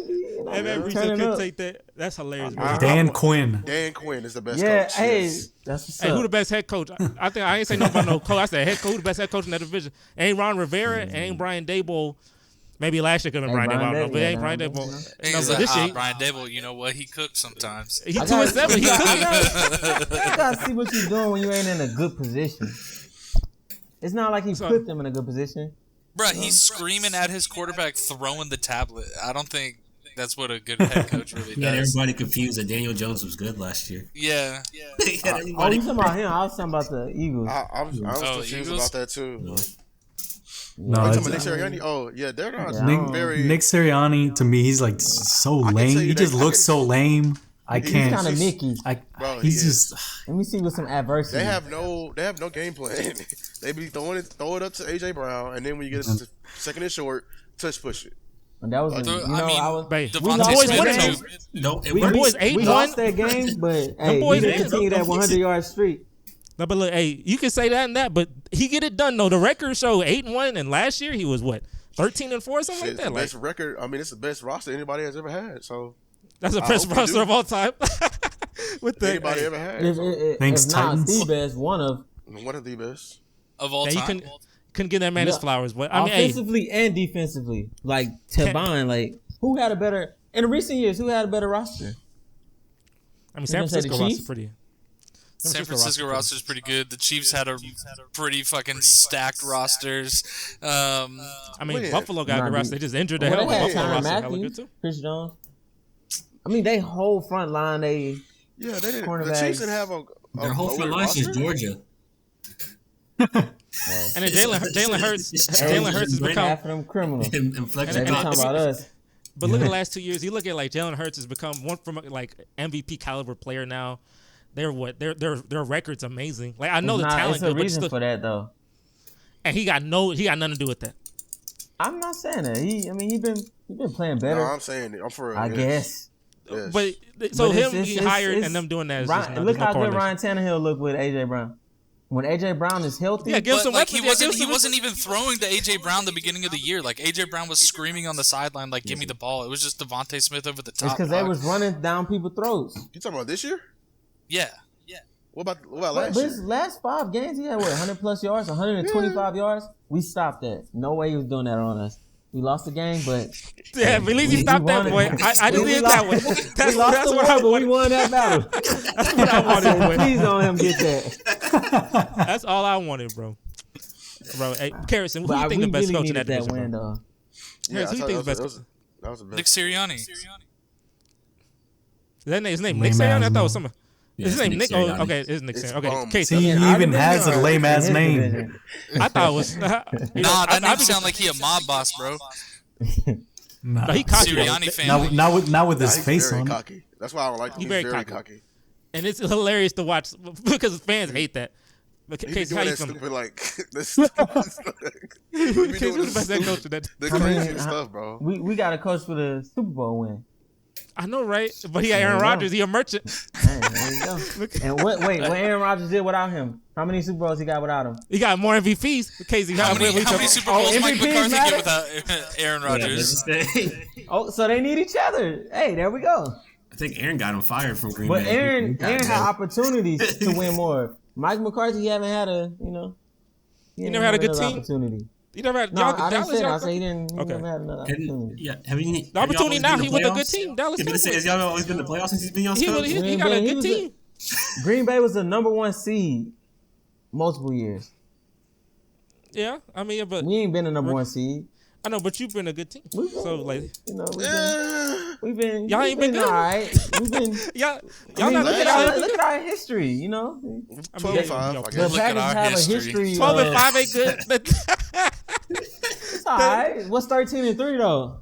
And then Mauricio could take that. That's hilarious, bro. Dan Quinn. Dan Quinn is the best yeah, coach. hey, Yes. that's what's Hey, up. who the best head coach? I think I ain't say nothing about no coach. I said head coach, who the best head coach in that division. Ain't Ron Rivera, ain't Brian Daboll. Maybe last year could have been Brian Daboll. I don't know, but ain't Brian Daboll. He's No, but this year, Brian Daboll, you know what? He cooks sometimes. he 2-7. He cooking. You gotta see what you're doing when you ain't in a good position. It's not like he put them in a good position. Bruh, he's screaming at his quarterback, throwing the tablet. I don't think that's what a good head coach really He had does. everybody confused that Daniel Jones was good last year. Yeah. He had Oh, everybody you talking about him? I was talking about the Eagles. I was confused Eagles? about that too. No, Are you talking about Nick it's, Sirianni? Oh, yeah, they're not Nick Sirianni, to me, he's like so lame. tell you He just looks so lame. I He's can't. kind of Mickey. Bro, He's he just. Let me see with some adversity. They have no game plan. They be throw it up to AJ Brown, and then when you get it to second and short, touch push it. And that was, Devontae boys Smith winning. too. No, it we works. boys we 8-1. lost that game, but hey, boys we didn't ain't- continue that 100-yard streak. No, but look, hey, you can say that and that, but he get it done though. The record show 8-1, and last year he was what 13-4 or something like It's that. the best record. I mean, it's the best roster anybody has ever had. So That's the I best hope you roster do. of all time. With the anybody ever had. Thanks, If not Titans. the best, one of One of the best. Of all you time. couldn't give that man his Yeah. flowers, but I mean, hey, offensively and defensively. Like Tavon, like who had a better in recent years? Who had a better roster? I mean, San You gonna say the Francisco roster Chiefs? pretty. San Francisco roster is pretty good. The Chiefs had a pretty fucking stacked rosters. I mean, Wait, Buffalo got a good Nah, roster. They just injured the Well, hell. they had Buffalo Tyrann roster hella good Matthew, too. Chris Jones. I mean, they whole front line. They Yeah, they didn't. The Cornerbacks. Chiefs didn't have a Their whole front lower line is roster? Georgia. And then Jalen Hurts has become. half of them criminals. And Fletcher They be talking Cox. about us. But look at the last 2 years. You look at like Jalen Hurts has become one from like MVP caliber player now. Their record's amazing. Like I know the talent, It's a good, but reason still, for that though. and he got nothing to do with that. I'm not saying that. He been playing No, better. I'm saying it. I'm for real. I yes. guess. Yes. But so But him it's- being hired it's- and them doing that is Ryan, just no, look there's no how good correlation. Ryan Tannehill looked with AJ Brown. When AJ Brown is healthy, Yeah, give him But some like weapons. he wasn't even throwing to AJ Brown the beginning of the year. Like AJ Brown was screaming on the sideline, like "Give me the ball." It was just Devontae Smith over the top. it's because they dog. was running down people's throats. You talking about this year? Yeah. What about But last his year? last 5 games, he had 100 plus yards, 125 yards. We stopped that. No way he was doing that on us. We lost the game, but Yeah, at least he stopped that won boy. it. I just We did lost- that way. we That's lost the what war, I but we wanted. won that battle. That's what I wanted, boy. Please don't let him get that. That's all I wanted, bro. Bro, hey, Carrison, who do you But think we the best really coach in needed that that division? win, bro? though. Harris, who you think is best? That was the best. Nick Sirianni. Is that his name? Lame Nick Sirianni? I ass thought it was mo- someone. Yeah, Is his name it's Nick? Sirianni. Oh, okay, it's Nick It's Sirianni. Okay, bum. Case. See, he even has a lame ass name. Division. I thought it was. Nah, that name sound like he a mob boss, bro. Nah. No, he cocky. Sirianni family. Not with his He's face very on it. cocky. That's why I don't like him. He's He's very very cocky. cocky. And it's hilarious to watch because fans hate that. But He be Case, how doing you that feeling? stupid like this stupid stuff. He be Case, doing who's the best head this coach in that? the I mean, craziest stuff, bro. We got a coach for the Super Bowl win. I know, right? But he had Aaron There you Rodgers. go. He a merchant. Hey, there you go. And what Aaron Rodgers did without him? How many Super Bowls he got without him? He got more MVPs. Casey, How many Super Bowls Mike MVPs McCarthy matter? get without Aaron Rodgers? Oh, so they need each other. Hey, there we go. I think Aaron got him fired from Green But Bay. Aaron had opportunities to win more. Mike McCarthy haven't had a, he never had a good team? opportunity. You never had No, y'all, I didn't Dallas, say that. y'all- I said he Okay. never had another opportunity. The opportunity now, he with a good team. Dallas Has Cowboys. y'all always been in the playoffs since he's been on He Cubs? got a good team. Green Bay was the number 1 seed multiple years. Yeah, I mean, but We ain't been the number 1 seed. I know, but you've been a good team. We've been, So like, we've been Y'all ain't been good? all right. We've been. y'all I mean, not look good. at our history. 12 and 5, I The guess. Look at Packers our have history. a history. 12 and of- 5 ain't good. It's all right. What's 13-3 though?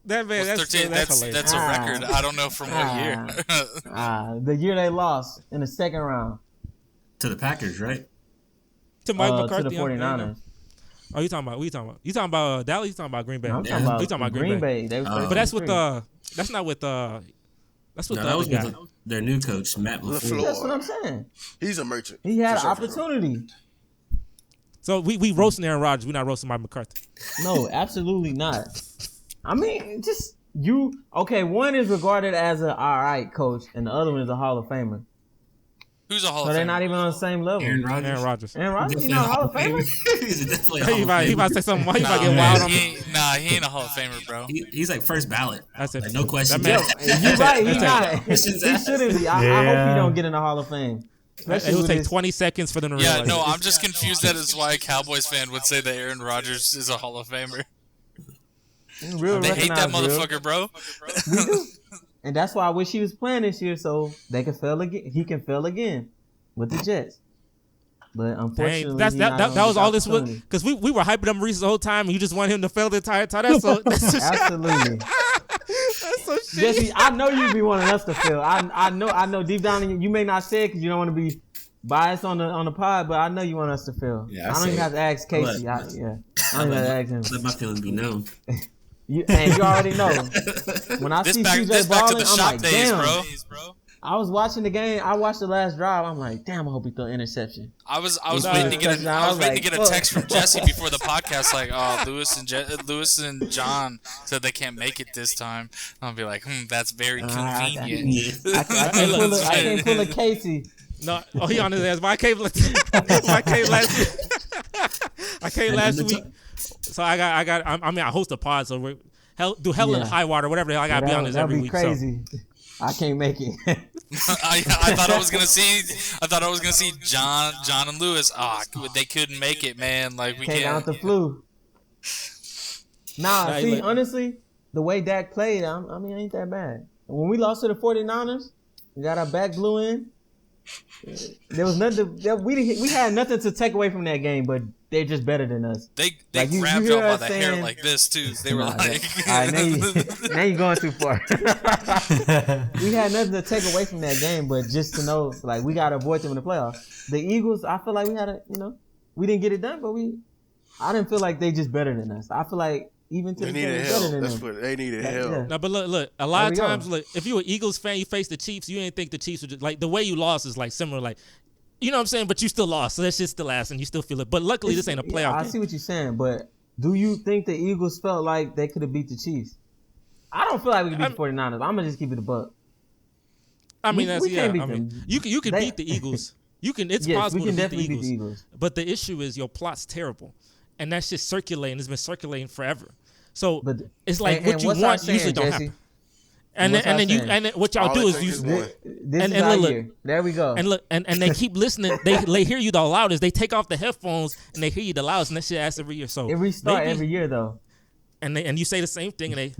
That man, Well, that's 13, hilarious. that's a record. I don't know from what year. The year they lost in the second round To the Packers, right? To Mike to McCarthy. the 49ers. Oh, you talking about? What you talking about? You talking about Dallas? You talking about Green Bay? I'm You talking about Green Bay. They was But that's with 13-3. that's not with that's with No, the that was other guy. with their new coach, Matt LaFleur. That's what I'm saying. He's a merchant. He had For an sure, for sure. opportunity. So we roasting Aaron Rodgers. We're not roasting Mike McCarthy. No, absolutely not. I mean, just you. Okay, one is regarded as an all right coach, and the other one is a Hall of Famer. Who's a Hall So of they're Famer? not even on the same level. Aaron Rodgers. Aaron Rodgers. Aaron Rodgers, you know, Hall of Famer. He's definitely a He Hall of might Famer. say something. He might get man, wild on me. he ain't a Hall of Famer, bro. He's like first ballot. That's it. Like, no question. That man- You're right. He's not. Questions He asked. shouldn't be. I hope Yeah. he don't get in the Hall of Fame. It will take 20 seconds for them to Yeah, realize. no, it. I'm just confused. That is why a Cowboys fan would say that Aaron Rodgers is a Hall of Famer. Real They hate that recognized, real. motherfucker, bro. We do. And that's why I wish he was playing this year so they can fail again. He can fail again with the Jets. But unfortunately, Dang, that was all this was opportunity. because we were hyping him Reese the whole time, and you just want him to fail the entire time. That's so Absolutely. that's so shit. Jesse, I know you be wanting us to fail. I know deep down in you may not say it because you don't want to be biased on the pod, but I know you want us to fail. Yeah, I don't say even it. have to ask Casey. I don't even have to ask him. Let my feelings be known. You already know. When I This see back CJ to the balling, I'm shop like, days, damn. bro. I was watching the game. I watched the last drive. I'm like, damn. I hope he throw an interception. I was No, waiting to get touchdown. I was waiting to Like, get a text from Jesse before the podcast, like, oh, Lewis and John said they can't make it this time. I'll be like, that's very convenient. I can't pull a Casey. No, he on his ass. But I came last week. So I host a pod, so we do hell in Yeah. high water, whatever the hell. I gotta be on this That'd every be week. crazy. I can't make it. I thought I was gonna see John and Lewis. They couldn't make it, man. Like we Came out can't. the flu. Nah, See, look. honestly, the way Dak played, I mean, ain't that bad. When we lost to the 49ers, we got our back blew in. There was nothing. We had nothing to take away from that game, but they're just better than us. They Like, you grabbed hear y'all by us the hair saying- like this too. They were Nah, like, all right, now you're going too far. We had nothing to take away from that game, but just to know, like, we got to avoid them in the playoffs. The Eagles, I feel like we had we didn't get it done, but I didn't feel like they just better than us. I feel like even to They the needed better help. than That's them. what they needed Yeah. help. No, but look. A lot of There we times, go. look, if you're an Eagles fan, you face the Chiefs. You didn't think the Chiefs would just, like the way you lost is like similar, like you know what I'm saying. But you still lost, so that shit's still ass, and you still feel it. But luckily, this ain't a playoff I game. see what you're saying, but do you think the Eagles felt like they could have beat the Chiefs? I don't feel like we could beat the 49ers. I'm gonna just keep it a buck. I mean, we can't beat I mean, them. you can They- beat the Eagles. You can. It's Yes, possible we can to beat definitely the beat the Eagles. Eagles. But the issue is your plot's terrible, and that's just circulating. It's been circulating forever. So But it's like and what you what's our want saying, usually don't Jesse? happen. And What's then, our and then you saying? and then what y'all All do it is takes you is one. This And- is and our look, year. There we go. and look and they keep listening. They hear you the loudest. They take off the headphones and they hear you the loudest, and that shit asks every year. So It restart maybe- every year though. and you say the same thing, and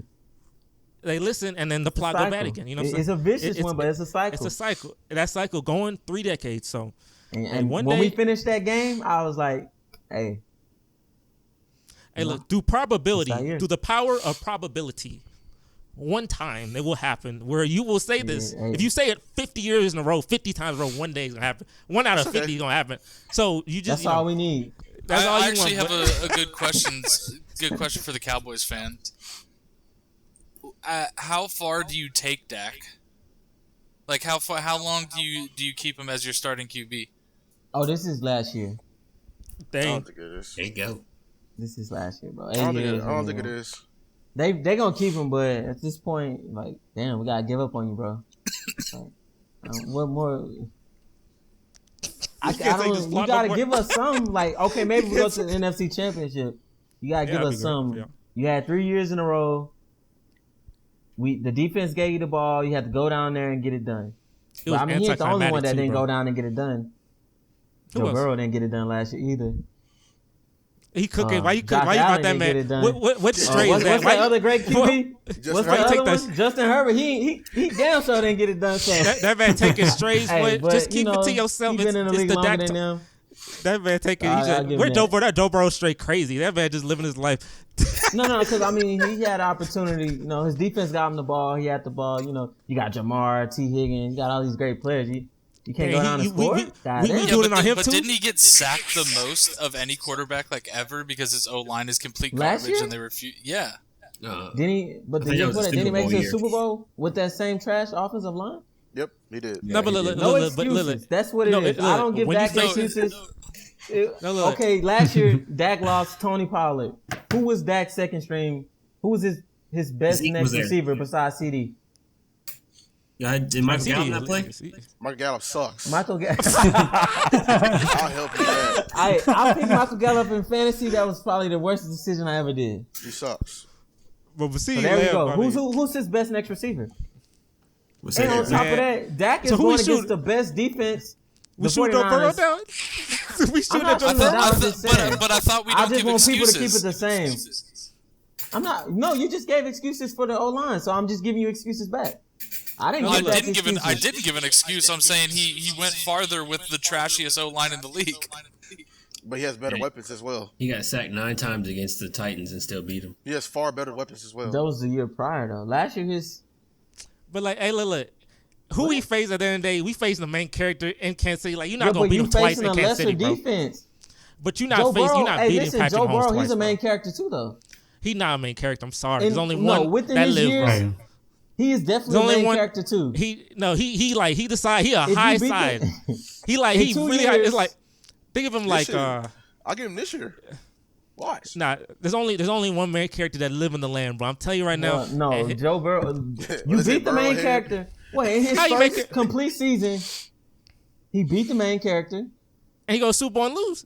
they listen, and then the plot go bad Cycle. again. You know what I'm It's saying? a vicious one, but it's a cycle. It's a cycle. That cycle going 3 decades. So And one when day- we finished that game, I was like, hey, hey, look, through probability, It's not here. through the power of probability, one time it will happen where you will say this. hey. If you say it 50 years in a row, 50 times in a row, one day is gonna happen. 1 out of 50 is gonna happen. So you just that's all we need. That's all I you actually want. have a good question for the Cowboys fans. how far do you take Dak? Like how long do you keep him as your starting QB? Oh, this is last year. I don't think it is. There you go. This is last year, bro. I don't think it is. They gonna keep him, but at this point, like, damn, we gotta give up on you, bro. Like, what more? I don't. You gotta give us some. Like, okay, maybe we go to the NFC Championship. You gotta give us some. Yeah. You had 3 years in a row. The defense gave you the ball. You had to go down there and get it done. But, I mean, he ain't the only one that didn't go down and get it done. Joe Burrow didn't get it done last year either. He cooking. Why you about that man? What straight is that? What's that other great QB? What's the other one? Justin Herbert. He damn sure didn't get it done. So. That man taking strays. Hey, just keep it to yourself. He's been in the league longer than them. That man taking. Where Joe Burrow straight crazy. That man just living his life. No, because I mean he had opportunity. You know, his defense got him the ball. He had the ball. You know, you got Jamar, T. Higgins. You got all these great players. You can't go down and score. We doing it on him too. Didn't he get sacked the most of any quarterback like ever because his O-line is complete garbage and they refuse? Yeah. Didn't he? But didn't he make it to the Super Bowl with that same trash offensive line? Yep, he did. No, but excuses. That's what it is. I don't give Dak excuses. Okay, last year Dak lost Tony Pollard. Who was Dak's second string? Who was his best next receiver besides CD? Yeah, did Michael Gallup not play? Michael Gallup sucks. Michael Gallup. I'll help you there. I picked Michael Gallup in fantasy. That was probably the worst decision I ever did. He sucks. But see, so there we go. Who's his best next receiver? And on top of that, Dak is going against the best defense. We shoot no Burrow down. We shoot at Joe Burrow. But I thought we don't give excuses. I just want people to keep it the same. I'm not. No, you just gave excuses for the O-line, so I'm just giving you excuses back. I didn't give an excuse. I'm saying he went farther with the trashiest O-line in the league. But he has better weapons as well. He got sacked 9 times against the Titans and still beat them. He has far better weapons as well. That was the year prior, though. Last year, But, like, hey, look. Who we face at the end of the day, we facing the main character in Kansas City. Like, you're not going to beat him twice in Kansas City, bro. Defense. But you're not beating Patrick Joe Mahomes Burrow, twice, he's a main character, too, though. He's not a main character. I'm sorry. There's only one within that his lives, years, bro. He is definitely a main character too. He decide he a high side. He really it's like think of him like I'll give him this year. Watch. Nah, there's only one main character that live in the land, bro. I'm telling you right now. No, Joe Burrow. You beat the main character. Wait, in his first complete season, he beat the main character. And he goes Super Bowl and lose.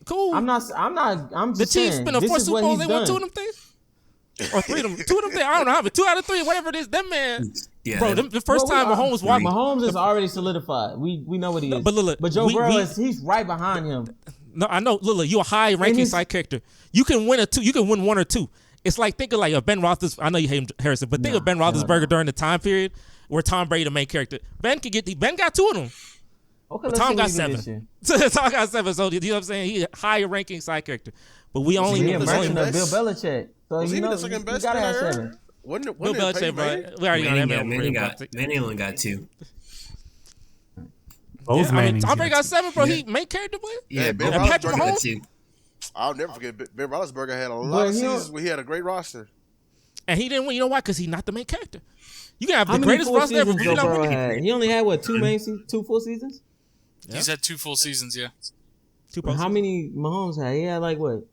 Cool. I'm just the Chiefs saying, been a 4 Super Bowls. They won 2 of them things. Or 3 of them. 2 of them things. I don't know how, but 2 out of 3, whatever it is, that man. Yeah, bro, the first time Mahomes walked. Mahomes is already solidified. We know what he is. But Joe Burrow he's right behind him. No, I know. Look, you're a high ranking side character. You can win 1 or 2. It's like think of like a Ben Roethlisberger. I know you hate Harrison, but think of Ben Roethlisberger during the time period where Tom Brady the main character. Ben got 2 of them. Okay, but Tom got 7. Tom got 7. So you know what I'm saying? He a higher ranking side character. But we only Bill Belichick. So was he the second best? You gotta have 7. Bill Belichick, bro. We already got that. Manny only got 2. Both Mannings. Tom Brady got 7, bro. He main character, boy. Yeah, Ben Patrick Roethlisberger got Mahomes. 2. I'll never forget. Ben Roethlisberger had a lot of seasons where he had a great roster. And he didn't win. You know why? Because he's not the main character. You can have the greatest roster ever, but you're not winning. He only had, 2 full seasons? Yeah. He's had 2 full seasons, yeah. 2 full How many Mahomes had? He had like what?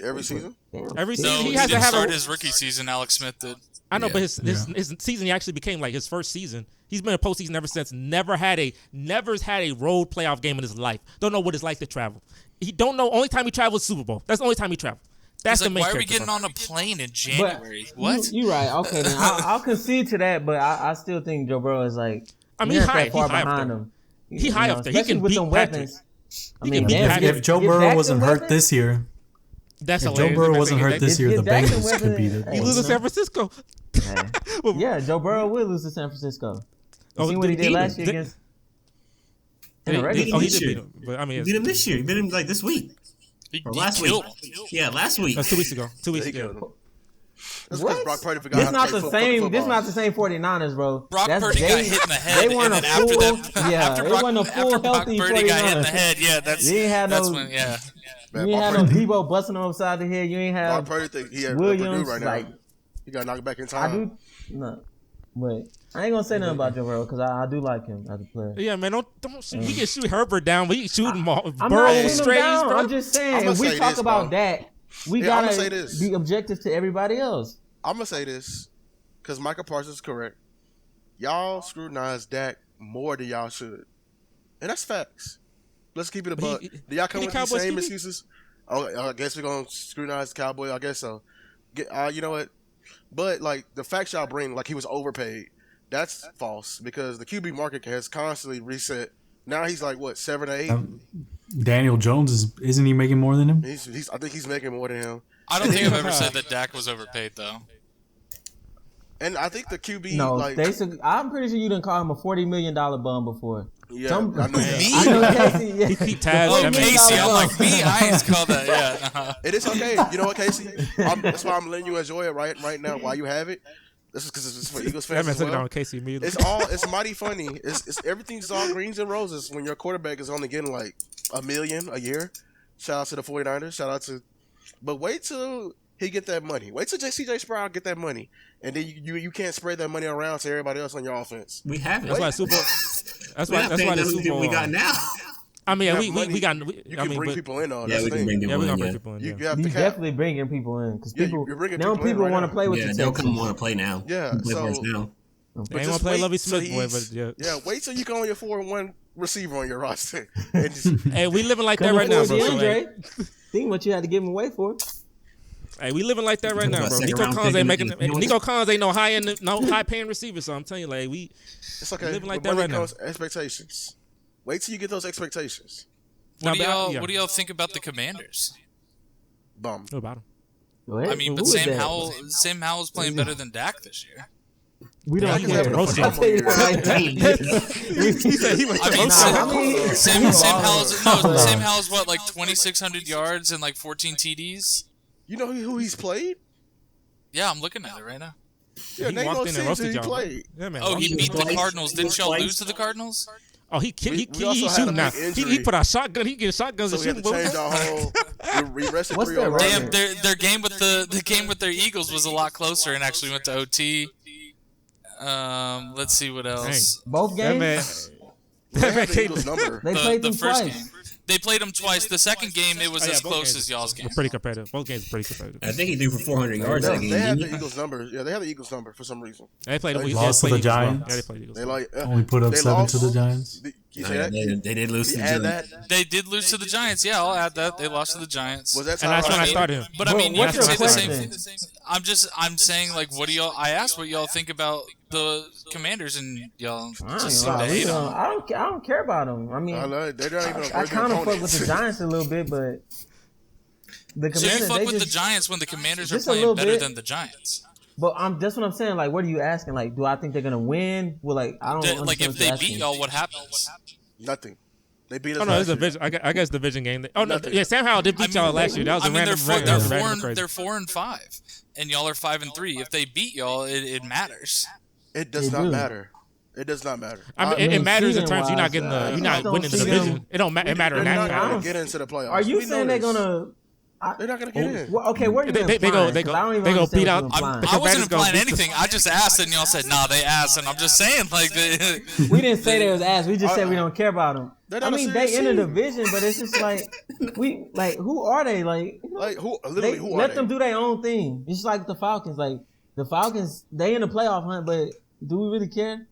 Every season? Every season. No, he didn't start his rookie season. Alex Smith did. I know, but his season he actually became like his first season. He's been in postseason ever since. Never had a road playoff game in his life. Don't know what it's like to travel. He don't know. Only time he traveled is Super Bowl. That's the only time he traveled. That's the main why are character, we getting on a plane in January? What? You're right. Okay, then I'll concede to that, but I still think Joe Burrow is like. I mean, he's high behind him. He high up there. He can beat Patrick. If Joe Burrow wasn't hurt this year, if Joe Burrow wasn't hurt this year, the Bengals could beat it. He loses to San Francisco. Yeah, Joe Burrow will lose to San Francisco. You see what he did last year against? He did beat him this year. He beat him like this week. Or last week. Yeah, last week. That's 2 weeks ago. 2 weeks ago. What? Brock Purdy forgot how to play football. This not the same 49ers, bro. Brock Purdy got hit in the head. They weren't a full. After Brock Purdy got hit in the head, you ain't had no. When, yeah. You ain't had no Debo busting him upside the head. You ain't had Brock Purdy think he had Williams right now. He got knocked back in I time. do. No, but I ain't gonna say nothing about Joe Burrow because I do like him as a player. Yeah, man, don't shoot. He can shoot Herbert down, but he can shoot him all. I'm Burrow not shooting him strays, down. bro. I'm just saying, I'ma if we say talk this, about bro. that, we I'ma say gotta this. be objective to everybody else. I'm gonna say this because Michael Parsons is correct. Y'all scrutinize Dak more than y'all should, and that's facts. Let's keep it a buck. Do y'all come with the Cowboys same QB? excuses? Oh, I guess we're gonna scrutinize the Cowboy. I guess so. You know what? But like the facts y'all bring, like he was overpaid. That's false because the QB market has constantly reset. Now he's like what 7 or 8. Daniel Jones isn't he making more than him? I think he's making more than him. I don't think I've ever said that Dak was overpaid though. And I think the QB No, like I'm pretty sure you didn't call him a $40 million bum before. yeah, I know that. I know Casey. Yeah. He keep tabs. Oh, that man. Casey, I'm like me. I ain't called that. Yeah. It is okay. You know what, Casey? That's why I'm letting you enjoy it right now while you have it. This is because it's for Eagles That fans man as took it well. on Casey immediately. It's mighty funny. It's everything's all greens and roses when your quarterback is only getting like $1 million a year. Shout out to the 49ers. Shout out to, but wait till he get that money. Wait till CJ Stroud get that money, and then you can't spread that money around to everybody else on your offense. We have it. That's why Super Bowl. That's why the Super Bowl. we got now. I mean, You we have money, got. You can bring people in on. Yeah, we can bring Yeah, people we in. gonna bring Yeah, people in. You Yeah. have He's to cap. definitely bringing people in because Yeah, people you're bringing now people in people right want to now. play with the they'll Texans. come want to play now. Yeah, Play for us so now. They ain't gonna play Lovie Smith, boy, but yeah. Wait till you can only afford one receiver on your roster. And just, Hey, we living like that Come right now, before bro. So, hey, DeAndre. Think what you had to give him away for. hey, we living like that right now, bro. Second Nico round Collins pick ain't making. you know what? Nico Collins ain't no high paying receiver. So I'm telling you, like it's okay. living like With that money right now. comes expectations. Wait till you get those expectations. What Now, do y'all think about the Commanders? Bum. What about him? Go ahead. I mean, Who but is Sam that? Howell's playing better than Dak this year. We don't he care. went roasted. I'll tell you right now. He said he was. I mean, Nah, Sam Howell's what, like 2,600 yards and like 14 TDs? You know who he's played? Yeah, I'm looking at it right now. Yeah, He name walked those in and teams roasted that he y'all. played. Yeah, man. Oh, he He beat the twice. Cardinals. He Didn't was y'all twice. lose to the Cardinals? Oh, he also had a shooting now. big He injury. put a shotgun. He getting shotguns So and we had to shooting. change our whole. We rested What's 3 their on record? Damn, their game with the game with their Eagles was a lot closer and actually went to OT. Let's see what else. Both That games. man. They had the Eagles number. They played The them first twice. game. They played them twice. The second game, it was Oh, yeah, as both close games as y'all's game. were pretty competitive. Both games were pretty competitive. I think he threw for 400 yards that They game. had didn't the he? Eagles number. Yeah, they had the Eagles number for some reason. They played. They lost they to the played Eagles well. Giants. Yeah, they played Eagles. They like Only put up they 7 lost. to the Giants. You say that? They did lose to You the add Giants. that? They did lose to the Giants. Yeah, I'll add that. They lost to the Giants. Was that And that's when I Tyrod started him. But I mean, you what's can say your the same question? thing. I'm saying, like, what do y'all? I asked what y'all think about the Commanders, and y'all just seem to hate them. I don't care about them. I mean, I know they're not even. I kind of fuck with the Giants a little bit, but the So you Commanders, fuck they with the just. Giants when the Commanders are just a playing little better bit. than the Giants. But that's what I'm saying. Like, what are you asking? Like, do I think they're gonna win? Well, like, I don't. Like, if understand what they you're beat asking. y'all, what happens? Nothing. They beat us. Oh no, it's last a year. division. I guess division game. Oh no, Nothing. yeah. Sam Howell did beat y'all last year. That was a random. they're that was random crazy. they're 4-5, and y'all are 5-3. If they beat y'all, it matters. It does They not do. matter. It does not matter. I mean, it matters in season-wise, terms you're not getting I you're not don't winning the see division. them- It don't matter. It matter in They're that not going matter. to get into the playoffs. Are you We know saying they're this. gonna? They're not going to get in. Well, okay, where are you They implying? go 'Cause I don't even they go understand beat what out. you're implying. The I wasn't Commanders gonna implying beat the- anything. I just asked, and y'all said, "Nah, they asked." And I'm just saying, like, We didn't say they was ass. We just said we don't care about them. They're I not a mean, serious they in the team. division, but it's just like who are they? Like, Like who? Literally, who are let they? them do their own thing. It's like the Falcons. Like the Falcons, they in the playoff hunt, but do we really care?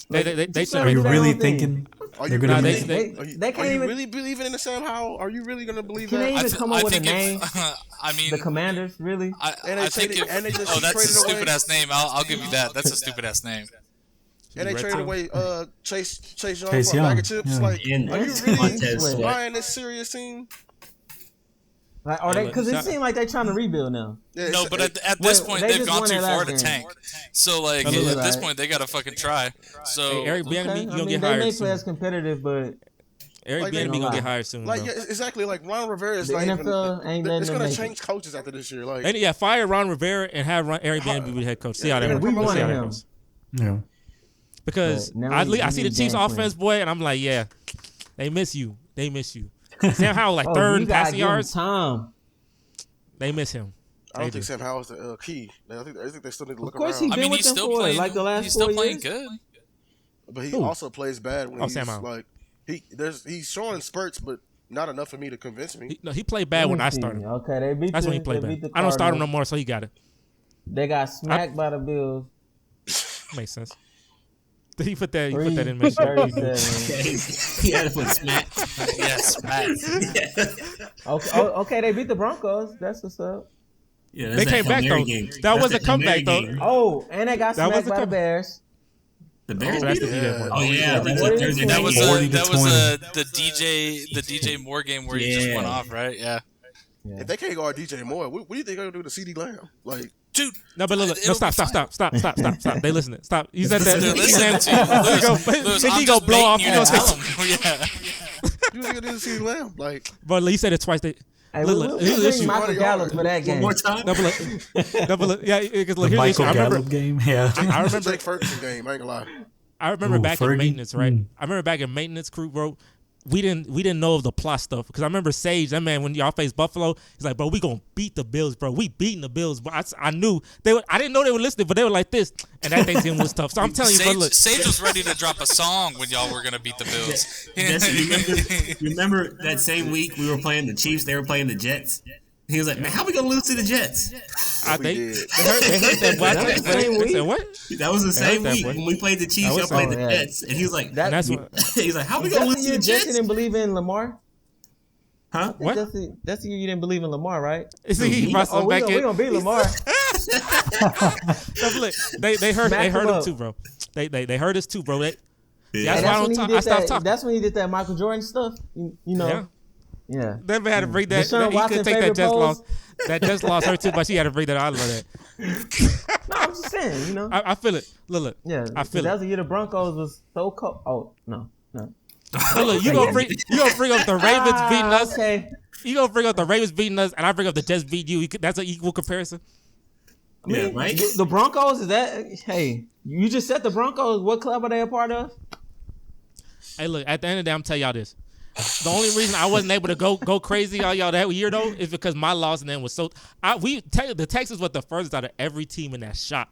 They just should let Are them you do their really own thing. thinking Are they're you gonna really, make? They can't are you even- really believing in the Sam Howell? Are you really going to believe Can that? they even come up with a name? I mean, The Commanders, really? And they I think traded- if, and they just oh, that's a traded away- stupid ass name. I'll give you that. That's a stupid ass name. And they Red traded Tail? away Chase Young Chase for a bag Young, of chips. yeah. Like, And are you That's really Montez Sweat. buying this serious team? Like, are they? look, Because it shot- seems like they're trying to rebuild now. Yeah, No, it's- but at this Well, point, they they've just gone won too their far last to game. tank. So, like, Oh, look, at this right. point, they got to fucking try. So, Hey, Eric Bieniemy, Okay? you I gonna mean, get they hired may soon. play as competitive, but Eric Like, they Bieniemy don't gonna lie. get hired soon. like bro. yeah, exactly. Like Ron Rivera is The not NFL even. ain't letting It's them gonna make change coaches after this year. Like, And yeah, fire Ron Rivera and have Eric Bieniemy be the head coach. See how that Yeah, works. we We'll see wanted how that him. goes. Yeah. Because But now we I see the need Chiefs game plan. offense, boy, and I'm like, yeah, they miss you. They miss you. Sam Howell like oh, third you in gotta passing give him yards. time. They miss him. I don't think Sam Howell's the key. I think they still need to look around. Of course, he's been with them for like the last 4 years. He's still playing good. But he also plays bad when Sam he's Howell. like he's showing spurts, but not enough for me to convince me. He played bad when I started. Okay, they beat. That's when he played bad. I don't start him no more, so he got it. They got smacked by the Bills. Makes sense. He put that in. Make sure. He had to put smack. Yes, smack. Okay, they beat the Broncos. That's what's up. Yeah, they came back though. Game. That was a comeback though. Oh, and they got smacked by the Bears. The Bears. That's the That was the DJ Moore game where he just went off, right? Yeah. If they can't guard DJ Moore, what do you think they're gonna do to CD Lamb? Like, dude. No, but look. No, stop. They listening. Stop. You said that. They're listening to you. He go blow off. You know, tell them. Yeah. You think gonna do to CD Lamb? Like, but you said it twice. Hey, we'll bring Michael Gallup for that game. One more time. Yeah, because look, Michael Gallup game. Yeah, I remember Jake Ferguson game. I ain't gonna lie. I remember back in maintenance, right? I remember back in maintenance crew, bro. We didn't know of the plot stuff because I remember Sage, that man, when y'all faced Buffalo, he's like, bro, we gonna beat the Bills, bro. We beating the Bills, but I knew they were. I didn't know they were listening, but they were like this, and that thing was tough. So I'm telling you, bro, look, Sage was ready to drop a song when y'all were gonna beat the Bills. Remember that same week we were playing the Chiefs, they were playing the Jets. He was like, man, how we gonna lose to the Jets? I think they heard that. They said what? That was the same week when we played the Chiefs. Y'all played the Jets, and he was like, he's like, how we gonna lose to the Jets? You didn't believe in Lamar? Huh? What? That's the year you didn't believe in Lamar, right? He wrestling back in. We gonna beat Lamar. They heard him too, bro. They heard us too, bro. That's why I stopped talking. That's when he did that Michael Jordan stuff. You know. Yeah. They had to bring that. Deshaun He could take that Jets loss. That Jets loss hurt too much. He had to bring that out. I love that. No, I'm just saying, you know. I feel it. Look. Yeah. I feel it. That was the year the Broncos was so cold. Oh, no. Look, you gonna bring up the Ravens beating us. Okay. You gonna bring up the Ravens beating us, and I bring up the Jets beating you. That's an equal comparison. I mean, right? The Broncos, is that? Hey, you just said the Broncos. What club are they a part of? Hey, look. At the end of the day, I'm telling y'all this. The only reason I wasn't able to go crazy on y'all that year though is because my loss and then was so. The Texans were the furthest out of every team in that shot.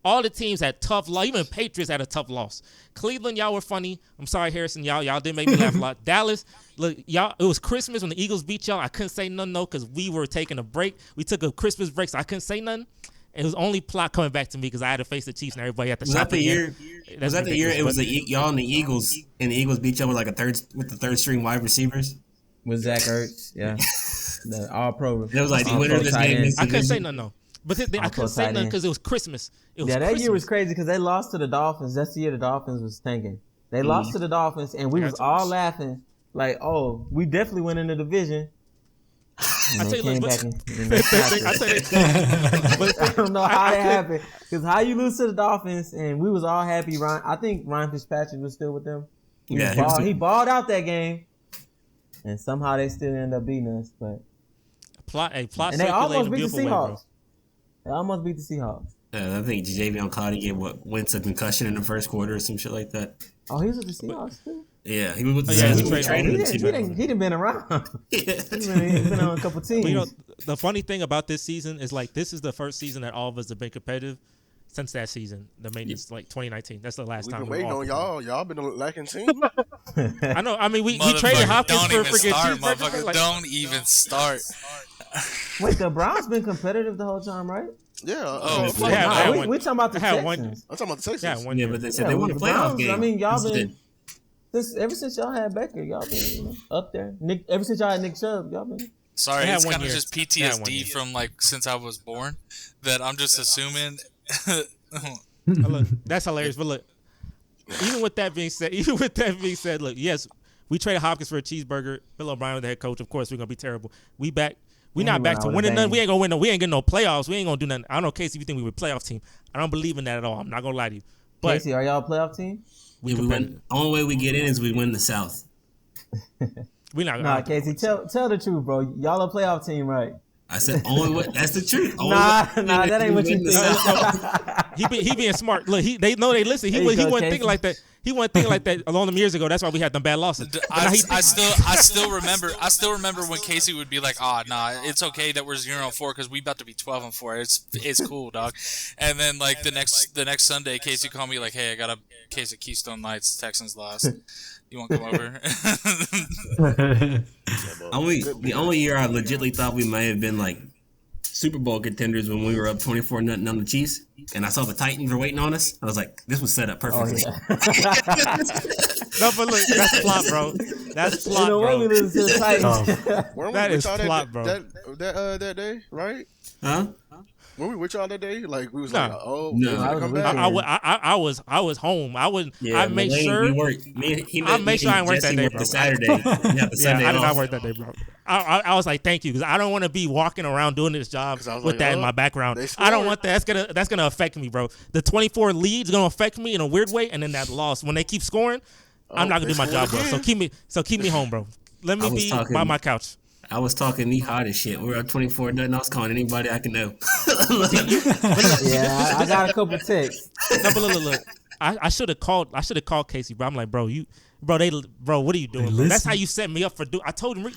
All the teams had tough loss. Even Patriots had a tough loss. Cleveland, y'all were funny. I'm sorry, Harrison. Y'all did make me laugh a lot. Dallas, look, y'all. It was Christmas when the Eagles beat y'all. I couldn't say nothing though because we were taking a break. We took a Christmas break, so I couldn't say nothing. It was only plot coming back to me because I had to face the Chiefs and everybody had to shop again. Was that the year? It was y'all and the Eagles, and the Eagles beat y'all with the third string wide receivers with Zach Ertz. Yeah, the All Pro. It was like the winner of this game. I couldn't say nothing though. But I couldn't say nothing because it was Christmas. That year was crazy because they lost to the Dolphins. That's the year the Dolphins was tanking. They lost to the Dolphins, and we was all laughing like, "Oh, we definitely went in the division." I tell you, I don't know how that happened because how you lose to the Dolphins, and we was all happy. I think Ryan Fitzpatrick was still with them. He balled out that game, and somehow they still end up beating us. But plot and they almost beat the Seahawks. They almost beat the Seahawks. I think Jadeveon Clowney went a concussion in the first quarter or some shit like that. Oh, he was with the Seahawks too. Yeah, he was with the Seahawks. He done been around. He's been on a couple teams. But, you know, the funny thing about this season is like this is the first season that all of us have been competitive since that season. The maintenance, like 2019. That's the last time. We've been waiting on y'all. Y'all been lacking team. I know. I mean, we traded Hopkins for freaking cheeseburgers. Like, don't even start. Wait, the Browns been competitive the whole time, right? Yeah. We're talking about the Texans. I'm talking about the Texans. Yeah, but they said they won the playoff game. I mean, y'all been ever since y'all had Becker, y'all been up there. Ever since y'all had Nick Chubb, y'all been. Sorry, it's kind of just PTSD from like since I was born that I'm just assuming. Look, that's hilarious. But look, even with that being said, look, yes, we traded Hopkins for a cheeseburger. Bill O'Brien was the head coach. Of course, we're gonna be terrible. We back. We not back to winning nothing. We ain't gonna win. We ain't getting no playoffs. We ain't gonna do nothing. I don't know, Casey, if you think we were a playoff team. I don't believe in that at all. I'm not gonna lie to you. But Casey, are y'all a playoff team? We win. Only way we get in is we win the South. We not. Nah, Casey, tell the truth, bro. Y'all a playoff team, right? I said only way. That's the truth. Nah, that ain't what you think. He being smart. Look, they know they listen. He wasn't thinking like that. He wasn't thinking like that along them years ago. That's why we had them bad losses. I still remember when Casey would be like, "Oh, nah, it's okay that we're 0-4 because we about to be 12-4. It's cool, dog." And then like the next Sunday, Casey called me like, "Hey, I got a case of Keystone Lights. Texans lost. You want to come over?" The only year I legitimately thought we may have been like Super Bowl contenders when we were up 24-0 on the Chiefs, and I saw the Titans were waiting on us. I was like, this was set up perfectly. No, but look, that's plot, bro. That's plot, bro. We lose to the Titans. That is plot, bro. That day, right? Huh? Were we with y'all that day? Like we was No. like, oh, No. come back. I was home. I wouldn't. Yeah, I made sure. We weren't. I made sure I didn't work that day, bro. The Saturday. The Sunday I did off. not work that day, bro. I was like, thank you, because I don't want to be walking around doing this job with like, that in my background. they I don't scored. want that. That's gonna affect me, bro. The 24 lead's gonna affect me in a weird way, and then that loss when they keep scoring, I'm not gonna do my job well. So keep me home, bro. Let me be by my couch. I was talking knee hot as shit. We were up 24-0. I was calling anybody I can know. Yeah, I got a couple texts. No, but look. I should have called Casey, bro. I'm like, bro, what are you doing, bro? That's how you set me up for I told him,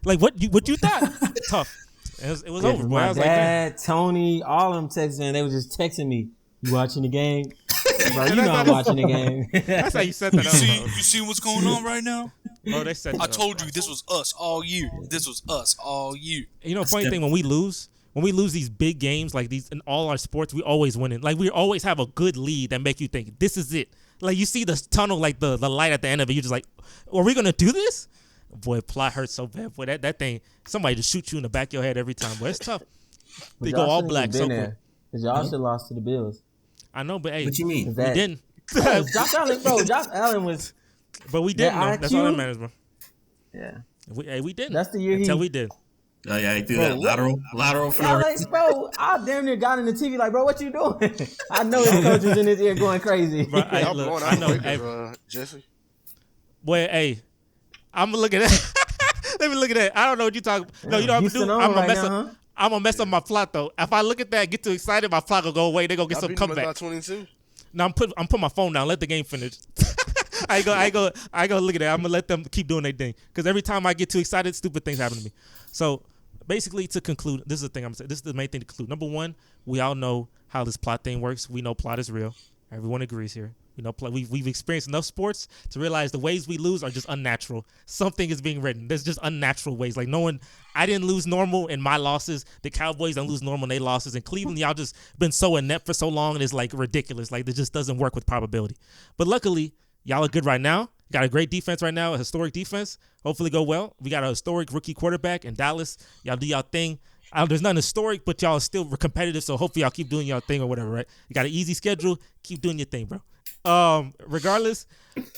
like, what you thought? Tough. It was over, bro. I My was dad, Tony, all them texts, man, they were just texting me. You watching the game? Bro, you know I'm watching the game. That's how you set that up. You see what's going on right now? Bro, they set I told you this was us all year. You know, funny thing, when we lose these big games like these in all our sports, we always win it. Like we always have a good lead that make you think this is it. Like you see the tunnel, like the light at the end of it. You're just like, are we gonna do this? Boy, plot hurts so bad. Boy, that thing, somebody just shoot you in the back of your head every time. Boy, it's tough. They go all black so quick. Because y'all should have lost to the Bills. I know, but hey, What you mean? we didn't. Josh Allen was. But we didn't. Though. That's all that matters, bro. Yeah. We didn't. That's the year until we did. Oh yeah, he threw that lateral for no reason. Bro, I damn near got in the TV like, bro, what you doing? I know his coach was in his ear going crazy. Bro, hey, look, I know, Jesse. Boy, hey, I'm gonna look at that. Let me look at that. I don't know what you talking about. No, you know what I'm gonna do? I'm gonna mess up my plot though. If I look at that, get too excited, my plot will go away. They gonna get some comeback. 22. No, I'm putting my phone down. Let the game finish. I go look at that. I'm gonna let them keep doing their thing. Because every time I get too excited, stupid things happen to me. So basically, to conclude, this is the thing I'm saying. This is the main thing to conclude. Number one, we all know how this plot thing works. We know plot is real. Everyone agrees here. We know we've experienced enough sports to realize the ways we lose are just unnatural. Something is being written. There's just unnatural ways. Like I didn't lose normal in my losses. The Cowboys don't lose normal in their losses. In Cleveland, y'all just been so inept for so long, and it's like ridiculous. Like it just doesn't work with probability. But luckily, y'all are good right now. Got a great defense right now, a historic defense. Hopefully go well. We got a historic rookie quarterback in Dallas. Y'all do y'all thing. There's nothing historic, but y'all are still competitive, so hopefully y'all keep doing y'all thing or whatever, right? You got an easy schedule. Keep doing your thing, bro. Regardless,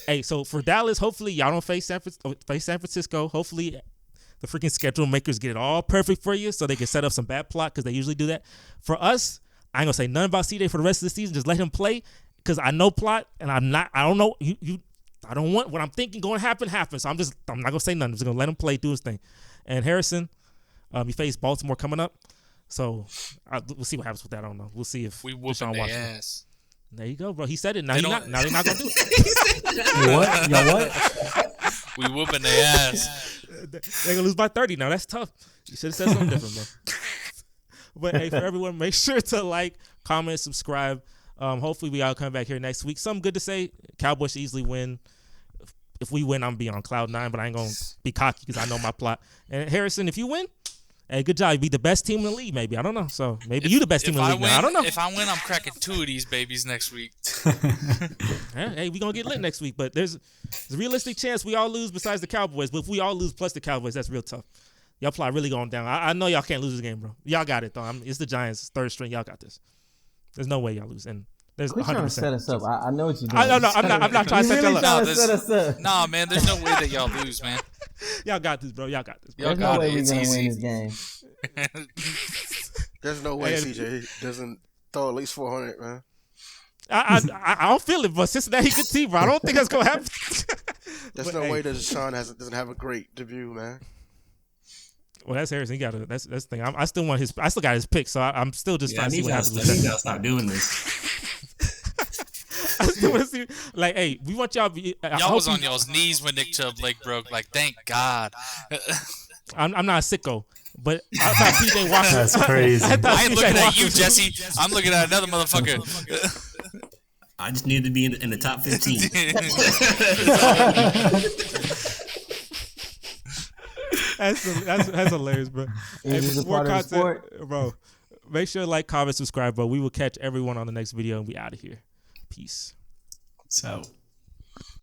hey, so for Dallas, hopefully y'all don't face San Francisco. Hopefully the freaking schedule makers get it all perfect for you so they can set up some bad plot because they usually do that. For us, I ain't gonna say nothing about CJ for the rest of the season. Just let him play because I know plot and I don't know you. I don't want what I'm thinking going to happen. So I'm not gonna say nothing. I'm just gonna let him play, do his thing. And Harrison, he faced Baltimore coming up, so we'll see what happens with that. I don't know. We'll see if we whoop their ass. There you go, bro. He said it. Now they're not gonna do it. What? Y'all what? We whooping their ass. They're gonna lose by 30 now. That's tough. You should have said something different, bro. But hey, for everyone, make sure to like, comment, subscribe. Hopefully we all come back here next week. Something good to say. Cowboys should easily win. If we win, I'm gonna be on cloud 9, but I ain't gonna be cocky because I know my plot. And Harrison, if you win, hey, good job. You be the best team in the league, maybe. I don't know. So maybe you the best team in the league now. I don't know. If I win, I'm cracking 2 of these babies next week. Hey, we gonna get lit next week. But there's a realistic chance we all lose besides the Cowboys. But if we all lose plus the Cowboys, that's real tough. Y'all plot really going down. I know y'all can't lose this game, bro. Y'all got it, though. It's the Giants' third string. Y'all got this. There's no way y'all lose. And there's 100%. Trying to set us up. I know what you're doing. I'm not trying to set y'all up. Set us up. Nah, man, there's no way that y'all lose, man. Y'all got this, bro. Y'all got this. There's no way we're going to win this game. There's no way CJ doesn't throw at least 400, man. I don't feel it, but Cincinnati good team, bro. I don't think that's going to happen. There's no way that Sean doesn't have a great debut, man. Well, that's Harrison. He got it. That's the thing. I still want his. I still got his pick, so I'm still just trying to see what happens. You gotta stop doing this. still want to see. Like, hey, we want y'all. Y'all was on y'all's knees when Nick Chubb leg broke. Like, thank God. I'm not a sicko, but I thought PJ Walker. That's crazy. I ain't looking at you, Jesse. I'm looking at another motherfucker. I just needed to be in the top 15. That's hilarious, bro. Hey, It's just a for more part of the content, sport. bro. Make sure to like, comment, subscribe, bro. We will catch everyone on the next video, and we out of here. Peace. So.